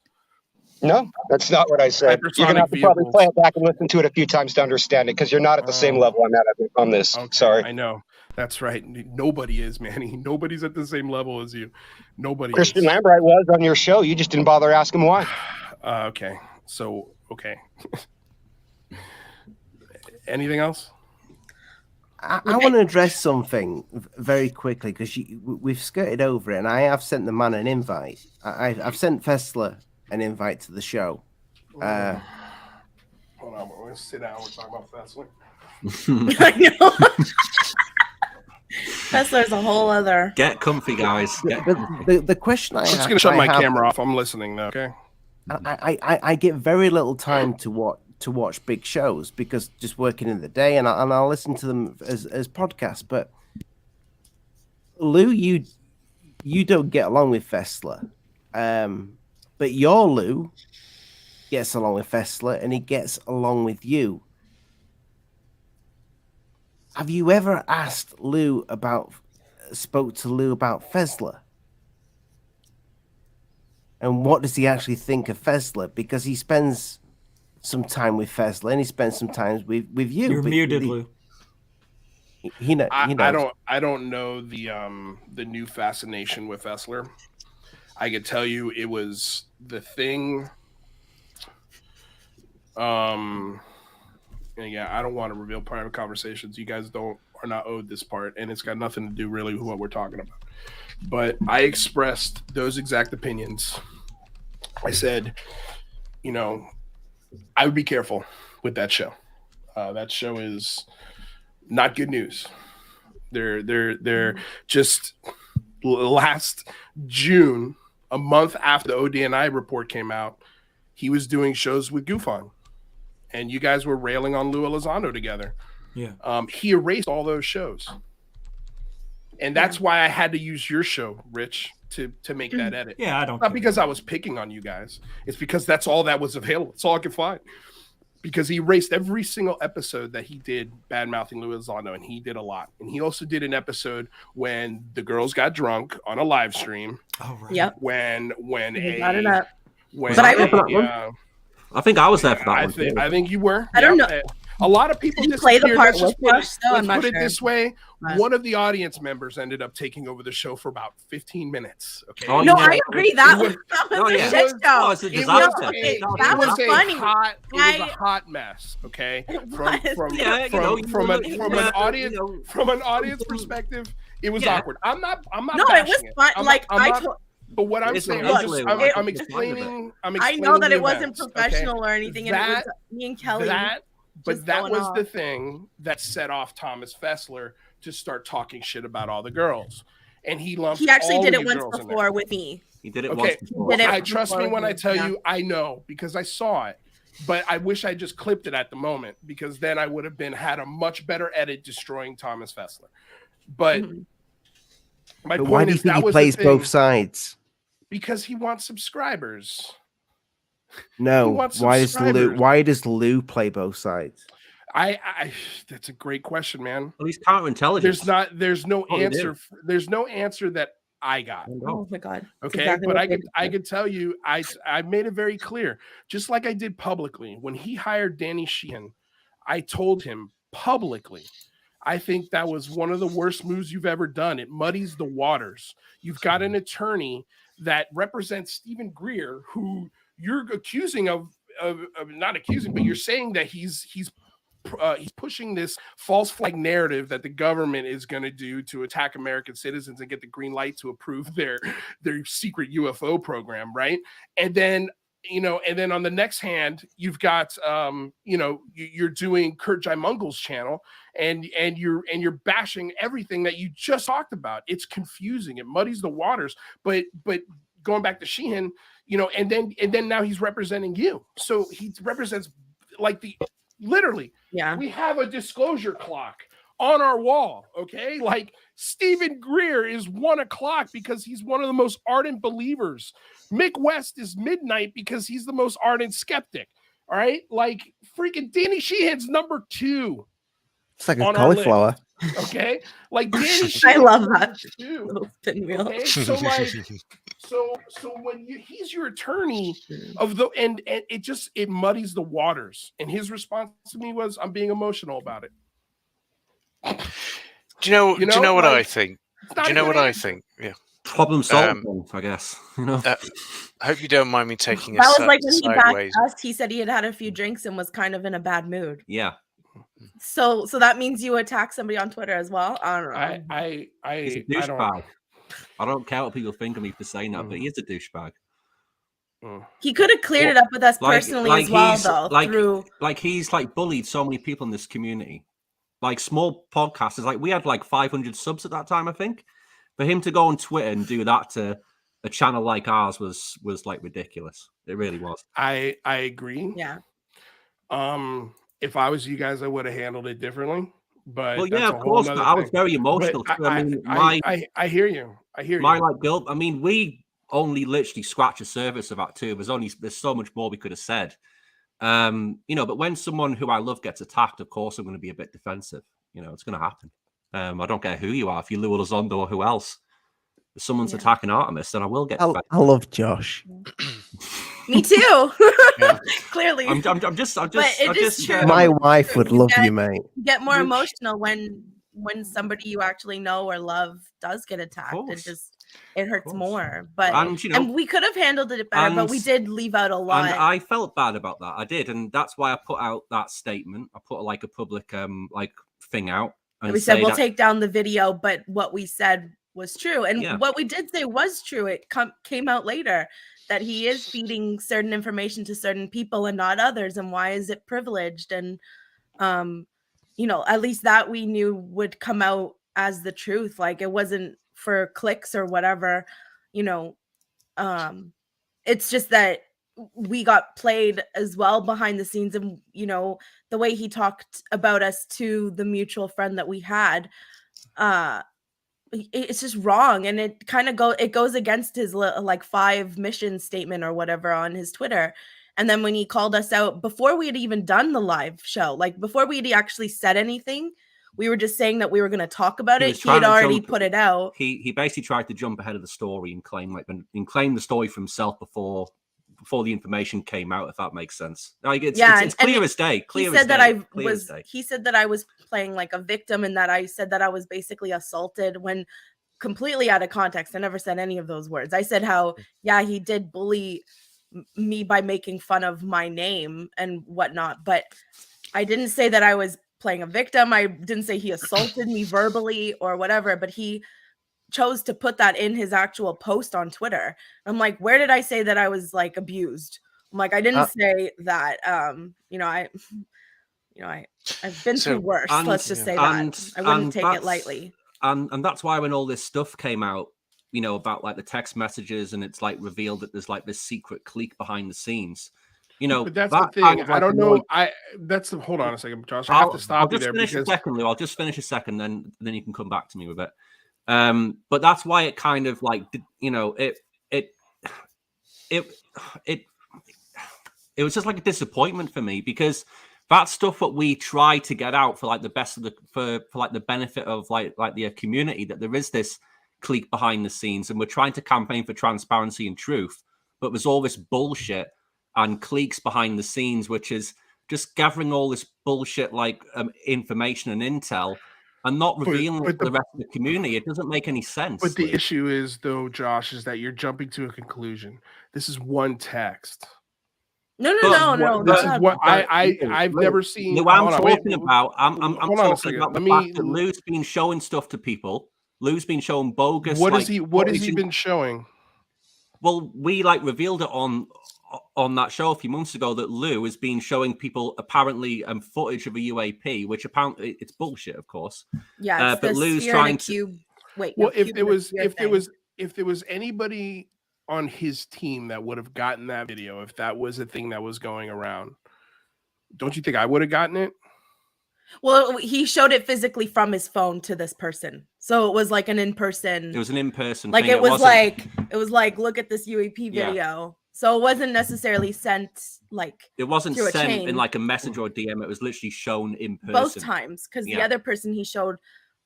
No, that's not what I said. You're going to have to probably play it back and listen to it a few times to understand it, because you're not at the same level I'm at on this. Okay, sorry. I know. That's right. Nobody is, Manny. Nobody's at the same level as you. Nobody Christian is. Lambright was on your show. You just didn't bother asking why. Okay. So, okay. Anything else? I want to address something very quickly because we've skirted over it, and I have sent the man an invite. I've sent Fessler an invite to the show. Hold on, we're going to sit down. We're talking about Fessler. I know. Fessler's a whole other. Get comfy, guys. The question I'm just going to shut my camera off. I'm listening now. Okay. I get very little time to watch big shows because just working in the day, and I'll listen to them as podcasts. But Lou, you don't get along with Fessler, but your Lou gets along with Fessler, and he gets along with you. Have you ever spoke to Lou about Fessler? And what does he actually think of Fessler? Because he spends some time with Fessler, and he spends some time with you. You're muted, Lou. I don't know the new fascination with Fessler. I could tell you it was the thing. Yeah, I don't want to reveal private conversations. You guys are not owed this part, and it's got nothing to do really with what we're talking about. But I expressed those exact opinions. I said, I would be careful with that show. That show is not good news. They're just last June, a month after the ODNI report came out, he was doing shows with GUFON, and you guys were railing on Lou Elizondo together. Yeah. He erased all those shows, and that's why I had to use your show, Rich, to make that edit. Yeah, I don't. Not because I was picking on you guys. It's because that's all that was available. It's all I could find. Because he erased every single episode that he did bad-mouthing Lou Elizondo, and he did a lot. And he also did an episode when the girls got drunk on a live stream. Oh, right. Yep. When I think I was there for that one. I think you were. I don't know. A lot of people just play the part with us. Let's put it this way: one of the audience members ended up taking over the show for about 15 minutes. Okay. Oh, no, I agree. That was a shit show. It was that was funny. It was a hot mess. Okay. From an audience perspective, it was awkward. I'm not. No, it was fun. But what I'm saying, I'm explaining. I know that it wasn't professional or anything. And it was me and Kelly. But that was the thing that set off Thomas Fessler to start talking shit about all the girls. and he lumped. He actually all did of it you once girls in there. before with me. He did it Okay, once. I trust me when I tell yeah. you I know because I saw it. But I wish I just clipped it at the moment because then I would have had a much better edit destroying Thomas Fessler. But my point why do you is think that he was plays the thing, both sides? because he wants subscribers. No, wants why does Lou play both sides? I that's a great question, man. Well, he's counterintelligence. There's no answer. There's no answer that I got. Oh my god. Okay, exactly but what I can tell you, I made it very clear, just like I did publicly when he hired Danny Sheehan. I told him publicly, I think that was one of the worst moves you've ever done. It muddies the waters. You've got an attorney that represents Stephen Greer, who you're accusing of not accusing, but you're saying that he's pushing this false flag narrative that the government is going to do to attack American citizens and get the green light to approve their secret UFO program, right? And then on the next hand, you've got you're doing Kurt Jaimungal's channel and you're bashing everything that you just talked about. It's confusing. It muddies the waters. But going back to Sheehan, and then now he's representing you. So he represents literally, yeah. We have a disclosure clock on our wall, okay? Like Stephen Greer is 1 o'clock because he's one of the most ardent believers. Mick West is midnight because he's the most ardent skeptic. All right, like freaking Danny Sheehan's number 2. It's like a cauliflower. Okay, like Danny Sheehan. I love that. Little pinwheel. Okay, so when he's your attorney of the and it muddies the waters. And his response to me was, "I'm being emotional about it." Do you know what I think? Do you know what I think? Yeah. Problem solved, I guess. I hope you don't mind me taking that was like when he sideways. backed us. He said he had a few drinks and was kind of in a bad mood. Yeah. So that means you attack somebody on Twitter as well. I don't know. He's a douchebag. I don't care what people think of me for saying that, but he is a douchebag. He could have cleared it up with us personally as well, though. He's bullied so many people in this community. Like small podcasters, like we had 500 subs at that time, I think. For him to go on Twitter and do that to a channel like ours was ridiculous. It really was. I agree. Yeah. If I was you guys, I would have handled it differently. But well, yeah, of course. But I was very emotional. I hear you. Guilt. I mean, we only literally scratched the surface of that too. There's so much more we could have said. But when someone who I love gets attacked, of course I'm going to be a bit defensive. It's going to happen. I don't care who you are. If you Lou Elizondo or who else, if someone's attacking Artemis, then I will get. I love Josh. Me too. Yeah. Clearly, I'm just. True. My wife would love you, mate. You get more emotional when somebody you actually know or love does get attacked. It hurts more. But and we could have handled it better, but we did leave out a lot. And I felt bad about that. I did, and that's why I put out that statement. I put a public thing out. And we said we'll take down the video, but what we said was true. And what we did say was true. It came out later that he is feeding certain information to certain people and not others. And why is it privileged? And, at least that we knew would come out as the truth. Like it wasn't for clicks or whatever, it's just that we got played as well behind the scenes. And, the way he talked about us to the mutual friend that we had, it's just wrong. And it kind of goes against his 5 mission statement or whatever on his Twitter. And then when he called us out before we had even done the live show, before we had actually said anything, we were just saying that we were going to talk about it. He had already put it out. He basically tried to jump ahead of the story and claim the story for himself before the information came out, if that makes sense. It's clear as day. He said that I was playing like a victim and that I said that I was basically assaulted when completely out of context. I never said any of those words. I said how, he did bully me by making fun of my name and whatnot, but I didn't say that I was playing a victim. I didn't say he assaulted me verbally or whatever, but he chose to put that in his actual post on Twitter. I'm like, where did I say that I was abused? I'm like, I didn't say that. I've been through worse. Let's just say that I wouldn't take it lightly. and that's why when all this stuff came out, you know, about like the text messages, and it's like revealed that there's like this secret clique behind the scenes. You know, but that's that the thing. kind of, like, I don't know. Hold on a second, Josh. I have to stop you there because I'll just finish a second, then you can come back to me with it. But that's why it kind of like, you know, it was just like a disappointment for me, because that's stuff that we try to get out for like the best of the for like the benefit of like the community, that there is this clique behind the scenes, and we're trying to campaign for transparency and truth, but there's all this bullshit and cliques behind the scenes, which is just gathering all this bullshit like information and intel and not revealing it to the rest of the community. It doesn't make any sense. But the issue is, though, Josh, is that you're jumping to a conclusion. This is one text. No. This is what I've never seen. I'm talking about the fact that Lou's been showing stuff to people. Lou's been showing bogus. What has he been showing? Well, we like revealed it on that show a few months ago that Lou has been showing people apparently footage of a UAP, which apparently it's bullshit, of course. Yeah, but Lou's trying to. Wait, well, if there was anybody on his team that would have gotten that video, if that was a thing that was going around, don't you think I would have gotten it? Well, he showed it physically from his phone to this person, so it was like an in-person. It was an in-person. Like thing. it was like look at this UAP video. Yeah. So it wasn't necessarily sent like. It wasn't sent in like a message or a DM. It was literally shown in person. Both times, because the other person he showed,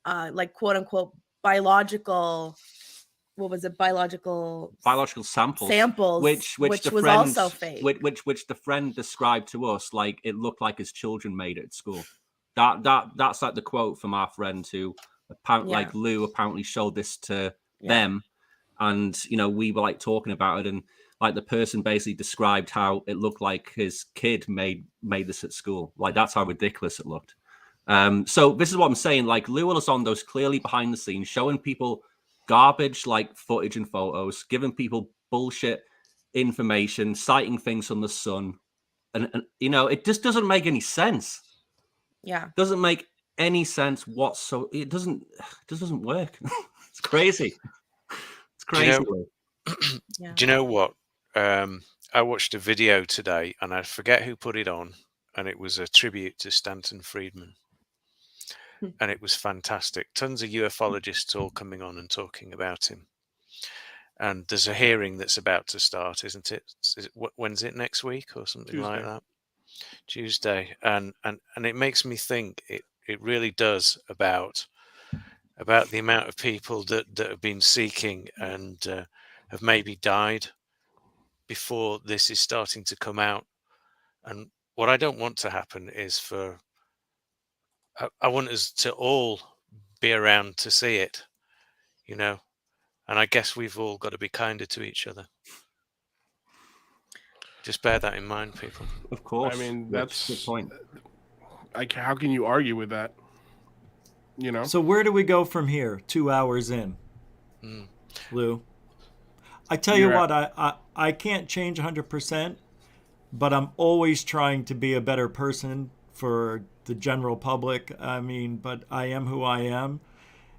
like quote unquote biological. What was it? Biological samples, which was friend, also fake. Which the friend described to us like it looked like his children made it at school. That's like the quote from our friend who apparently like Lou apparently showed this to them, and you know we were like talking about it, and like the person basically described how it looked like his kid made this at school. Like that's how ridiculous it looked. So this is what I'm saying. Like Lou Elizondo's clearly behind the scenes, showing people garbage like footage and photos, giving people bullshit information, citing things from the sun, and you know it just doesn't make any sense. Yeah, doesn't make any sense whatsoever. It doesn't work. It's crazy. It's crazy. Do you know what? I watched a video today, and I forget who put it on, and it was a tribute to Stanton Friedman. And it was fantastic. Tons of ufologists all coming on and talking about him. And there's a hearing that's about to start, isn't it? When's it? Next week or something Tuesday. Like that? Tuesday. And it makes me think it really does about the amount of people that have been seeking and have maybe died before this is starting to come out. And what I don't want to happen is I want us to all be around to see it, you know, and I guess we've all got to be kinder to each other. Just bear that in mind, people. Of course. I mean, that's the point. How can you argue with that? You know. So where do we go from here? 2 hours in, Lou. I tell you what, I can't change 100%, but I'm always trying to be a better person for the general public. I mean, but I am who I am,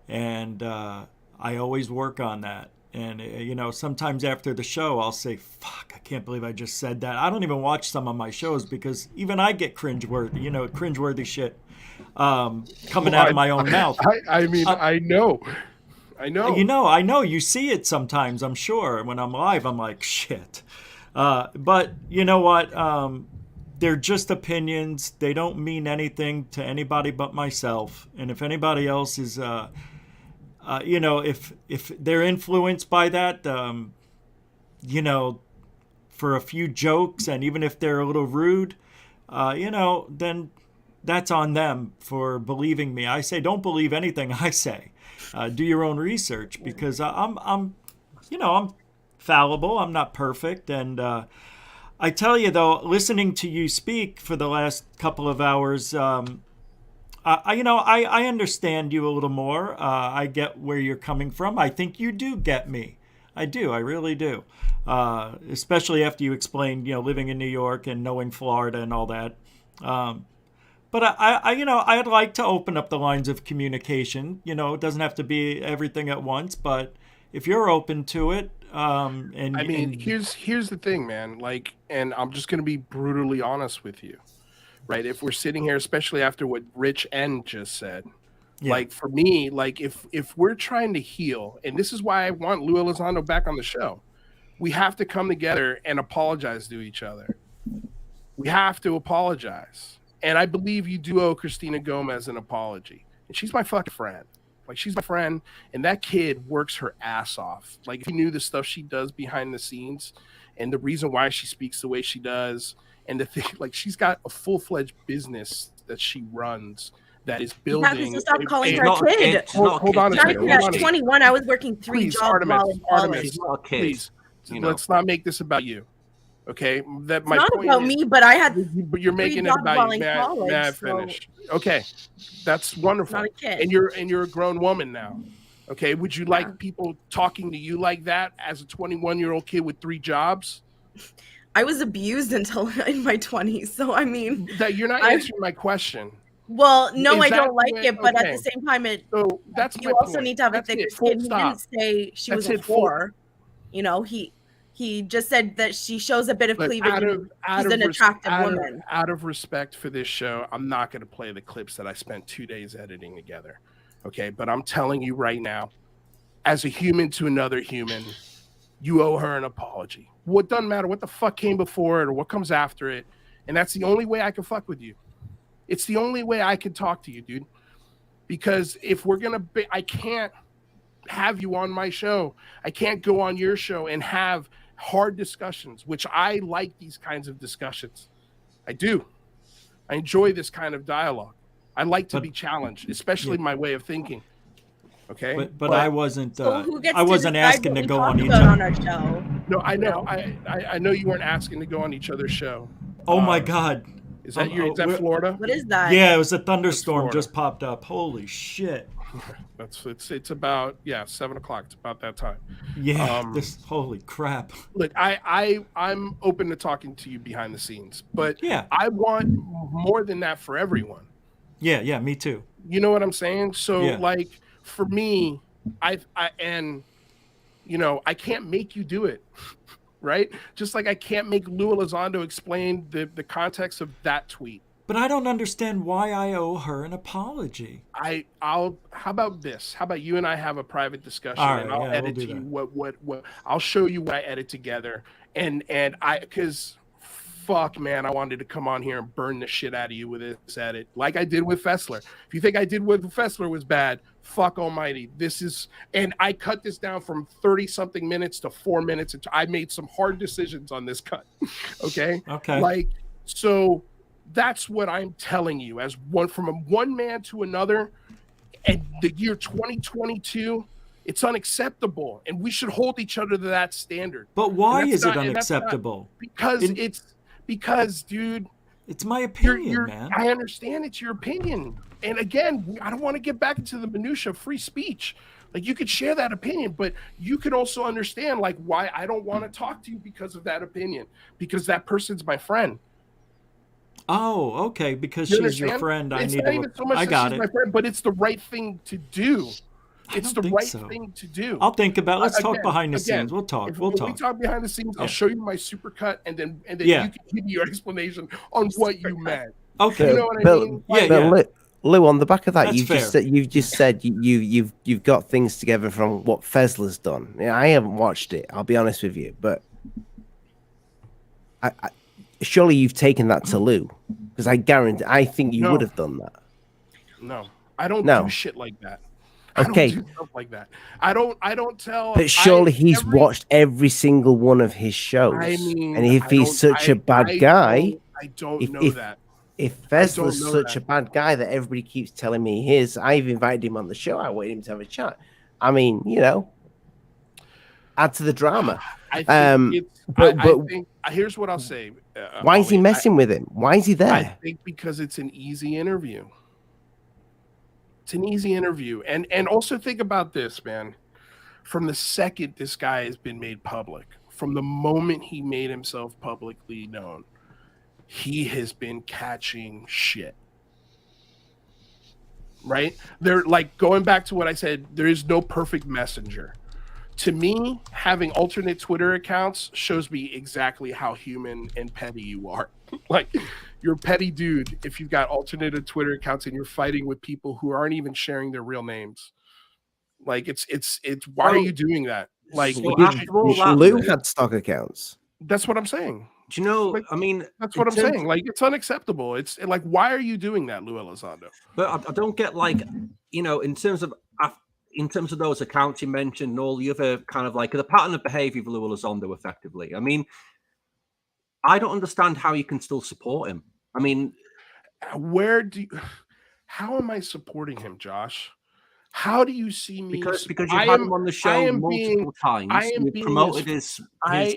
and I always work on that. And you know, sometimes after the show, I'll say, "Fuck, I can't believe I just said that." I don't even watch some of my shows because even I get cringeworthy shit coming out of my own mouth. I mean, I know. You know, I know. You see it sometimes. I'm sure when I'm live, I'm like, shit. But you know what? They're just opinions. They don't mean anything to anybody but myself. And if anybody else is, you know, if they're influenced by that, you know, for a few jokes, and even if they're a little rude, you know, then that's on them for believing me. I say, don't believe anything I say. Do your own research, because I'm fallible. I'm not perfect, and I tell you though, listening to you speak for the last couple of hours, I understand you a little more. I get where you're coming from. I think you do get me. I do. I really do. Especially after you explained, you know, living in New York and knowing Florida and all that. But I'd like to open up the lines of communication. It doesn't have to be everything at once, but if you're open to it, here's the thing, man. Like, and I'm just gonna be brutally honest with you, right? If we're sitting here, especially after what Rich N just said, like for me, like if we're trying to heal, and this is why I want Lou Elizondo back on the show, we have to come together and apologize to each other. We have to apologize. And I believe you do owe Christina Gomez an apology. And she's my fucking friend. Like, she's my friend. And that kid works her ass off. Like, if you knew the stuff she does behind the scenes and the reason why she speaks the way she does, and the thing, like, she's got a full-fledged business that she runs that is building. You have to stop calling her a kid. Hold on a second. I was 21. I was working 3 jobs while in college. Artemis, please, let's not make this about you. Okay, that my not point about is, me, but I had. But you're making it about you. May I finish? So okay, that's wonderful. Not a kid. And you're a grown woman now. Okay, would you like people talking to you like that as a 21-year-old kid with 3 jobs? I was abused until in my 20s, so I mean that you're not answering my question. Well, no, I don't like it, but at the same time, that's you also need to have a thicker skin. He didn't say she was a whore. He just said that she shows a bit of cleavage. She's an attractive woman. Out of respect for this show, I'm not going to play the clips that I spent 2 days editing together. Okay, but I'm telling you right now, as a human to another human, you owe her an apology. What doesn't matter what the fuck came before it or what comes after it, and that's the only way I can fuck with you. It's the only way I can talk to you, dude. Because if we're gonna be, I can't have you on my show. I can't go on your show and have hard discussions, which I like these kinds of discussions. I do. I enjoy this kind of dialogue. I like to be challenged, especially my way of thinking. Okay, but I wasn't. So I wasn't asking to go on each other. On our show. No, I know. I know you weren't asking to go on each other's show. Oh my God! Is that is that Florida? What is that? Yeah, it was a thunderstorm just popped up. Holy shit! It's about 7 o'clock. It's about that time. Yeah. Holy crap. Look, I'm open to talking to you behind the scenes, but I want more than that for everyone. Yeah, me too. You know what I'm saying? So like for me, I can't make you do it. Right? Just like I can't make Lou Elizondo explain the context of that tweet. But I don't understand why I owe her an apology. How about this? How about you and I have a private discussion, right, and I'll edit to you what I'll show you what I edit together, and because fuck, man, I wanted to come on here and burn the shit out of you with this edit, like I did with Fessler. If you think I did with Fessler was bad, fuck almighty. And I cut this down from 30-something minutes to 4 minutes. I made some hard decisions on this cut. Okay. Like, so that's what I'm telling you as from one man to another. And the year 2022, it's unacceptable, and we should hold each other to that standard. But why is it unacceptable? Because, dude, it's my opinion, man. I understand it's your opinion. And again, I don't want to get back into the minutia of free speech. Like, you could share that opinion, but you could also understand like why I don't want to talk to you because of that opinion, because that person's my friend. Oh, okay. Because she's your friend, I got it. My friend, but it's the right thing to do. It's the right thing to do. I'll think about it. Let's talk behind the scenes. We'll talk. When we talk behind the scenes, I'll show you my supercut, and then you can give me your explanation on what you meant. Okay. You know what I mean? Lou, on the back of that, That's you've just said you've got things together from what Fessler's done. Yeah, I haven't watched it. I'll be honest with you, but I surely you've taken that to Lou, because I think you would have done that. No, I don't do shit like that. Okay. I don't do stuff like that. I don't tell. But surely he's watched every single one of his shows. I mean, and if he's such a bad guy, I don't know that. If Fessler's such a bad guy that everybody keeps telling me he is, I've invited him on the show. I want him to have a chat. I mean, add to the drama. I think here's what I'll say. Why is he messing with him? Why is he there? I think because it's an easy interview. It's an easy interview. And also think about this, man. From the second this guy has been made public, from the moment he made himself publicly known, he has been catching shit. right? They're like, going back to what I said, there is no perfect messenger. To me, having alternate Twitter accounts shows me exactly how human and petty you are. Like, you're a petty dude if you've got alternative Twitter accounts and you're fighting with people who aren't even sharing their real names. Like, it's why are you doing that? Like, So Lou had stock accounts. That's what I'm saying. Do you know? Like, I mean, that's what I'm saying. Like, it's unacceptable. It's like, why are you doing that, Lou Elizondo? But I don't get, like, you know, in terms of those accounts you mentioned and all the other kind of like the pattern of behavior of Lou Elizondo, effectively. I mean, I don't understand how you can still support him. I mean, how am I supporting him, Josh? How do you see me? Because you've had him on the show multiple times. I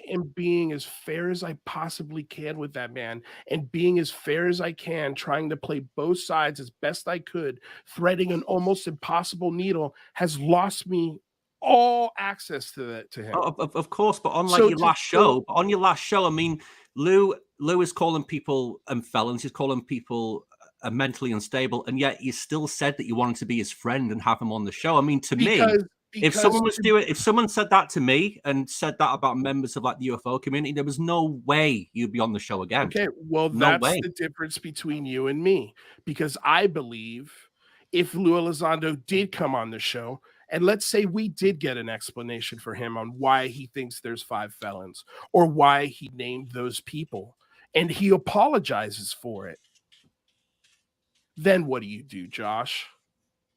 am being as fair as I possibly can with that man, and being as fair as I can, trying to play both sides as best I could. Threading an almost impossible needle has lost me all access to him. Of course, but on your last show, I mean, Lou is calling people felons. He's calling people mentally unstable, and yet you still said that you wanted to be his friend and have him on the show. I mean, if someone said that to me and said that about members of like the UFO community, there was no way you'd be on the show again. Okay, well, that's the difference between you and me, because I believe if Lou Elizondo did come on the show, and let's say we did get an explanation for him on why he thinks there's 5 felons or why he named those people, and he apologizes for it, then what do you do, Josh?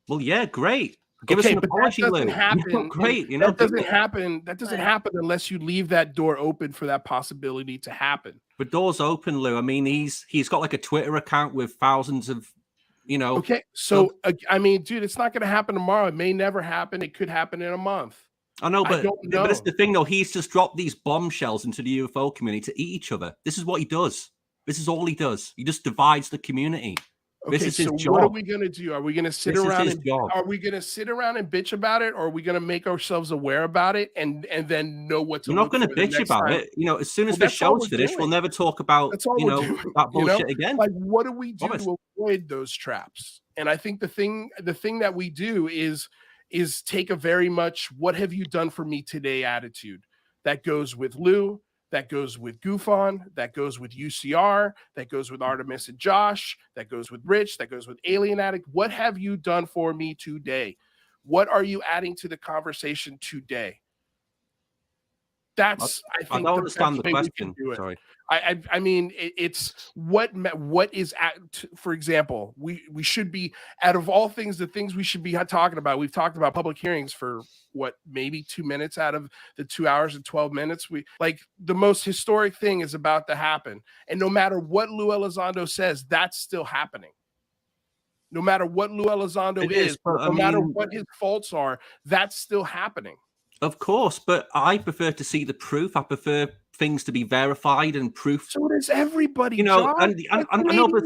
Well, yeah, great. Give us an apology, Lou. Great. You know, that doesn't happen. That doesn't happen unless you leave that door open for that possibility to happen. The door's open, Lou. I mean, he's got like a Twitter account with thousands of, you know. Okay, so I mean, dude, it's not going to happen tomorrow. It may never happen. It could happen in a month. I know, but it's the thing, though. He's just dropped these bombshells into the UFO community to eat each other. This is what he does. This is all he does. He just divides the community. Okay, this is his job. What are we going to do? Are we going to sit around and bitch about it, or are we going to make ourselves aware about it and then know what to do? We're not going to bitch about it. You know, as soon as the show's finished, we'll never talk about that bullshit again. Like, what do we do to avoid those traps? And I think the thing that we do is take a very much "what have you done for me today" attitude. That goes with Lou. That goes with GUFON, that goes with UCR, that goes with Artemis and Josh, that goes with Rich, that goes with Alien Addict. What have you done for me today? What are you adding to the conversation today? That's, I don't understand the question. Sorry. I mean, it's what is, for example, we should be, out of all things, the things we should be talking about. We've talked about public hearings for maybe 2 minutes out of the 2 hours and 12 minutes. The most historic thing is about to happen. And no matter what Lou Elizondo says, that's still happening. No matter what Lou Elizondo is, no matter what his faults are, that's still happening. Of course, but I prefer to see the proof. I prefer things to be verified and proof. So does everybody, you know. John. I know, but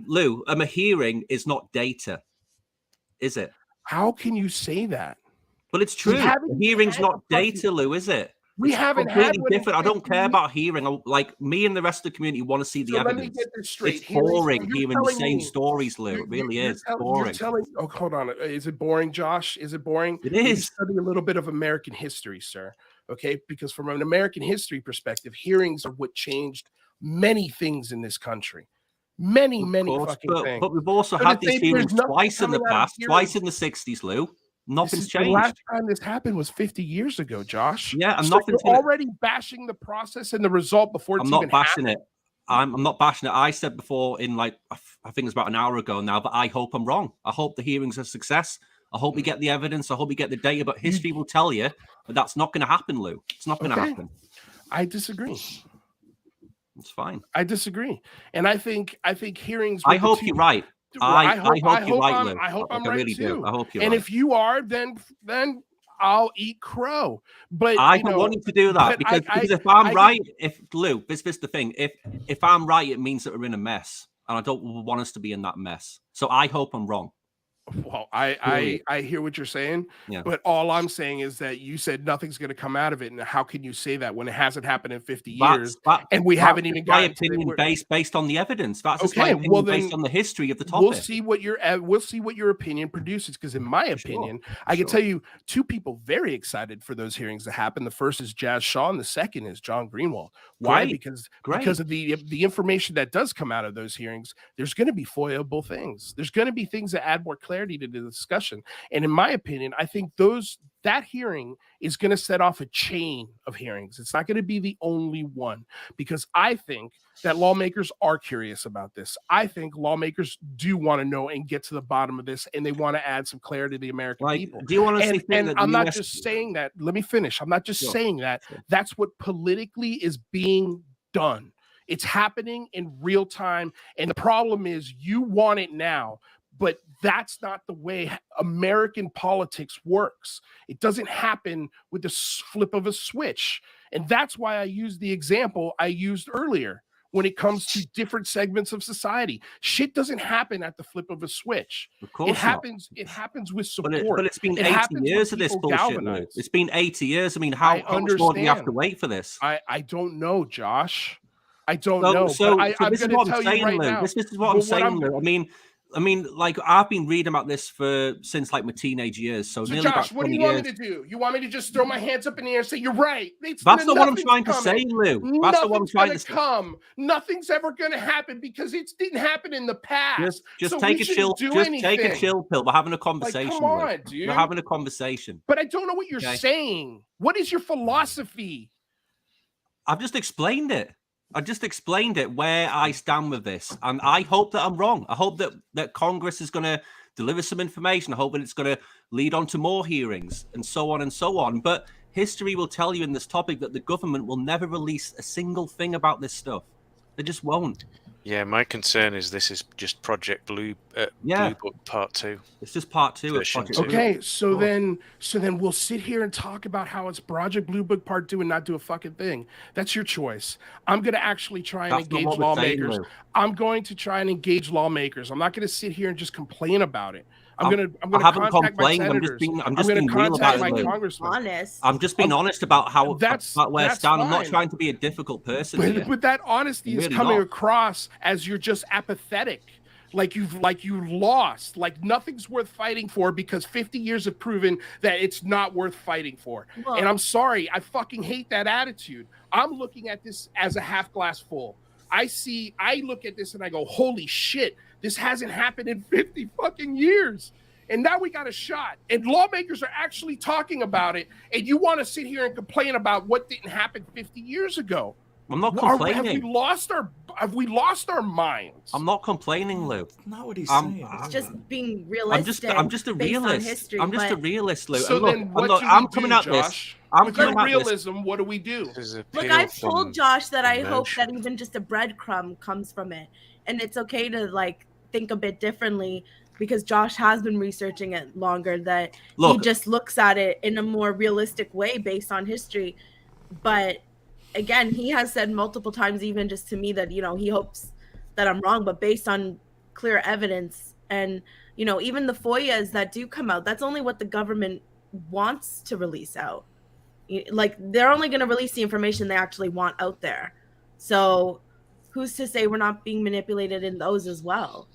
Lou, a hearing is not data, is it? How can you say that? Well, it's true. A hearing's not data, Lou, is it? We haven't had one different. I don't care about hearing. Like, me and the rest of the community want to see the evidence. Let me get this straight. It's boring hearing the same stories, Lou. It really is boring. Hold on. Is it boring, Josh? Is it boring? It is. Study a little bit of American history, sir. Okay, because from an American history perspective, hearings are what changed many things in this country. Many fucking things. But we've also had these hearings twice in the past, twice in the 60s, Lou. Nothing's changed. The last time this happened was 50 years ago, Josh. Yeah, and nothing's already bashing the process and the result before it's I'm not bashing it. I'm not bashing it. I said before I think it was about an hour ago now, but I hope I'm wrong. I hope the hearing's a success. I hope we get the evidence. I hope we get the data, but history will tell you that that's not going to happen, Lou. It's not going to happen. I disagree. It's fine. I disagree. And I think hearings. I hope you're right. I hope you're right, Lou. I hope I'm right really too. Do. I hope you're and right. if you are, then I'll eat crow. But I don't want you to do that because if I'm right, Lou, this is the thing. If I'm right, it means that we're in a mess, and I don't want us to be in that mess. So I hope I'm wrong. Well, I hear what you're saying, but all I'm saying is that you said nothing's going to come out of it, and how can you say that when it hasn't happened in 50 years, and we haven't even my gotten opinion based on the evidence. That's okay. My opinion Well, then, based on the history of the topic. We'll see what your opinion produces, because in my opinion, I can tell you two people very excited for those hearings to happen. The first is Jazz Shaw, and the second is John Greenwald. Why? Because of the information that does come out of those hearings. There's going to be foiable things. There's going to be things that add more clarity to the discussion. And in my opinion, I think that hearing is going to set off a chain of hearings. It's not going to be the only one, because I think that lawmakers are curious about this. I think lawmakers do want to know and get to the bottom of this, and they want to add some clarity to the American people. Do you want to and I'm not just saying that. Let me finish. I'm not just saying that. That's what politically is being done. It's happening in real time. And the problem is you want it now, but that's not the way American politics works. It doesn't happen with the flip of a switch. And that's why I used the example I used earlier when it comes to different segments of society. Shit doesn't happen at the flip of a switch. Of course it happens with support. But it's been 80 years of this bullshit. It's been 80 years. I mean, how much more do you have to wait for this? I don't know, Josh. I don't know. So I'm this is going what to tell I'm saying, you right Lou. now. This is what I'm saying, Lou. I mean, like I've been reading about this since like my teenage years. So nearly Josh, about what do you want me to do? You want me to just throw my hands up in the air and say you're right? That's not what I'm trying to say, Lou. That's not what I'm trying to say. Nothing's ever going to happen because it didn't happen in the past. Just take a chill. Take a chill pill. We're having a conversation. Like, come on, dude. We're having a conversation. But I don't know what you're saying. What is your philosophy? I've just explained it. I just explained it where I stand with this, and I hope that I'm wrong. I hope that Congress is going to deliver some information. I hope that it's going to lead on to more hearings and so on and so on. But history will tell you in this topic that the government will never release a single thing about this stuff. They just won't. Yeah, my concern is this is just Project Blue Book Part 2. It's just Part 2 of Project Blue. Okay, so then we'll sit here and talk about how it's Project Blue Book Part 2 and not do a fucking thing. That's your choice. I'm going to actually try and engage lawmakers. I'm going to try and engage lawmakers. I'm not going to sit here and just complain about it. I'm going to contact my senators. I'm just being real about my it. congressman. I'm just being honest about how where I stand. I'm not trying to be a difficult person. But that honesty is coming across as you're just apathetic. Like you lost, like nothing's worth fighting for because 50 years have proven that it's not worth fighting for. Well, and I'm sorry, I fucking hate that attitude. I'm looking at this as a half glass full. I look at this and I go, holy shit, this hasn't happened in 50 fucking years. And now we got a shot. And lawmakers are actually talking about it. And you want to sit here and complain about what didn't happen 50 years ago. I'm not complaining. Have we lost our minds? I'm not complaining, Lou. That's not what he's saying. It's just being realistic. I'm just a realist. History, I'm just a realist, Lou. So look, then what do I'm we coming do, at Josh? this. With your realism, what do we do? Look, I've told Josh that I hope that even just a breadcrumb comes from it. And it's okay to like think a bit differently because Josh has been researching it longer, that he just looks at it in a more realistic way based on history. But again, he has said multiple times, even just to me, that, you know, he hopes that I'm wrong, but based on clear evidence. And, you know, even the FOIAs that do come out, that's only what the government wants to release out. Like, they're only going to release the information they actually want out there. So who's to say we're not being manipulated in those as well?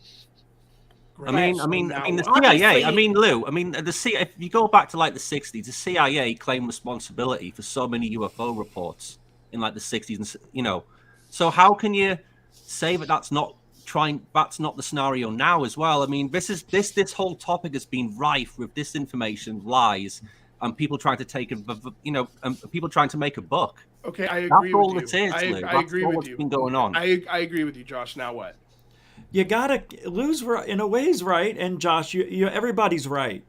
I mean, the CIA. I mean, Lou. I mean, if you go back to like the 60s, the CIA claimed responsibility for so many UFO reports in like the 60s, and you know, so how can you say that that's not the scenario now as well? I mean, this whole topic has been rife with disinformation, lies, and people trying to people trying to make a buck. Okay, I agree with you. I agree with you. Been going on. I agree with you, Josh. Now what? You gotta lose in a ways, right? And Josh, you everybody's right.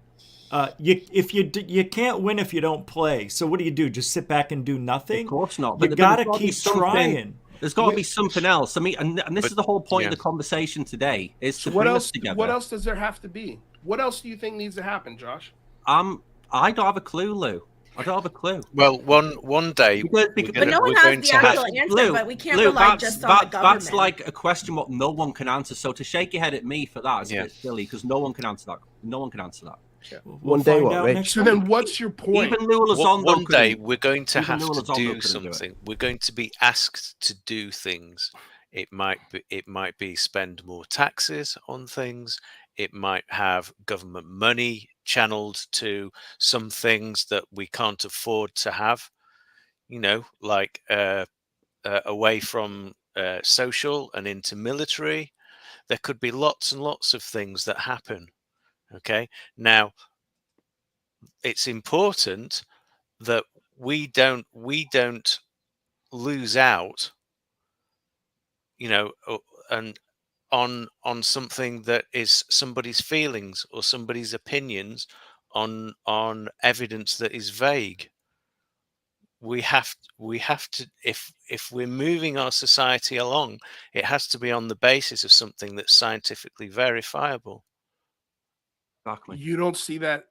You can't win if you don't play. So what do? Just sit back and do nothing? Of course not. You gotta keep trying. There's got to be something else. I mean, and this is the whole point of the conversation today. Is to bring us together. What else does there have to be? What else do you think needs to happen, Josh? I don't have a clue, Lou. I don't have a clue. Well, one day, but no one has the actual answer. But we can't rely just on the government. That's like a question what no one can answer. So to shake your head at me for that is a bit silly because no one can answer that. No one can answer that. Yeah. One day, what, Rich? So then, what's your point? Even Lou Elizondo one day we're going to have to do something. We're going to be asked to do things. It might be spend more taxes on things. It might have government money channeled to some things that we can't afford to have. You know, like away from social and into military. There could be lots and lots of things that happen. Okay, now it's important that we don't lose out, you know, and on something that is somebody's feelings or somebody's opinions on evidence that is vague. We have to, if we're moving our society along, it has to be on the basis of something that's scientifically verifiable. Exactly. You don't see that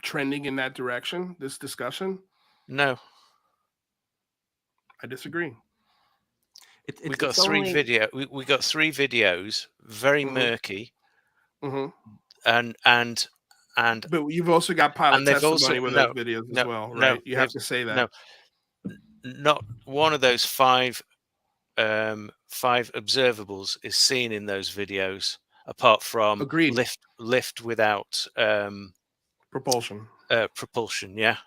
trending in that direction, this discussion? No. I disagree. We got three videos, very murky. And but you've also got pilot testimony with those videos as well, right? You have to say that. No, not one of those five observables is seen in those videos, apart from lift without propulsion. Propulsion, yeah.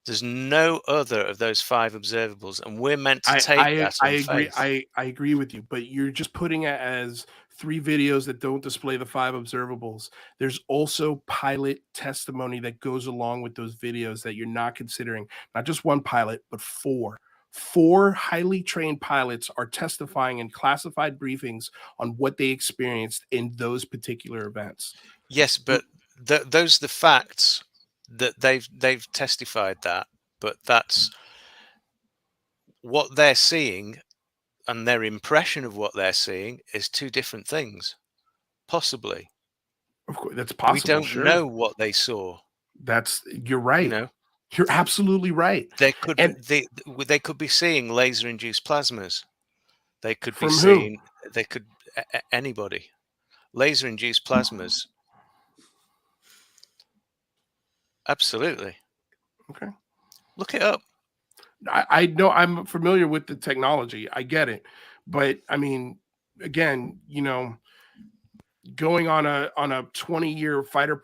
There's no other of those five observables, and we're meant to take that on faith. I agree with you, but you're just putting it as three videos that don't display the five observables. There's also pilot testimony that goes along with those videos that you're not considering. Not just one pilot, but four. Four highly trained pilots are testifying in classified briefings on what they experienced in those particular events. Yes, but those are the facts that they've testified that, but that's what they're seeing, and their impression of what they're seeing is two different things, possibly. Of course, that's possible. We don't know what they saw. You're right. You know, you're absolutely right. They could be seeing laser-induced plasmas. They could be From seeing. Who? They could anybody. Laser-induced plasmas. Absolutely. Okay. Look it up. I know I'm familiar with the technology. I get it. But I mean, again, you know, going on a 20-year fighter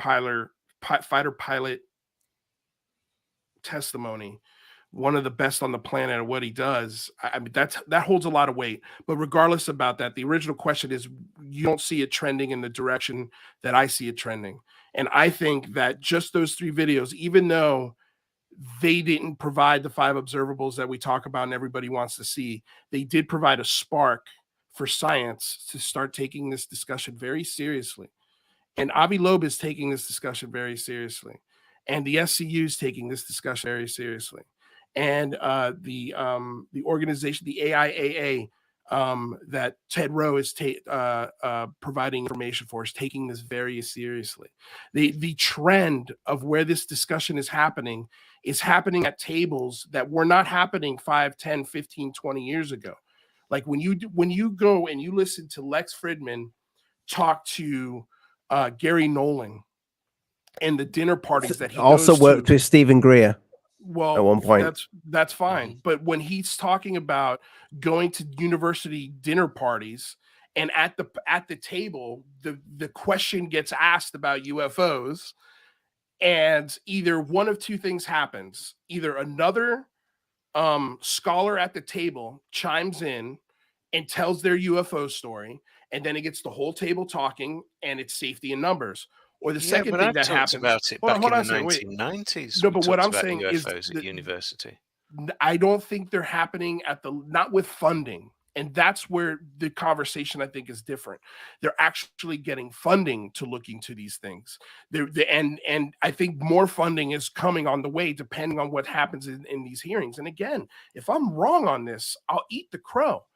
pilot testimony, one of the best on the planet at what he does. I mean, that holds a lot of weight. But regardless about that, the original question is, you don't see it trending in the direction that I see it trending. And I think that just those three videos, even though they didn't provide the five observables that we talk about and everybody wants to see, they did provide a spark for science to start taking this discussion very seriously. And Avi Loeb is taking this discussion very seriously. And the SCU is taking this discussion very seriously. And the organization, the AIAA, that Ted Rowe is providing information for, is taking this very seriously. The trend of where this discussion is happening at tables that were not happening 5, 10, 15, 20 years ago. Like when you go and you listen to Lex Fridman talk to Gary Nolan and the dinner parties that he also worked with Stephen Greer. Well, at one point, that's fine. But when he's talking about going to university dinner parties, and at the table, the question gets asked about UFOs, and either one of two things happens: either another scholar at the table chimes in and tells their UFO story, and then it gets the whole table talking, and it's safety in numbers. Or the second thing that happens about it back in the 1990s. No, but what I'm saying is UFOs at university. I don't think they're happening not with funding. And that's where the conversation, I think, is different. They're actually getting funding to look into these things. And I think more funding is coming on the way, depending on what happens in these hearings. And again, if I'm wrong on this, I'll eat the crow.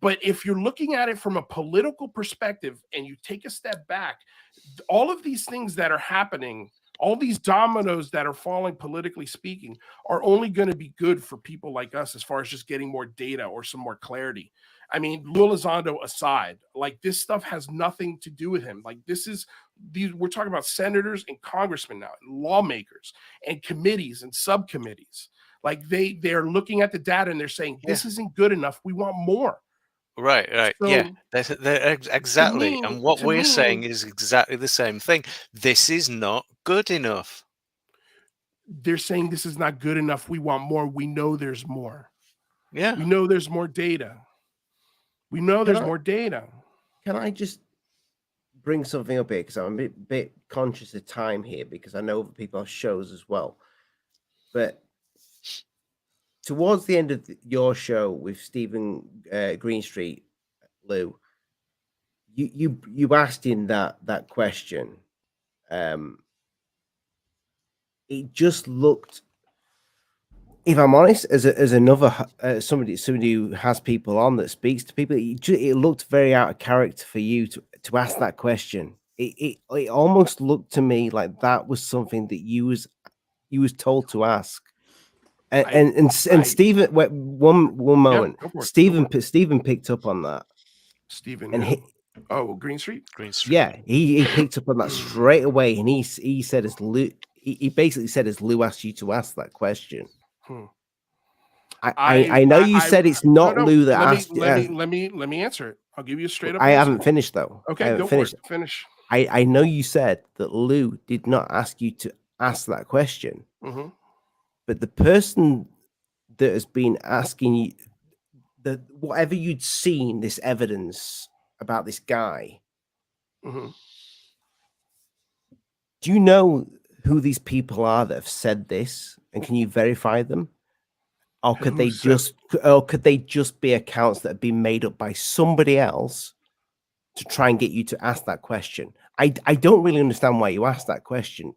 But if you're looking at it from a political perspective and you take a step back, all of these things that are happening All these dominoes that are falling, politically speaking, are only going to be good for people like us as far as just getting more data or some more clarity. I mean, Lou Elizondo aside, like this stuff has nothing to do with him. Like we're talking about senators and congressmen now, and lawmakers and committees and subcommittees. Like they're looking at the data and they're saying, this isn't good enough. We want more. Right. So, Yeah, they're exactly. me- And what to we're me- saying is exactly the same thing. This is not good enough. They're saying this is not good enough. We want more. We know there's more. Yeah. We know there's more data. We know there's more data. Can I just bring something up here? Because I'm a bit conscious of time here, because I know other people have shows as well. But towards the end of your show with Stephen Greenstreet, Lou, you asked him that question. It just looked, if I'm honest, as another somebody who has people on that speaks to people, it looked very out of character for you to ask that question. It almost looked to me like that was something that you was told to ask. And Stephen, one moment, Stephen picked up on that. Stephen, and Greenstreet. Yeah, he picked up on that straight away, and he said, as Lou, he basically said, as Lou asked you to ask that question. I know you said it's not Lou that asked. Let me answer it. I'll give you a straight up. I haven't finished though. Okay, go for it. Finish. I know you said that Lou did not ask you to ask that question, but the person that has been asking you, whatever you'd seen, this evidence about this guy, do you know who these people are that have said this, and can you verify them? Or could they just be accounts that have been made up by somebody else to try and get you to ask that question? I don't really understand why you asked that question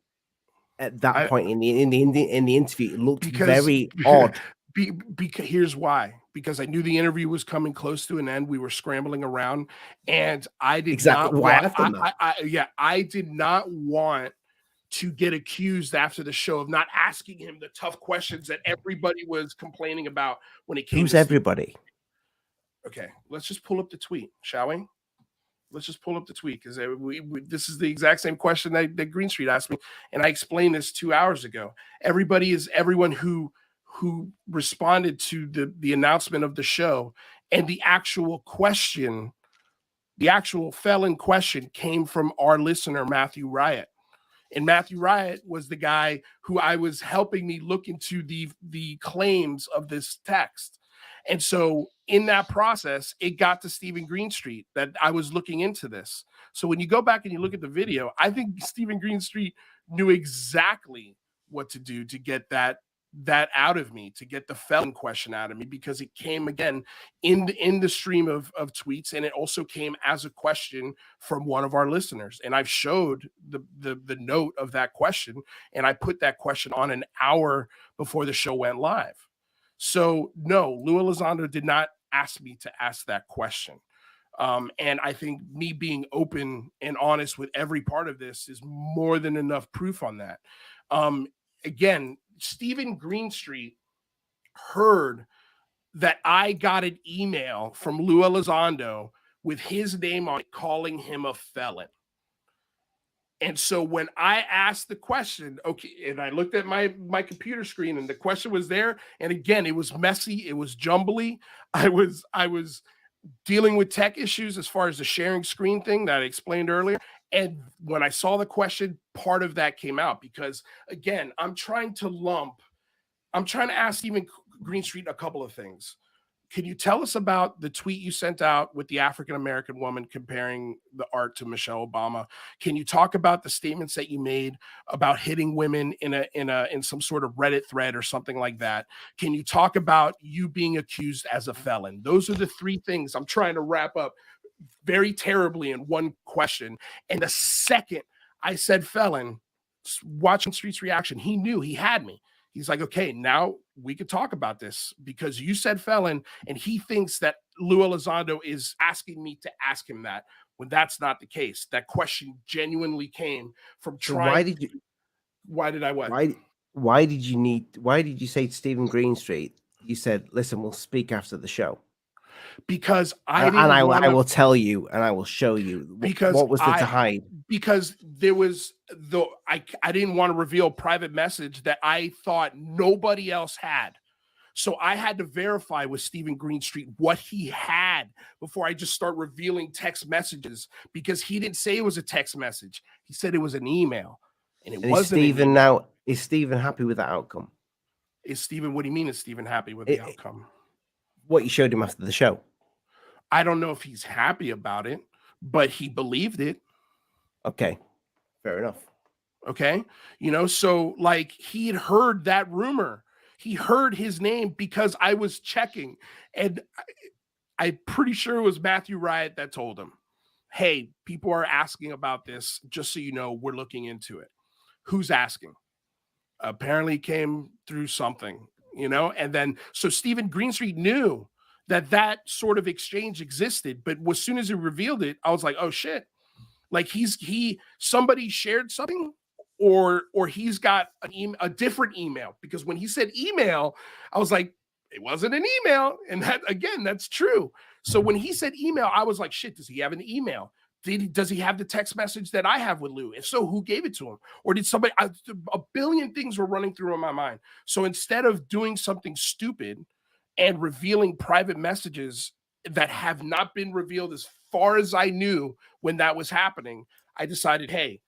at that point in the interview. It looked very odd. Because here's why. Because I knew the interview was coming close to an end. We were scrambling around, and I did not want. I did not want to get accused after the show of not asking him the tough questions that everybody was complaining about when it came. Who's everybody? Okay, let's just pull up the tweet, shall we? Let's just pull up the tweet, because this is the exact same question that Greenstreet asked me, and I explained this 2 hours ago. Everybody is everyone who responded to the announcement of the show, and the actual question, the actual felon question, came from our listener Matthew Riot. And Matthew Riot was the guy who I was helping me look into the claims of this text. And so in that process, it got to Stephen Greenstreet that I was looking into this. So when you go back and you look at the video, I think Stephen Greenstreet knew exactly what to do to get that out of me, to get the felon question out of me, because it came again in the stream of tweets, and it also came as a question from one of our listeners. And I've showed the note of that question, and I put that question on an hour before the show went live. So no, Lou Elizondo did not ask me to ask that question. And I think me being open and honest with every part of this is more than enough proof on that. Again, Stephen Greenstreet heard that I got an email from Lou Elizondo with his name on it, calling him a felon. And so when I asked the question, okay, and I looked at my computer screen, and the question was there, and again, it was messy, it was jumbly. I was dealing with tech issues as far as the sharing screen thing that I explained earlier. And when I saw the question, part of that came out, because again, I'm trying to ask Stephen Greenstreet a couple of things. Can you tell us about the tweet you sent out with the African-American woman comparing the art to Michelle Obama? Can you talk about the statements that you made about hitting women in some sort of Reddit thread or something like that? Can you talk about you being accused as a felon? Those are the three things I'm trying to wrap up very terribly in one question. And the second I said felon, watching Street's reaction, he knew he had me. He's like, okay, now we could talk about this, because you said felon, and he thinks that Lou Elizondo is asking me to ask him that, when that's not the case. That question genuinely came from trying. Why did I what? Why did you say to Stephen Greenstreet, you said, listen, we'll speak after the show? Because I will tell you and I will show you. Because what was there to hide? Because there was I didn't want to reveal a private message that I thought nobody else had. So I had to verify with Stephen Greenstreet what he had before I just start revealing text messages, because he didn't say it was a text message. He said it was an email. And it wasn't. Is Stephen happy with that outcome? What do you mean is Stephen happy with the outcome? What you showed him after the show. I don't know if he's happy about it, but he believed it. Okay. Fair enough. Okay. So like he had heard that rumor. He heard his name because I was checking, and I'm pretty sure it was Matthew Riot that told him, hey, people are asking about this. Just so you know, we're looking into it. Who's asking? Apparently came through something, and then so Stephen Greenstreet knew that sort of exchange existed. But as soon as he revealed it, I was like, oh shit, like somebody shared something, or he's got a different email, because when he said email, I was like, it wasn't an email. And that's true. So when he said email, I was like, shit, does he have an email? Does he have the text message that I have with Lou? If so, who gave it to him? Or did somebody? A billion things were running through in my mind. So instead of doing something stupid and revealing private messages that have not been revealed as far as I knew when that was happening, I decided, hey,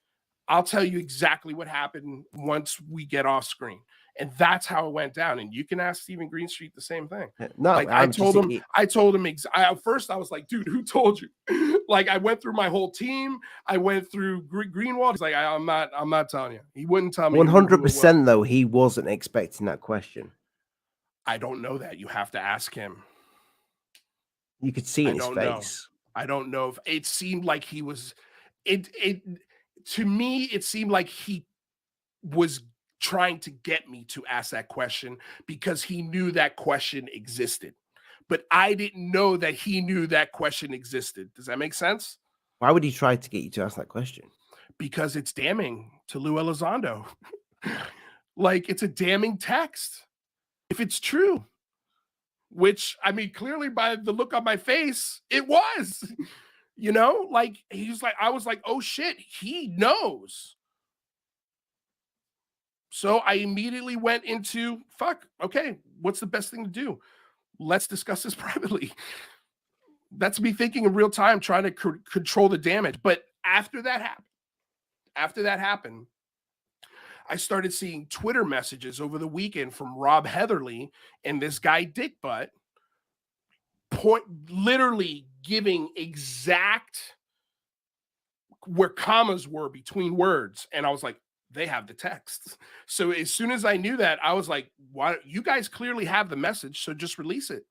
I'll tell you exactly what happened once we get off screen. And that's how it went down. And you can ask Stephen Greenstreet the same thing. No, like I told him. At first I was like, dude, who told you? Like I went through my whole team. I went through Greenwald. He's like, I'm not telling you. He wouldn't tell me. 100% though, he wasn't expecting that question. I don't know that. You have to ask him. You could see in his face. I don't know if it seemed like he was. To me, it seemed like he was trying to get me to ask that question because he knew that question existed. But I didn't know that he knew that question existed. Does that make sense? Why would he try to get you to ask that question? Because it's damning to Lou Elizondo. Like, it's a damning text. If it's true. Which, I mean, clearly by the look on my face, it was. Like, I was like, oh shit, he knows. So I immediately went into, okay, what's the best thing to do? Let's discuss this privately. That's me thinking in real time, trying to control the damage. But after that happened, I started seeing Twitter messages over the weekend from Rob Heatherly and this guy Dick Butt, literally giving exact where commas were between words. And I was like, they have the text. So as soon as I knew that, I was like, why? You guys clearly have the message, so just release it.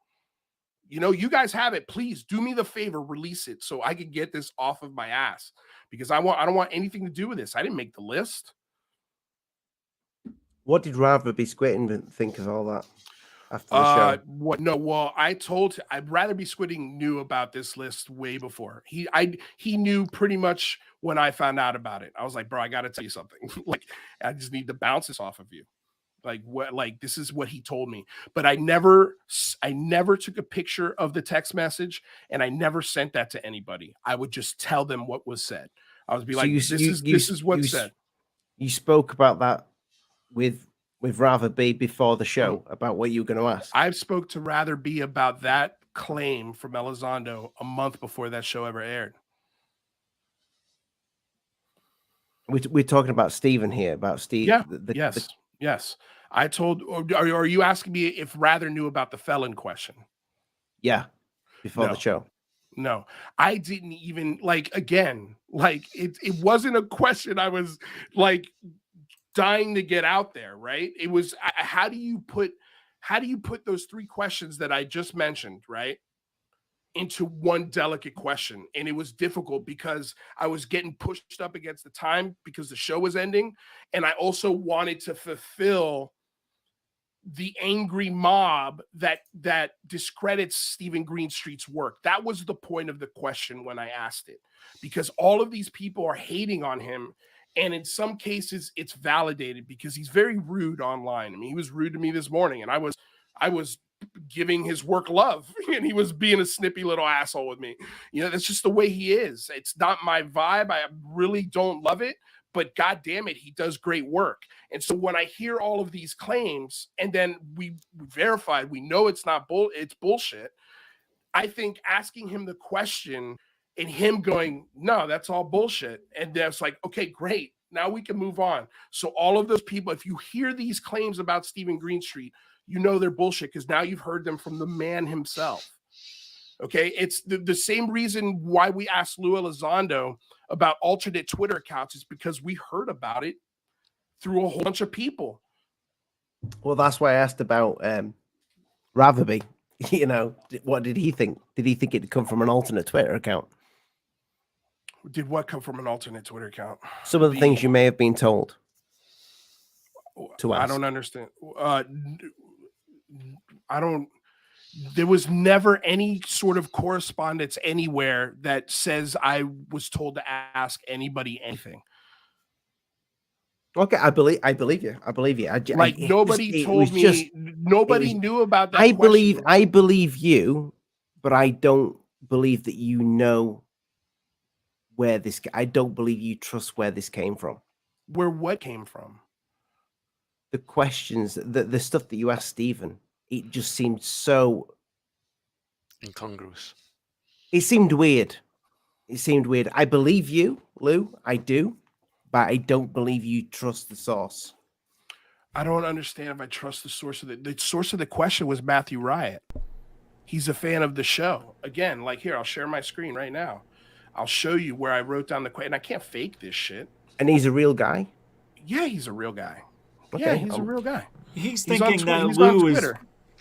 You guys have it. Please do me the favor, release it so I can get this off of my ass, because I don't want anything to do with this. I didn't make the list. What did Rather Be Squitting think of all that after the show? Well, I'd Rather Be Squitting knew about this list way before. He knew pretty much when I found out about it. I was like, bro, I got to tell you something. Like, I just need to bounce this off of you. Like this is what he told me. But I never took a picture of the text message, and I never sent that to anybody. I would just tell them what was said. I would be like, this is what's said. You spoke about that with Rather Be before the show about what you were going to ask. I spoke to Rather Be about that claim from Elizondo a month before that show ever aired. We're talking about Stephen here, about Steve. Yeah. Yes. I told. Are you asking me if Rather knew about the felon question? Yeah, before the show. No, I didn't even it wasn't a question I was like dying to get out there, right? It was, how do you put those three questions that I just mentioned, right, into one delicate question? And it was difficult because I was getting pushed up against the time because the show was ending, and I also wanted to fulfill the angry mob that discredits Stephen Greenstreet's work. That was the point of the question when I asked it, because all of these people are hating on him. And in some cases, it's validated because he's very rude online. I mean, he was rude to me this morning, and I was giving his work love, and he was being a snippy little asshole with me. You know, that's just the way he is. It's not my vibe. I really don't love it, but God damn it, he does great work. And so when I hear all of these claims, and then we verified, we know it's not it's bullshit. I think asking him the question and him going, no, that's all bullshit. And that's like, okay, great. Now we can move on. So all of those people, if you hear these claims about Stephen Greenstreet, you know they're bullshit because now you've heard them from the man himself. Okay, it's the same reason why we asked Lou Elizondo about alternate Twitter accounts is because we heard about it through a whole bunch of people. Well, that's why I asked about Ratherby. You know, what did he think? Did he think it'd come from an alternate Twitter account? Did what come from an alternate Twitter account? Some of the things you may have been told to ask. I don't understand. There was never any sort of correspondence anywhere that says I was told to ask anybody anything. Okay, I believe you. I believe you. Nobody told me. Nobody knew about that. I believe you, but I don't believe that you know where this. I don't believe you trust where this came from. Where what came from? The questions, the stuff that you asked Stephen, it just seemed so incongruous. It seemed weird. I believe you, Lou. I do. But I don't believe you trust the source. I don't understand if I trust the source of the source of the question was Matthew Riot. He's a fan of the show. Again, like here, I'll share my screen right now. I'll show you where I wrote down the question. And I can't fake this shit. And he's a real guy? Yeah, he's a real guy. Okay. Yeah, he's a real guy. He's thinking that Lou is.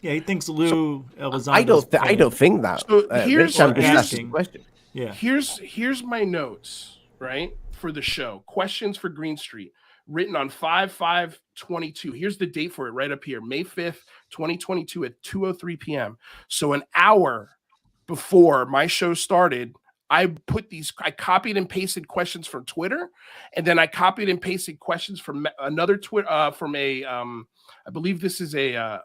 Yeah, he thinks Lou Elizondo. I don't think that. So here's the question. Yeah. Here's my notes, right? For the show, questions for Greenstreet, written on 5/5/22. Here's the date for it right up here, May 5th, 2022 at 2:03 p.m. So an hour before my show started, I copied and pasted questions from Twitter, and then I copied and pasted questions from another Twitter from I believe this is a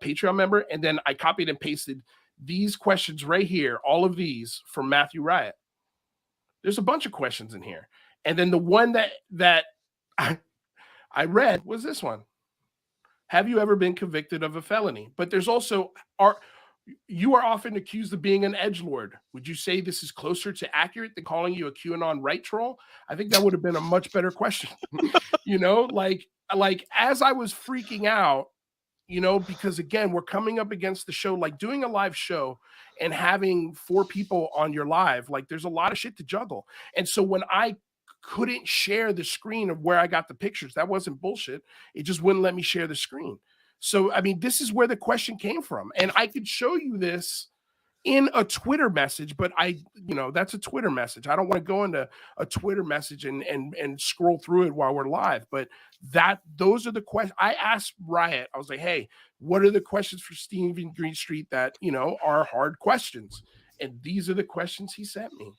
Patreon member, and then I copied and pasted these questions right here, all of these from Matthew Riot. There's a bunch of questions in here. And then the one that I read was this one. Have you ever been convicted of a felony? But there's also, you are often accused of being an edgelord. Would you say this is closer to accurate than calling you a QAnon right troll? I think that would have been a much better question. You know, like as I was freaking out, you know, because again, we're coming up against the show, like doing a live show and having 4 people on your live, like there's a lot of shit to juggle. And so when I couldn't share the screen of where I got the pictures, that wasn't bullshit. It just wouldn't let me share the screen. So, I mean, this is where the question came from. And I could show you this in a Twitter message, but that's a Twitter message. I don't want to go into a Twitter message and scroll through it while we're live, but those are the questions. I asked Riot, I was like, hey, what are the questions for Stephen Greenstreet that, are hard questions? And these are the questions he sent me.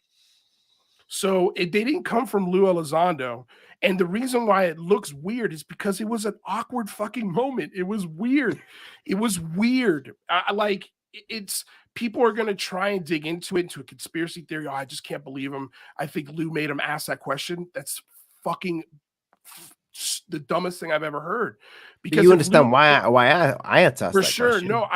So they didn't come from Lou Elizondo. And the reason why it looks weird is because it was an awkward fucking moment. It was weird. People are going to try and dig into a conspiracy theory. Oh, I just can't believe him. I think Lou made him ask that question. That's fucking the dumbest thing I've ever heard. Because you understand why I had to ask for that sure. question. No,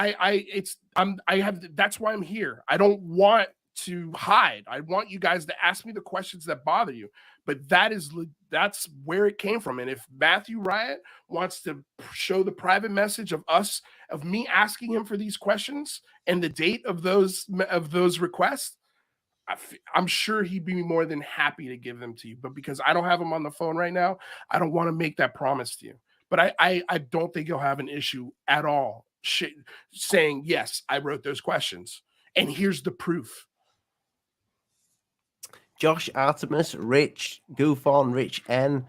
that's why I'm here. I don't want to hide. I want you guys to ask me the questions that bother you. But that's where it came from. And if Matthew Riot wants to show the private message of me asking him for these questions and the date of those requests, I'm sure he'd be more than happy to give them to you. But because I don't have him on the phone right now, I don't want to make that promise to you. But I don't think he'll have an issue at all saying, yes, I wrote those questions. And here's the proof. Josh, Artemis, Rich, GUFON, Rich N.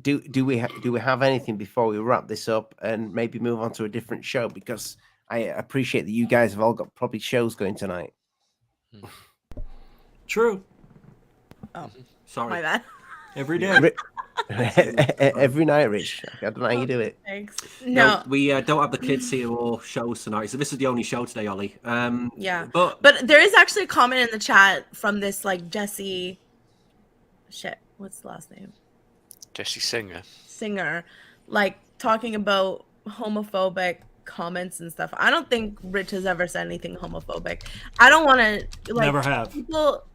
Do we have anything before we wrap this up and maybe move on to a different show? Because I appreciate that you guys have all got probably shows going tonight. True. Oh, sorry. My bad. Every day. Every night, Rich. I don't know how you do it. Thanks. No, we don't have the kids here or shows tonight, so this is the only show today, Ollie. Yeah, but there is actually a comment in the chat from this like Jesse. Shit, what's the last name? Jesse Singer, like talking about homophobic comments and stuff. I don't think Rich has ever said anything homophobic. I don't want to like never have.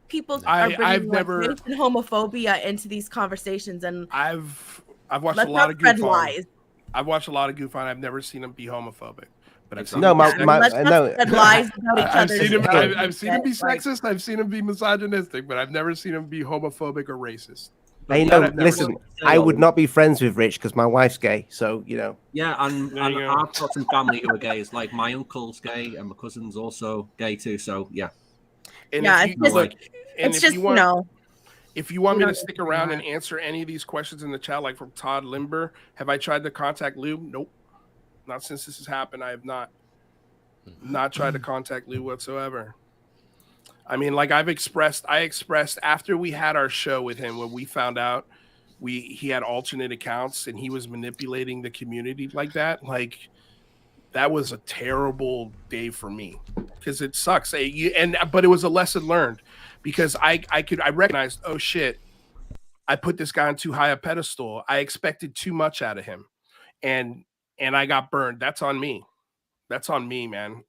People are bringing I've never race and homophobia into these conversations, and I've watched a lot of GUFON. I've watched a lot of GUFON. I've never seen him be homophobic. But I've seen no, lies about I've seen him. I've seen him be sexist. I've seen him be misogynistic, but I've never seen him be homophobic or racist. Hey, no, listen, I would not be friends with Rich because my wife's gay, so you know. Yeah, and I've got some family who are gays. Like my uncle's gay, and my cousin's also gay too. So yeah. And yeah, if you want me to stick around and answer any of these questions in the chat, like from Todd Limber, have I tried to contact Lou? Nope. Not since this has happened. I have not tried to contact Lou whatsoever. I mean, like I expressed after we had our show with him when we found out he had alternate accounts and he was manipulating the community like that. Like that was a terrible day for me because it sucks. But it was a lesson learned because I recognized, oh shit, I put this guy on too high a pedestal. I expected too much out of him, and I got burned. That's on me. That's on me, man.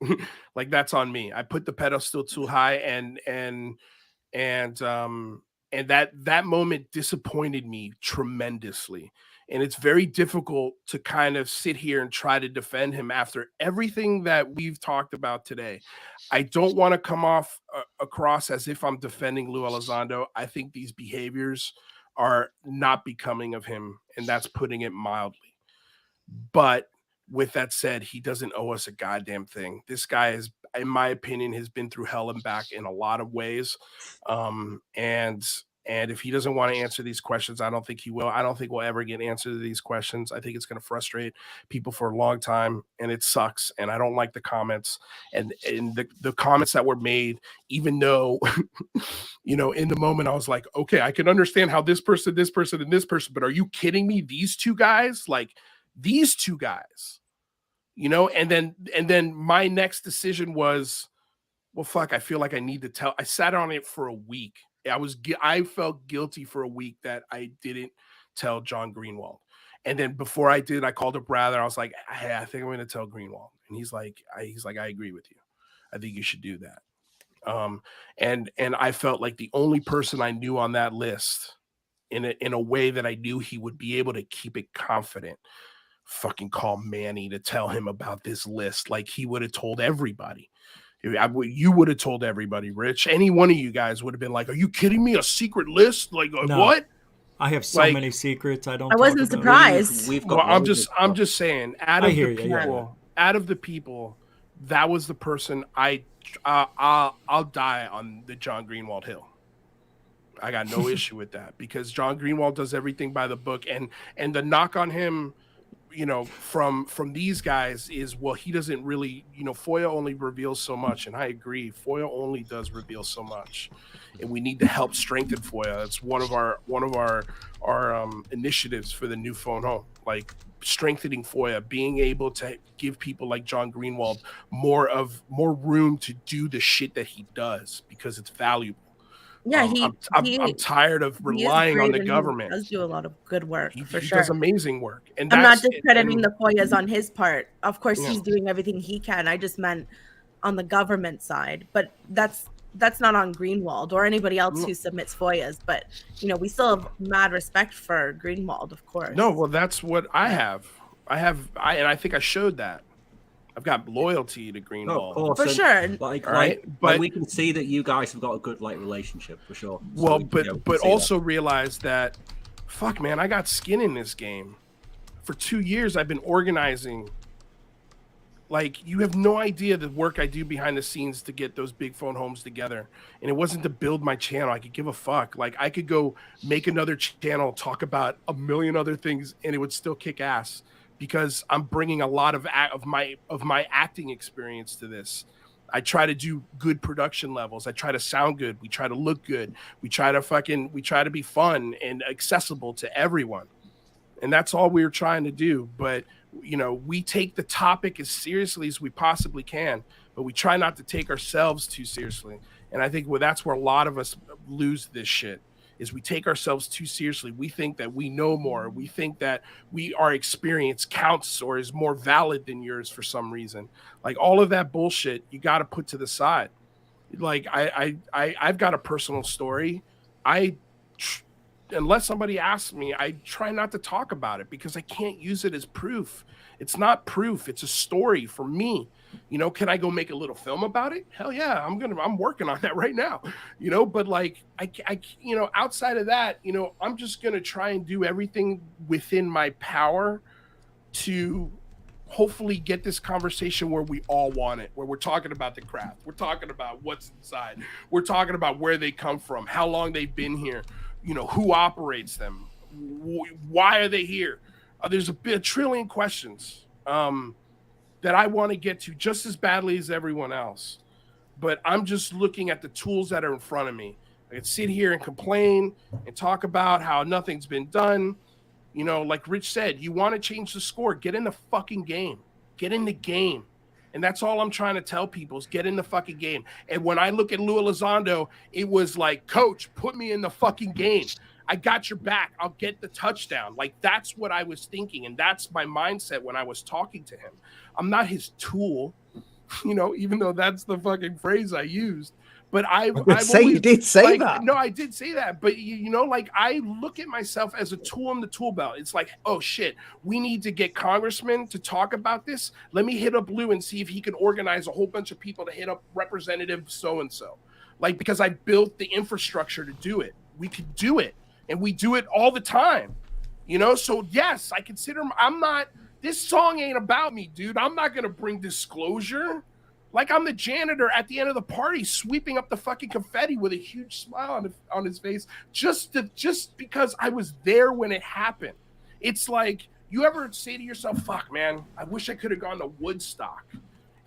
Like that's on me. I put the pedestal too high, and that moment disappointed me tremendously. And it's very difficult to kind of sit here and try to defend him after everything that we've talked about today. I don't want to come off across as if I'm defending Lou Elizondo. I think these behaviors are not becoming of him, and that's putting it mildly. But with that said, he doesn't owe us a goddamn thing. This guy is, in my opinion, has been through hell and back in a lot of ways. And if he doesn't want to answer these questions, I don't think he will. I don't think we'll ever get answers to these questions. I think it's going to frustrate people for a long time, and it sucks. And I don't like the comments and the comments that were made, even though, you know, in the moment I was like, okay, I can understand how this person, and this person, but are you kidding me? These two guys, like these two guys, you know, and then my next decision was, well, fuck, I feel like I need to tell. I sat on it for a week. I felt guilty for a week that I didn't tell John Greenwald. And then before I did, I called up Bradley. I was like, hey, I think I'm going to tell Greenwald. And he's like, I agree with you. I think you should do that. And I felt like the only person I knew on that list in a way that I knew he would be able to keep it confident, fucking call Manny to tell him about this list. Like he would have told everybody. You would have told everybody, Rich. Any one of you guys would have been like, "Are you kidding me? A secret list? Like no, what?" I have so many secrets. I wasn't surprised. I'm just saying. Out of the people, that was the person I'll die on the John Greenwald hill. I got no issue with that because John Greenwald does everything by the book, and the knock on him, you know, from these guys is, well, he doesn't really, you know, FOIA only reveals so much. And I agree. FOIA only does reveal so much. And we need to help strengthen FOIA. That's one of our initiatives for the new phone home, like strengthening FOIA, being able to give people like John Greenwald more room to do the shit that he does because it's valuable. Yeah, I'm tired of relying on the government. He does do a lot of good work, for he sure. does amazing work. And I'm not discrediting the FOIAs on his part. Of course, he's doing everything he can. I just meant on the government side. But that's not on Greenwald or anybody else who submits FOIAs. But, you know, we still have mad respect for Greenwald, of course. No, well, that's what I have. And I think I showed that. I've got loyalty to Greenwald. No, for sure. But we can see that you guys have got a good relationship for sure. Well, but also realize that, fuck, man, I got skin in this game. For 2 years, I've been organizing. Like, you have no idea the work I do behind the scenes to get those big phone homes together. And it wasn't to build my channel. I could give a fuck. Like, I could go make another channel, talk about a million other things, and it would still kick ass. Because I'm bringing a lot of my acting experience to this, I try to do good production levels. I try to sound good. We try to look good. We try to be fun and accessible to everyone. And that's all we're trying to do. But, you know, we take the topic as seriously as we possibly can, but we try not to take ourselves too seriously. And I think that's where a lot of us lose this shit, is we take ourselves too seriously. We think that we know more. We think that our experience counts or is more valid than yours for some reason. Like, all of that bullshit, you got to put to the side. Like, I've got a personal story. Unless somebody asks me, I try not to talk about it because I can't use it as proof. It's not proof. It's a story for me. You know, can I go make a little film about it? Hell yeah, I'm working on that right now. You know, but like I you know, outside of that, you know, I'm just going to try and do everything within my power to hopefully get this conversation where we all want it, where we're talking about the craft. We're talking about what's inside. We're talking about where they come from, how long they've been here. You know, who operates them? Why are they here? There's a trillion questions that I want to get to just as badly as everyone else. But I'm just looking at the tools that are in front of me. I can sit here and complain and talk about how nothing's been done. You know, like Rich said, you want to change the score, get in the fucking game. Get in the game. And that's all I'm trying to tell people is get in the fucking game. And when I look at Lou Elizondo, it was like, coach, put me in the fucking game. I got your back. I'll get the touchdown. Like, that's what I was thinking. And that's my mindset when I was talking to him. I'm not his tool, you know, even though that's the fucking phrase I used. But you did say that. No, I did say that. But, you know, like, I look at myself as a tool in the tool belt. It's like, oh, shit, we need to get congressmen to talk about this. Let me hit up Lou and see if he can organize a whole bunch of people to hit up Representative so-and-so. Like, because I built the infrastructure to do it. We could do it. And we do it all the time. You know, so, yes, I consider this song ain't about me, dude. I'm not going to bring disclosure. Like, I'm the janitor at the end of the party sweeping up the fucking confetti with a huge smile on his face just because I was there when it happened. It's like, you ever say to yourself, fuck, man, I wish I could have gone to Woodstock.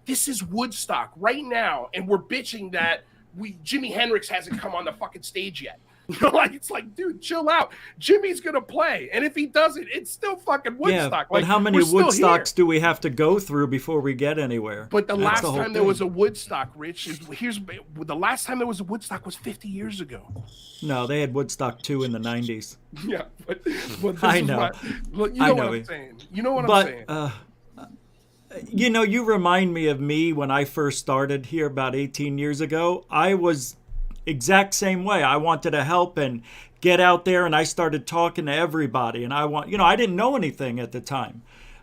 This is Woodstock right now, and we're bitching that Jimi Hendrix hasn't come on the fucking stage yet. You know, like, it's like, dude, chill out. Jimmy's gonna play, and if he doesn't, it's still fucking Woodstock. Yeah, but like, how many Woodstocks do we have to go through before we get anywhere? But the last time there was a Woodstock, Rich, the last time there was a Woodstock was 50 years ago. No, they had Woodstock 2 in the 90s. Yeah, but this I know. What I'm saying. You know what I'm saying. You know, you remind me of me when I first started here about 18 years ago. I was exact same way. I wanted to help and get out there, and I started talking to everybody, and I didn't know anything at the time.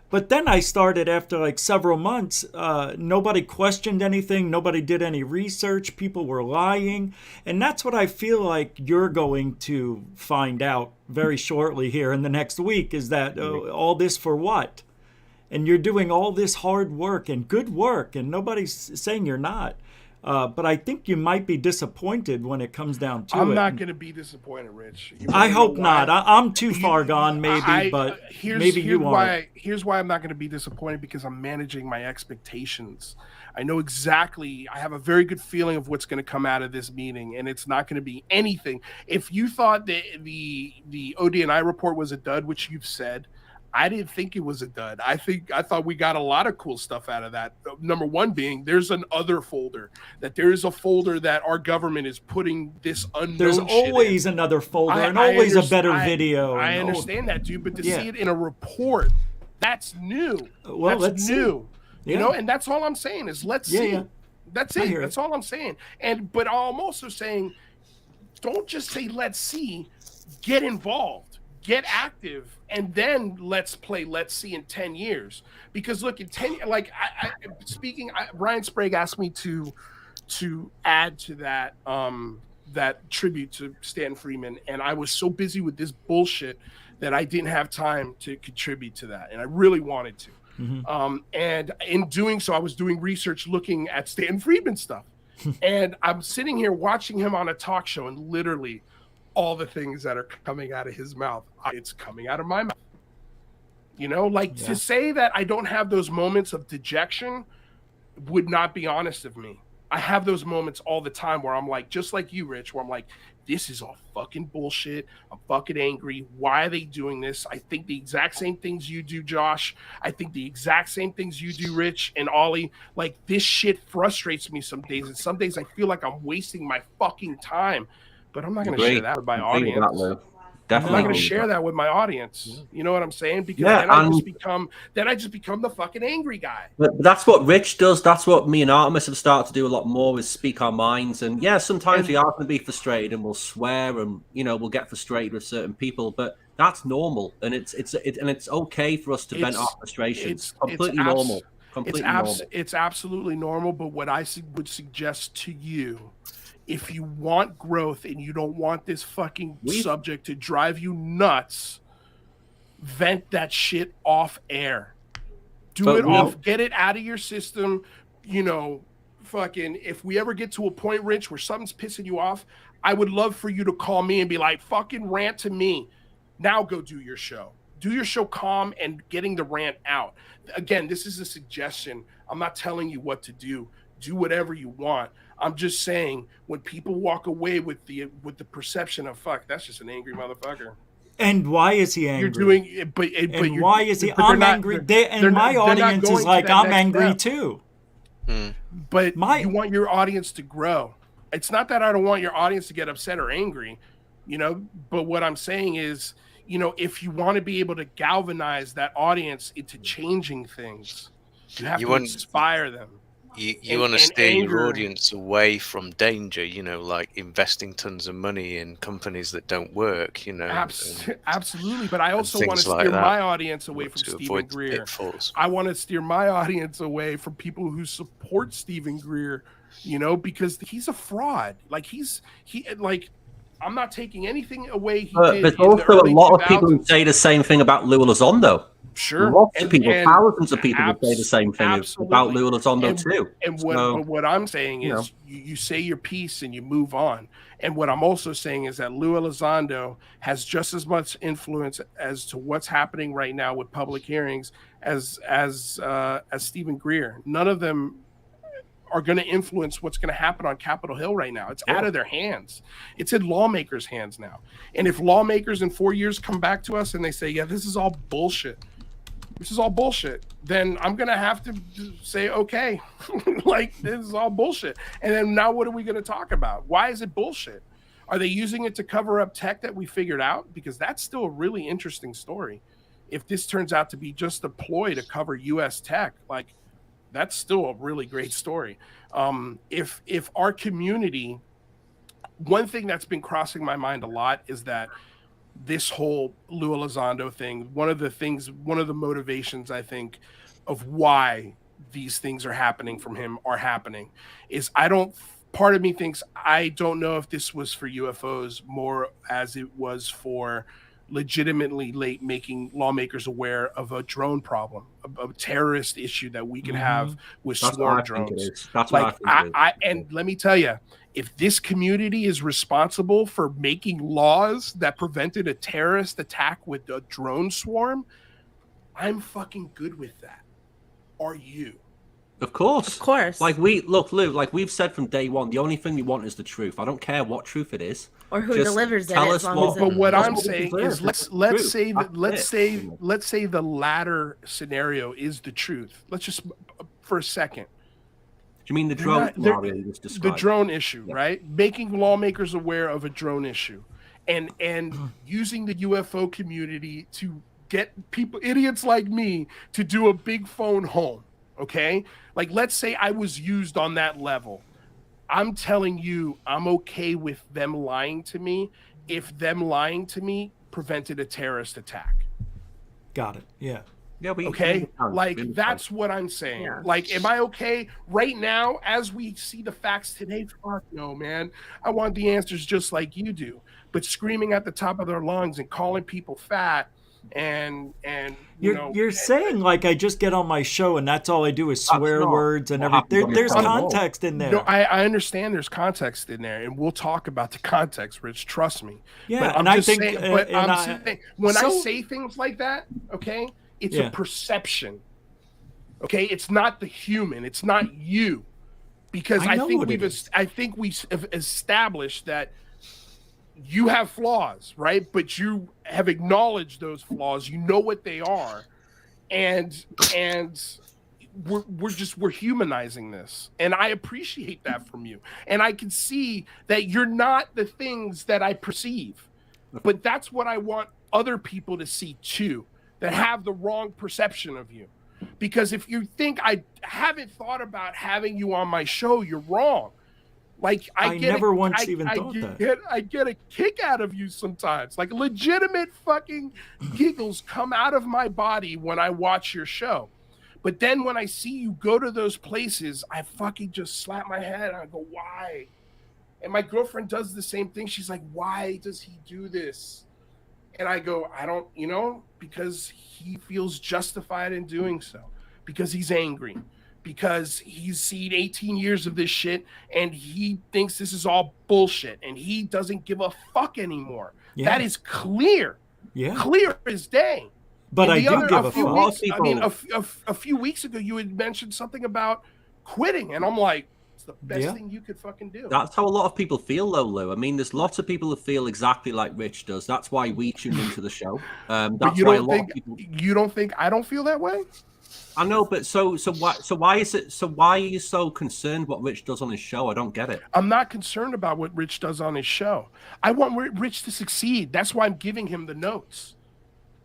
But then I started, after like several months, nobody questioned anything, nobody did any research, people were lying. And that's what I feel like you're going to find out very shortly here in the next week, is that all this for what? And you're doing all this hard work and good work, and nobody's saying you're not. But I think you might be disappointed when it comes down to it. I'm not going to be disappointed, Rich. I hope not. I'm too far gone, maybe, but maybe you are. Here's why I'm not going to be disappointed, because I'm managing my expectations. I know exactly. I have a very good feeling of what's going to come out of this meeting, and it's not going to be anything. If you thought that the ODNI report was a dud, which you've said, I didn't think it was a dud. I thought we got a lot of cool stuff out of that. Number one being, there's an other folder. That there is a folder that our government is putting this unknown There's shit always in. Another folder and always a better video. I understand that, dude, but to see it in a report, that's new. Well, that's new. Yeah. You know, and that's all I'm saying is let's see. Yeah. That's it. That's all I'm saying. But I'm also saying, don't just say let's see. Get involved. Get active, and then let's see in 10 years. Because look, in 10, like Brian Sprague asked me to add to that that tribute to Stan Freeman, and I was so busy with this bullshit that I didn't have time to contribute to that, and I really wanted to. Mm-hmm. And in doing so, I was doing research looking at Stan Freeman stuff, and I'm sitting here watching him on a talk show, and literally all the things that are coming out of his mouth, it's coming out of my mouth. You know, like to say that I don't have those moments of dejection would not be honest of me. I have those moments all the time where I'm like, just like you, Rich, where I'm like, this is all fucking bullshit. I'm fucking angry. Why are they doing this? I think the exact same things you do, Josh. I think the exact same things you do, Rich and Ollie. Like, this shit frustrates me some days. And some days I feel like I'm wasting my fucking time. But I'm not going to share that with my audience. Definitely. I'm not going to share that with my audience. You know what I'm saying? Because then I just become the fucking angry guy. But that's what Rich does. That's what me and Artemis have started to do a lot more, is speak our minds. And yeah, sometimes we are going to be frustrated and we'll swear and, you know, we'll get frustrated with certain people, but that's normal. And it's okay for us to vent our frustrations. It's completely normal. It's absolutely normal. But what I would suggest to you, if you want growth and you don't want this fucking subject to drive you nuts, vent that shit off air. Get it out of your system. You know, fucking, if we ever get to a point, Rich, where something's pissing you off, I would love for you to call me and be like, fucking rant to me. Now go do your show. Do your show calm and getting the rant out. Again, this is a suggestion. I'm not telling you what to do. Do whatever you want. I'm just saying, when people walk away with the perception of, fuck, that's just an angry motherfucker. And why is he angry? You're doing, but why is he? I'm angry. My audience is like, I'm angry too. But you want your audience to grow. It's not that I don't want your audience to get upset or angry, you know. But what I'm saying is, you know, if you want to be able to galvanize that audience into changing things, you have to inspire them. You want to steer your audience away from danger, you know, like investing tons of money in companies that don't work, you know. Absolutely. But I also want to steer my audience away from Stephen Greer. I want to steer my audience away from people who support Stephen Greer, you know, because he's a fraud. Like, I'm not taking anything away. There's also a lot of people who say the same thing about Lou Elizondo. Sure. Lots of people, thousands of people would say the same thing about Lou Elizondo too. And what I'm saying is, you say your piece and you move on. And what I'm also saying is that Lou Elizondo has just as much influence as to what's happening right now with public hearings as Stephen Greer. None of them are going to influence what's going to happen on Capitol Hill right now. It's out of their hands. It's in lawmakers' hands now. And if lawmakers in 4 years come back to us and they say, yeah, this is all bullshit, then I'm going to have to say, okay, like, this is all bullshit. And then now what are we going to talk about? Why is it bullshit? Are they using it to cover up tech that we figured out? Because that's still a really interesting story. If this turns out to be just a ploy to cover U.S. tech, like, that's still a really great story. If our community, one thing that's been crossing my mind a lot is that this whole Lou Elizondo thing, one of the motivations, I think, of why these things are happening from him is part of me thinks, I don't know if this was for UFOs more as it was for legitimately making lawmakers aware of a drone problem, a terrorist issue that we can have with swarm drones. And let me tell you, if this community is responsible for making laws that prevented a terrorist attack with a drone swarm, I'm fucking good with that. Are you? Of course. Like, Lou, like we've said from day one, the only thing we want is the truth. I don't care what truth it is. Or who delivers it. But what I'm saying is, let's say the latter scenario is the truth. Let's just, for a second. Do you mean the drone scenario you just described? The drone issue, right? Making lawmakers aware of a drone issue, and using the UFO community to get people, idiots like me, to do a big phone home. Okay, like, let's say I was used on that level. I'm telling you, I'm okay with them lying to me if them lying to me prevented a terrorist attack. Got it. Yeah. Okay. Like, that's what I'm saying. Yeah. Like, am I okay right now as we see the facts today? Fuck no, man. I want the answers just like you do. But screaming at the top of their lungs and calling people fat and you're saying, like, I just get on my show and that's all I do is swear words and everything. There's context in there. No, I understand there's context in there, and we'll talk about the context, Rich. Trust me. Yeah, but I think when I say things like that, okay, it's a perception. Okay, it's not the human. It's not you. because I think we have established that you have flaws, right? But you have acknowledged those flaws. You know what they are, and we're humanizing this, and I appreciate that from you. And I can see that you're not the things that I perceive, but that's what I want other people to see too, that have the wrong perception of you. Because if you think I haven't thought about having you on my show, you're wrong. Like I never once even thought that. I get a kick out of you sometimes. Like legitimate fucking giggles come out of my body when I watch your show. But then when I see you go to those places, I fucking just slap my head and I go, why? And my girlfriend does the same thing. She's like, why does he do this? And I go, I don't, because he feels justified in doing so. Because he's angry. Because he's seen 18 years of this shit and he thinks this is all bullshit and he doesn't give a fuck anymore. Yeah. That is clear. Yeah. Clear as day. But I do give a fuck. A few weeks ago, you had mentioned something about quitting, and I'm like, it's the best thing you could fucking do. That's how a lot of people feel, though, Lou. I mean, there's lots of people who feel exactly like Rich does. That's why we tune into the show. That's why a lot of people. You don't think I don't feel that way? I know, but so why is it? So why are you so concerned what Rich does on his show? I don't get it. I'm not concerned about what Rich does on his show. I want Rich to succeed. That's why I'm giving him the notes.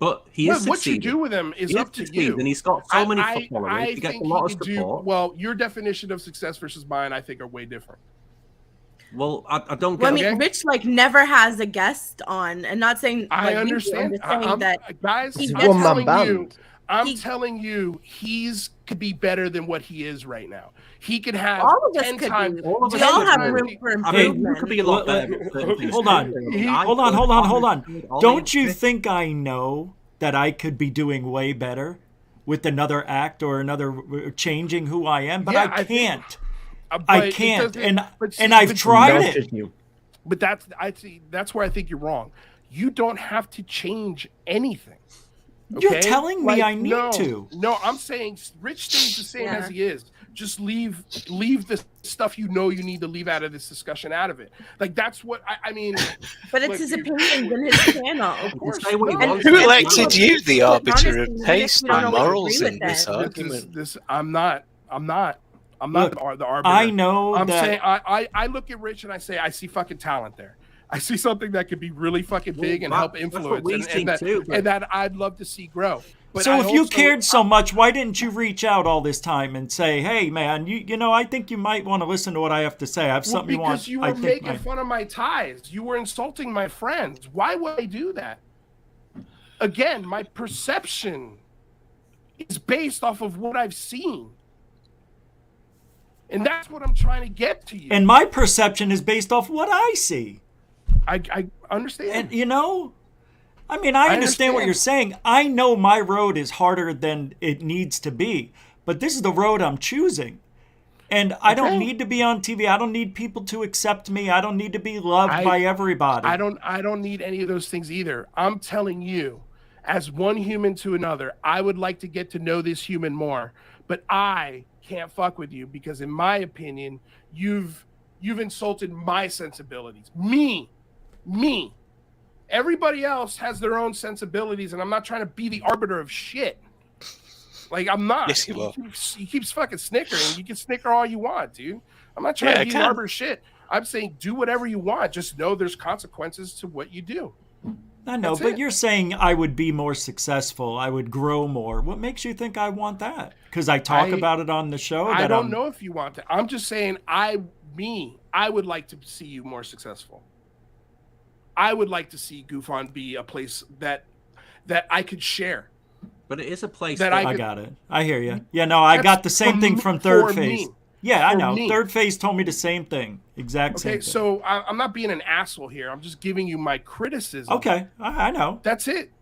But he is what you do with him is up to you. And he's got so many followers. He gets a lot of support. Well, your definition of success versus mine, I think, are way different. Well, I don't get it. Rich never has a guest on, and not saying I understand. Guys, I'm telling you, he's could be better than what he is right now. He could have all of us 10 could times. We all have room for improvement. I mean, could be a lot better. Hold on. Don't you think I know that I could be doing way better with another act or another changing who I am? But I can't. I can't. And I've tried it. But that's where I think you're wrong. You don't have to change anything. Okay? You're telling me I need to. No, I'm saying Rich stays the same as he is. Just leave the stuff you need to leave out of this discussion out of it. Like that's what I mean. But it's his opinions and his channel. Of course. Who elected you the arbiter of taste and morals in this argument? I'm not the arbiter. I know. I'm saying I look at Rich and I say I see fucking talent there. I see something that could be really fucking big and help influence, and that I'd love to see grow. But so if you cared so much, why didn't you reach out all this time and say, "Hey, man, you know, I think you might want to listen to what I have to say. I have something you want." Because you were making fun of my ties. You were insulting my friends. Why would I do that? Again, my perception is based off of what I've seen. And that's what I'm trying to get to you. And my perception is based off what I see. I understand. And, you know, I mean, I understand what you're saying. I know my road is harder than it needs to be, but this is the road I'm choosing. And I don't need to be on TV. I don't need people to accept me. I don't need to be loved by everybody. I don't need any of those things either. I'm telling you, as one human to another, I would like to get to know this human more, but I can't fuck with you because in my opinion, you've insulted my sensibilities. Me. Everybody else has their own sensibilities, and I'm not trying to be the arbiter of shit. Like, I'm not. Yes, you will. He keeps fucking snickering. You can snicker all you want, dude. I'm not trying to be the arbiter of shit. I'm saying do whatever you want. Just know there's consequences to what you do. I know, but you're saying I would be more successful. I would grow more. What makes you think I want that? Because I talk about it on the show? I don't know if you want that. I'm just saying I would like to see you more successful. I would like to see GUFON be a place that I could share. But it is a place that I got it. I hear you. Yeah, no, I got the same thing from Third Phase. Yeah, I know. Third Phase told me the same thing. Exact same thing. Okay, so I'm not being an asshole here. I'm just giving you my criticism. Okay, I know. That's it.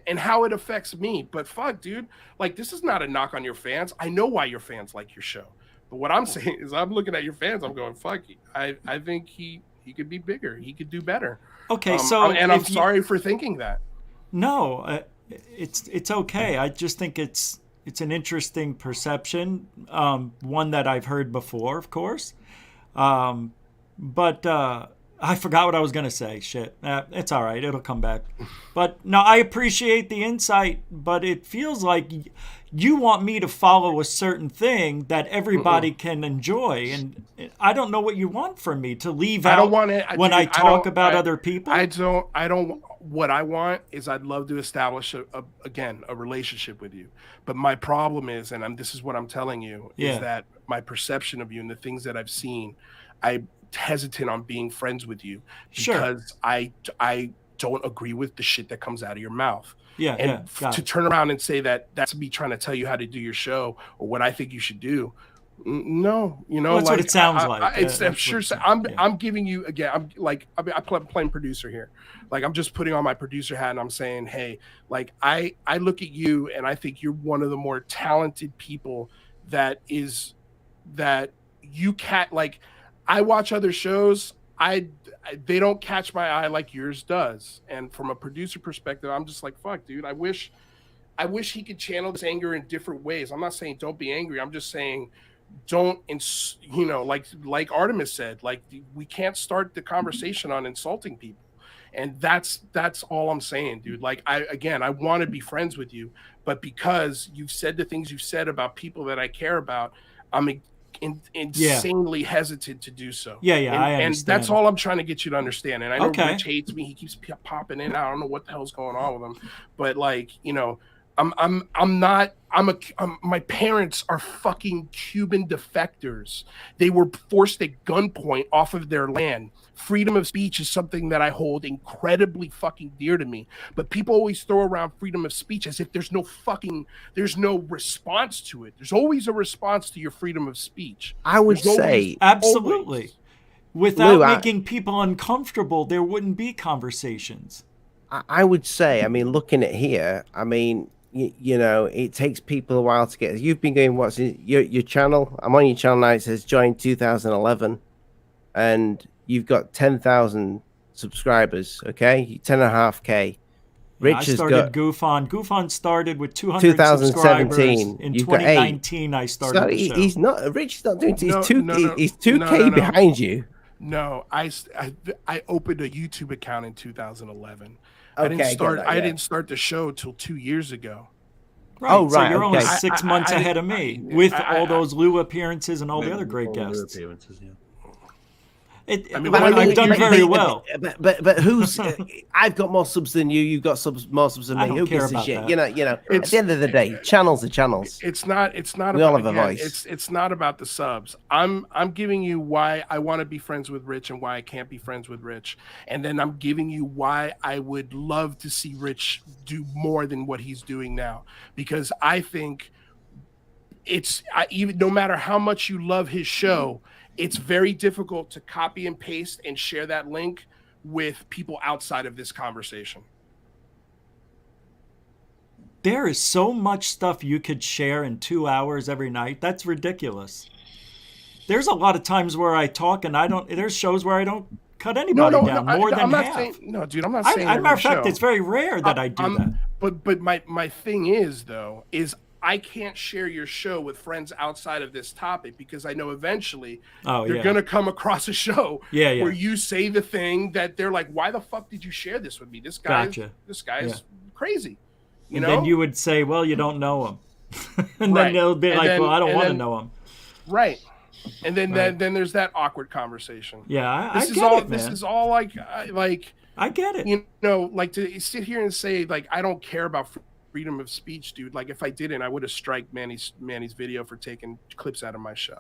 And how it affects me. But fuck, dude. Like, this is not a knock on your fans. I know why your fans like your show. But what I'm saying is I'm looking at your fans. I'm going, fuck. I think he could be bigger. He could do better. Okay, so and I'm sorry for thinking that. No, it's okay. I just think it's It's an interesting perception, one that I've heard before, of course. But I forgot what I was going to say. Shit. It's all right. It'll come back. But no, I appreciate the insight, but it feels like you want me to follow a certain thing that everybody can enjoy. And I don't know what you want from me to leave out. I don't want it when I talk about other people. I don't. What I want is I'd love to establish a relationship with you. But my problem is, and this is what I'm telling you, is that my perception of you and the things that I've seen, I'm hesitant on being friends with you because I don't agree with the shit that comes out of your mouth. To turn around and say that that's me trying to tell you how to do your show or what I think you should do. No, that's what it sounds like. I'm giving you again. I'm playing producer here. Like I'm just putting on my producer hat and I'm saying, hey, like I look at you and I think you're one of the more talented people that you can't like. I watch other shows. They don't catch my eye like yours does. And from a producer perspective, I'm just like, fuck, dude. I wish he could channel this anger in different ways. I'm not saying don't be angry. I'm just saying don't, like Artemis said, like we can't start the conversation on insulting people. And that's all I'm saying, dude. Like I want to be friends with you, but because you've said the things you've said about people that I care about, I'm insanely hesitant to do so. I understand. And that's all I'm trying to get you to understand. And I know Rich hates me. He keeps popping in. I don't know what the hell's going on with him, but like, my parents are fucking Cuban defectors. They were forced at gunpoint off of their land. Freedom of speech is something that I hold incredibly fucking dear to me. But people always throw around freedom of speech as if there's no response to it. There's always a response to your freedom of speech. I would say absolutely. Always. Without making people uncomfortable, there wouldn't be conversations. I would say, looking at here, it takes people a while to get. You've been going, what's your channel? I'm on your channel now. It says joined 2011, and you've got 10,000 subscribers. Okay, 10.5K. Rich I started has got GUFON. GUFON started with 200 subscribers. In 2019, I started the show. He's not. Rich is not doing. He's 2K behind you. No, I opened a YouTube account in 2011. Okay, I didn't start the show till 2 years ago. Right. Oh, right. So you're only 6 months ahead of me with all those Lou appearances and all the other great guests. Appearances, yeah. I've done very well. But who's? I've got more subs than you. You've got more subs than me. Who gives a shit? That. At the end of the day, channels are channels. It's not. We all have a voice. It's not about the subs. I'm giving you why I want to be friends with Rich and why I can't be friends with Rich, and then I'm giving you why I would love to see Rich do more than what he's doing now, because I think even no matter how much you love his show. It's very difficult to copy and paste and share that link with people outside of this conversation. There is so much stuff you could share in 2 hours every night. That's ridiculous. There's a lot of times where I talk and there's shows where I don't cut anybody down more than half. Dude, I'm not saying as a matter of fact, it's very rare that I do that. But my thing is I can't share your show with friends outside of this topic because I know eventually you're going to come across a show where you say the thing that they're like, why the fuck did you share this with me? This guy is crazy. And then you would say, well, you don't know him. And then they'll be like, well, I don't want to know him. Right. And then there's that awkward conversation. Yeah, I get it, man. This is all like I get it. Like to sit here and say like I don't care about freedom of speech, dude. Like if I didn't, I would have striked Manny's video for taking clips out of my show.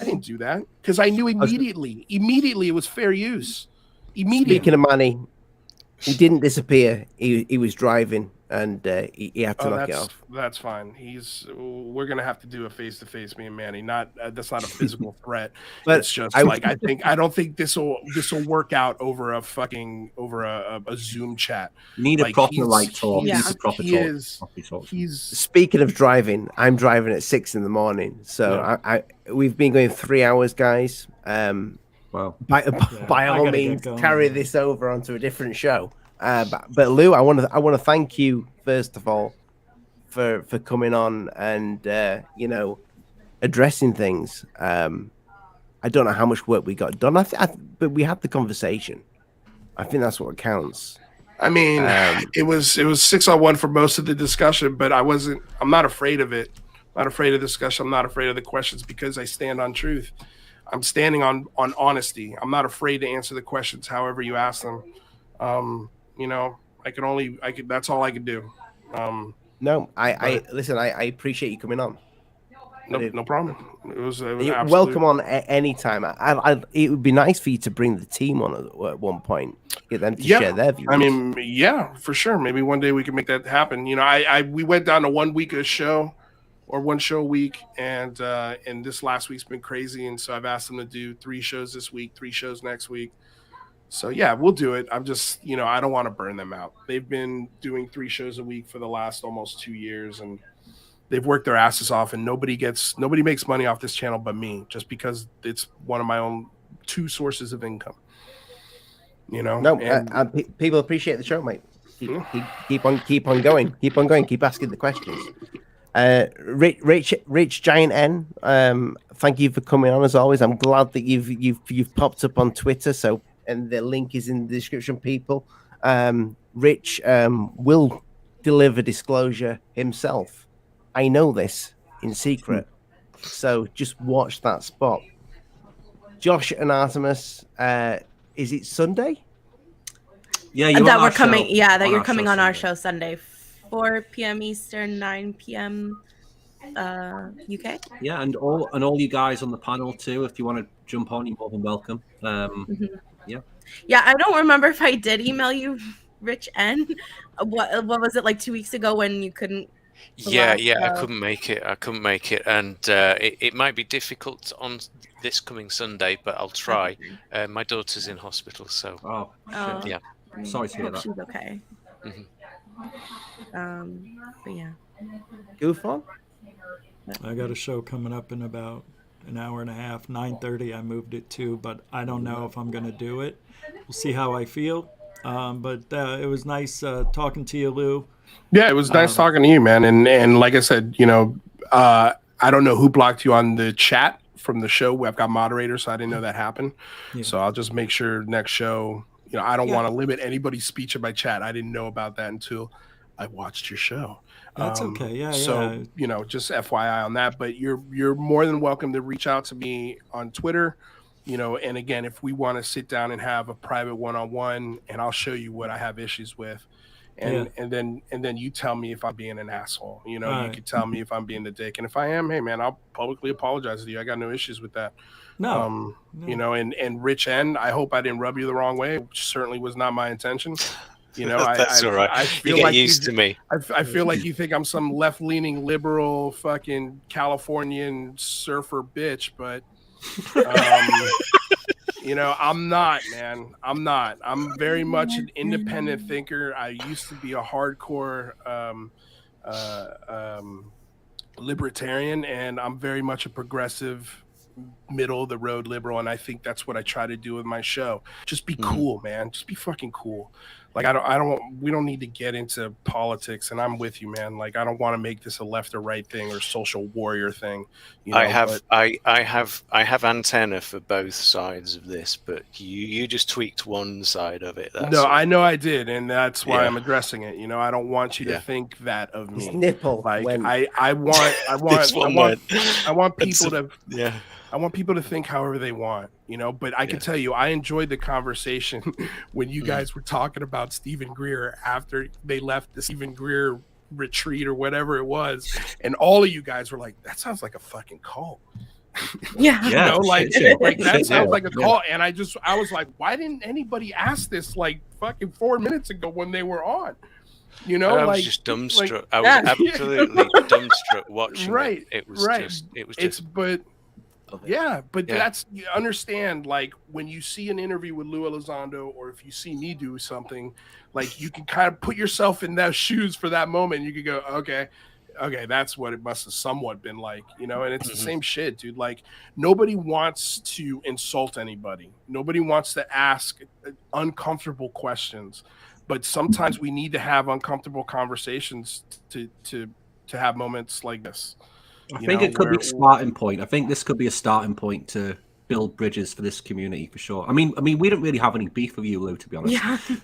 I didn't do that because I knew immediately it was fair use. Immediately. Speaking of Manny, he didn't disappear. He was driving and he had to knock it off. That's fine. We're gonna have to do a face-to-face, me and Manny. That's not a physical threat. But it's just I don't think this will work out over a Zoom chat. You need a proper talk. Yeah. He's speaking of driving. I'm driving at 6 a.m. So we've been going 3 hours, guys. Wow. By all means, carry this over onto a different show. But Lou, I want to thank you first of all for coming on and addressing things. I don't know how much work we got done, but we had the conversation. I think that's what counts. I mean, it was 6-on-1 for most of the discussion, but I'm not afraid of it. I'm not afraid of the discussion. I'm not afraid of the questions because I stand on truth. I'm standing on honesty. I'm not afraid to answer the questions however you ask them. That's all I could do. No, I listen, I appreciate you coming on. No problem. It was welcome on anytime. It would be nice for you to bring the team on at one point, get them to share their views. I mean, yeah, for sure. Maybe one day we can make that happen. We went down to 1 week a show or 1 show a week, and this last week's been crazy, and so I've asked them to do 3 shows this week, 3 shows next week. So yeah, we'll do it. I'm just, I don't want to burn them out. They've been doing 3 shows a week for the last almost 2 years, and they've worked their asses off, and nobody makes money off this channel but me, just because it's one of my own 2 sources of income. People appreciate the show, mate. Keep on going. Keep asking the questions. Rich Giant N, thank you for coming on as always. I'm glad that you've popped up on Twitter. So, and the link is in the description, people. Rich will deliver disclosure himself. I know this in secret, so just watch that spot. Josh and Artemis, is it Sunday? Yeah, that we're coming. Show. Yeah, that you're coming on our show Sunday, 4 p.m. Eastern, 9 p.m. UK. Yeah, and all you guys on the panel too. If you want to jump on, you're more than welcome. Yeah. I don't remember if I did email you, Rich N. What was it like 2 weeks ago when you couldn't? Yeah, I couldn't make it, and it might be difficult on this coming Sunday, but I'll try. My daughter's in hospital, so yeah. Sorry to hear that. She's okay. But yeah. GUFON? I got a show coming up in about an hour and a half, 9:30. I moved it to, but I don't know if I'm going to do it. We'll see how I feel. But it was nice talking to you, Lou. Yeah, it was nice talking to you, man. And like I said, I don't know who blocked you on the chat from the show. I've got moderators, so I didn't know that happened. Yeah. So I'll just make sure next show, I don't want to limit anybody's speech in my chat. I didn't know about that until I watched your show. That's okay. Yeah. So, just FYI on that. But you're more than welcome to reach out to me on Twitter. And again, if we want to sit down and have a private one-on-one, and I'll show you what I have issues with. And then you tell me if I'm being an asshole. You can tell me if I'm being the dick, and if I am, hey man, I'll publicly apologize to you. I got no issues with that. No. And Rich N, I hope I didn't rub you the wrong way. Which certainly was not my intention. That's all right. I feel you get used to me. I feel like you think I'm some left-leaning liberal fucking Californian surfer bitch, but I'm not, man. I'm not. I'm very much an independent thinker. I used to be a hardcore libertarian, and I'm very much a progressive, middle of the road liberal, and I think that's what I try to do with my show. Just be cool, man. Just be fucking cool. Like we don't need to get into politics, and I'm with you, man. Like I don't want to make this a left or right thing or social warrior thing. I have antenna for both sides of this, but you just tweaked one side of it. I know I did, and that's why I'm addressing it. I don't want you to think that of me. His nipple. Like I want people to. Yeah. I want people to think however they want, but I can tell you, I enjoyed the conversation when you guys were talking about Stephen Greer after they left the Stephen Greer retreat or whatever it was. And all of you guys were like, that sounds like a fucking cult. Yeah. That sounds like a cult. And I was like, why didn't anybody ask this like fucking 4 minutes ago when they were on? I was just dumbstruck. I was absolutely dumbstruck watching it. It was just. That's, you understand, like when you see an interview with Lou Elizondo, or if you see me do something, like you can kind of put yourself in those shoes for that moment. You could go, okay, that's what it must have somewhat been like, and it's the same shit, dude. Like nobody wants to insult anybody. Nobody wants to ask uncomfortable questions, but sometimes we need to have uncomfortable conversations to to have moments like this. I think it could be a starting point. I think this could be a starting point to build bridges for this community for sure. I mean, we don't really have any beef with you, Lou, to be honest.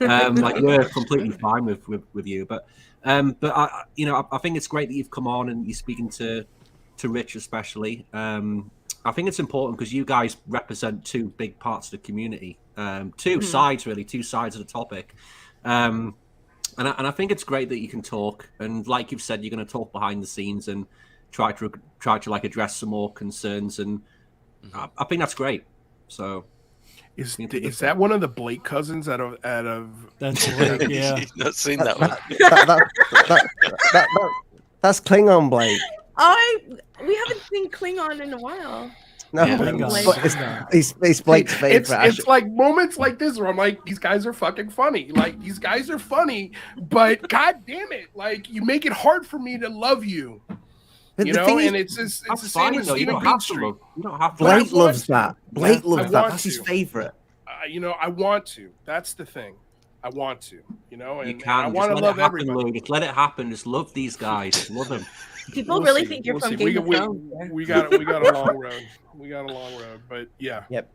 Yeah. Like we're completely fine with you, but I, I think it's great that you've come on and you're speaking to Rich especially. I think it's important because you guys represent two big parts of the community, two sides really, two sides of the topic. And I think it's great that you can talk, and like you've said, you're going to talk behind the scenes and try to like address some more concerns, and I think that's great. So is that one of the Blake cousins out of That's Blake, yeah. You've not seen that one. That's Klingon Blake. We haven't seen Klingon in a while. No, Klingon. it's Blake's favorite. It's like moments like this where I'm like, these guys are fucking funny. Like, these guys are funny, but god damn it, like, you make it hard for me to love you. But You the know, thing and is, it's the That's same fine with though. You Stephen don't have to Greenstreet. love. You don't have to. Blake I loves want that. to. Blake I loves that. want That's his to. favorite. You know, I want to. That's the thing. I want to. You know, and, You and can. I want to Just let love it happen, everybody. Lou. Just let it happen. Just love these guys. Love them. People We'll really see. think you're We'll from see. Game of Thrones. We got a long road. We got a long road, but yeah. Yep.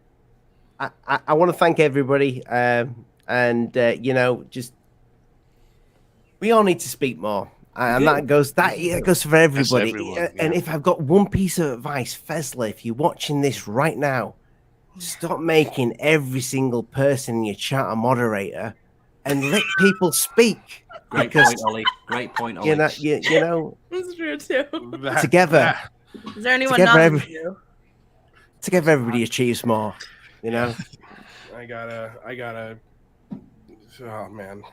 I want to thank everybody, and just we all need to speak more, and that goes for everybody. everyone, And yeah. if I've got one piece of advice, Fesla, if you're watching this right now, stop making every single person in your chat a moderator, and let people speak. Great point, Ollie. Great point, Ollie. You know, That's true too. together, Is there anyone Together not every- you? together, everybody achieves more. You know, I gotta. Oh man.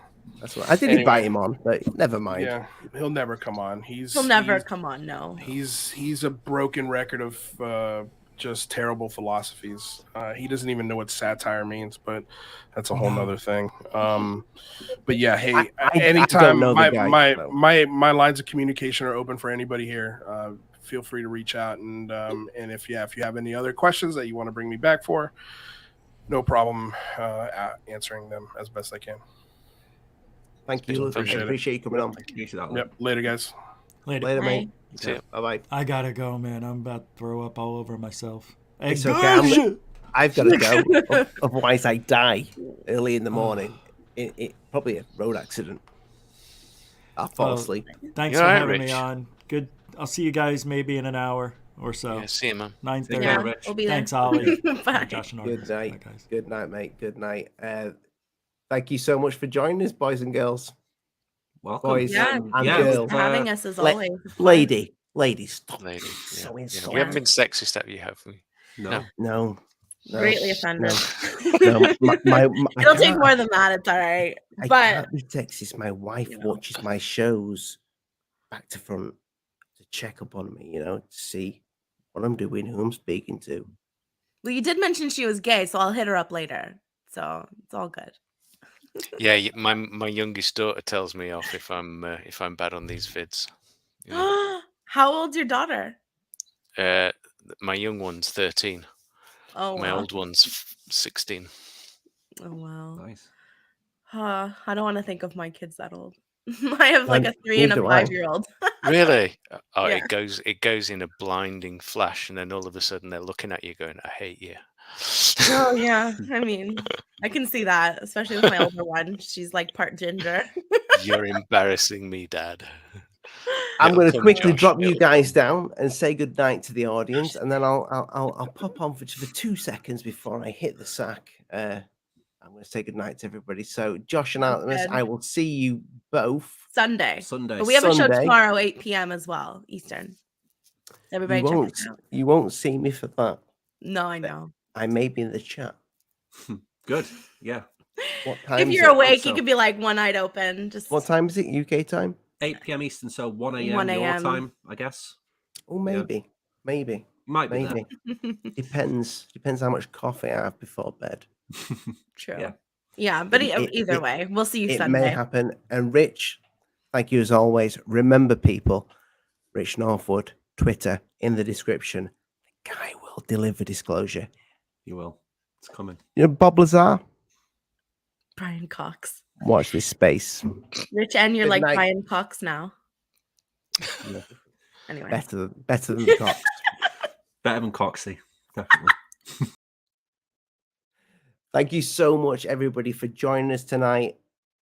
that's what I did Anyway. invite him on, but never mind. Yeah, he'll never come on. He'll never come on. No. He's a broken record of just terrible philosophies. He doesn't even know what satire means, but that's a whole nother thing. But yeah, hey, I anytime don't know the guy, so. my lines of communication are open for anybody here. Feel free to reach out, and if you have any other questions that you want to bring me back for, no problem answering them as best I can. Thank you. I appreciate you coming on. Yep. Later, guys. Later, mate. See ya. Bye bye. I gotta go, man. I'm about to throw up all over myself. It's okay. I've got to go. Otherwise, I die early in the morning. It probably a road accident. I'll fall asleep. Thanks You're for right, having me Rich. on. Good. I'll see you guys maybe in an hour or so. Yeah, see you, man. 9:30. Yeah, Rich. we'll be there. Thanks, Ollie. Bye. Josh and Good Artemis. night. Bye, guys. Good night, mate. Good night. Thank you so much for joining us, boys and girls. Welcome. Boys Yeah, and thank you girls. for having us as La- always. Lady, stop. Lady. So Yeah. insulting. We haven't been sexist, have you? Have we? No. No. Greatly offended. No, I It'll take can't- more than that. It's all right. I But can't be sexist. My wife watches my shows back to front to check up on me, to see what I'm doing, who I'm speaking to. well, you did mention she was gay, so I'll hit her up later. So it's all good. Yeah, my youngest daughter tells me off if I'm bad on these vids. You know. How old's your daughter? My young one's 13. Oh, My wow. old one's 16. Oh, wow. Nice. I don't want to think of my kids that old. I have like a 3 and a neither do I. 5-year-old. Really? Oh, Yeah. it goes in a blinding flash, and then all of a sudden they're looking at you, going, "I hate you." Oh, yeah. I mean, I can see that, especially with my older one. She's like part ginger. You're embarrassing me, Dad. I'm It'll going to come, quickly Josh, drop you it'll guys down and say good night to the audience, and then I'll pop on for 2 seconds before I hit the sack. I'm going to say good night to everybody. So, Josh and Artemis, good. I will see you both Sunday. Sunday. But we have a show Sunday. tomorrow, 8 p.m. as well, Eastern. Everybody check it out. You won't see me for that. No, I know. I may be in the chat. Good. Yeah. What time? If is you're it? awake, So- you could be like one eyed open. Just What time is it? UK time? 8 p.m. Eastern, so 1 a.m. 1 your a.m. time, I guess. Oh, maybe. Might be there. Depends how much coffee I have before bed. True. Yeah. Yeah, but either it- way, we'll see you It Sunday. may happen. And Rich, thank you as always. Remember, people, Rich Northwood, Twitter in the description. The guy will deliver disclosure. You will. It's coming. You know, Bob Lazar, Brian Cox. watch this space. Rich, and you're Good like night. Brian Cox now. Yeah. Anyway, Better than the Cox. Better than Coxie, definitely. Thank you so much, everybody, for joining us tonight.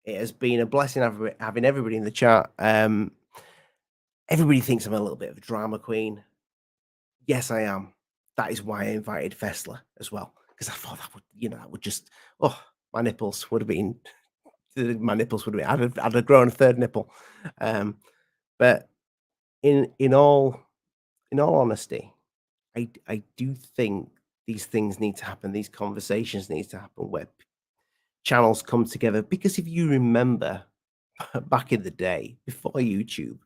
It has been a blessing having everybody in the chat. Everybody thinks I'm a little bit of a drama queen. Yes, I am. That is why I invited Fessler as well, because I thought that would just, my nipples would have been, I'd have grown a third nipple. But in all honesty, I do think these things need to happen. These conversations need to happen where channels come together, because if you remember back in the day before YouTube,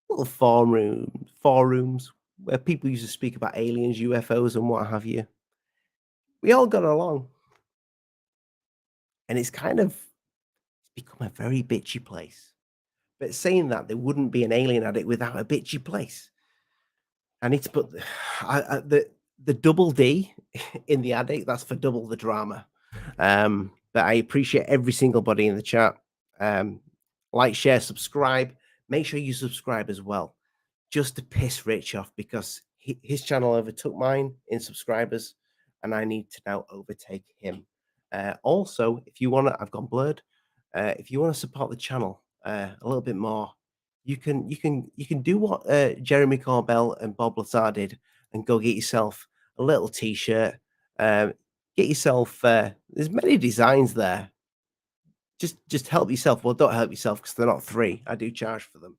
little forums where people used to speak about aliens, UFOs, and what have you, we all got along, and it's become a very bitchy place. But saying that, there wouldn't be an Alien Addict without a bitchy place. I need to put the double D in the addict. That's for double the drama. But I appreciate every single body in the chat. Like, share, subscribe. Make sure you subscribe as well, just to piss Rich off, because his channel overtook mine in subscribers, and I need to now overtake him. Also, if you want to, I've gone blurred. If you want to support the channel a little bit more, you can do what Jeremy Corbell and Bob Lazar did, and go get yourself a little T-shirt. Get yourself. There's many designs there. Just help yourself. Well, don't help yourself, because they're not free. I do charge for them.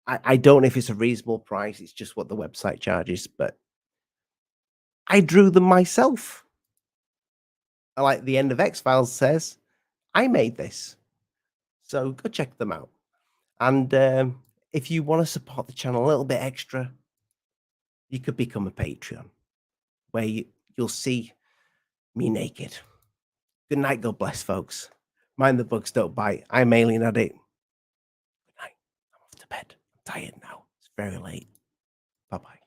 I don't know if it's a reasonable price. It's just what the website charges, but I drew them myself. Like the end of X-Files says, I made this. So go check them out. And if you want to support the channel a little bit extra, you could become a Patreon, where you'll see me naked. Good night. God bless, folks. Mind the bugs don't bite. I'm Alien Addict. Good night. I'm off to bed. I'm tired now. It's very late. Bye-bye.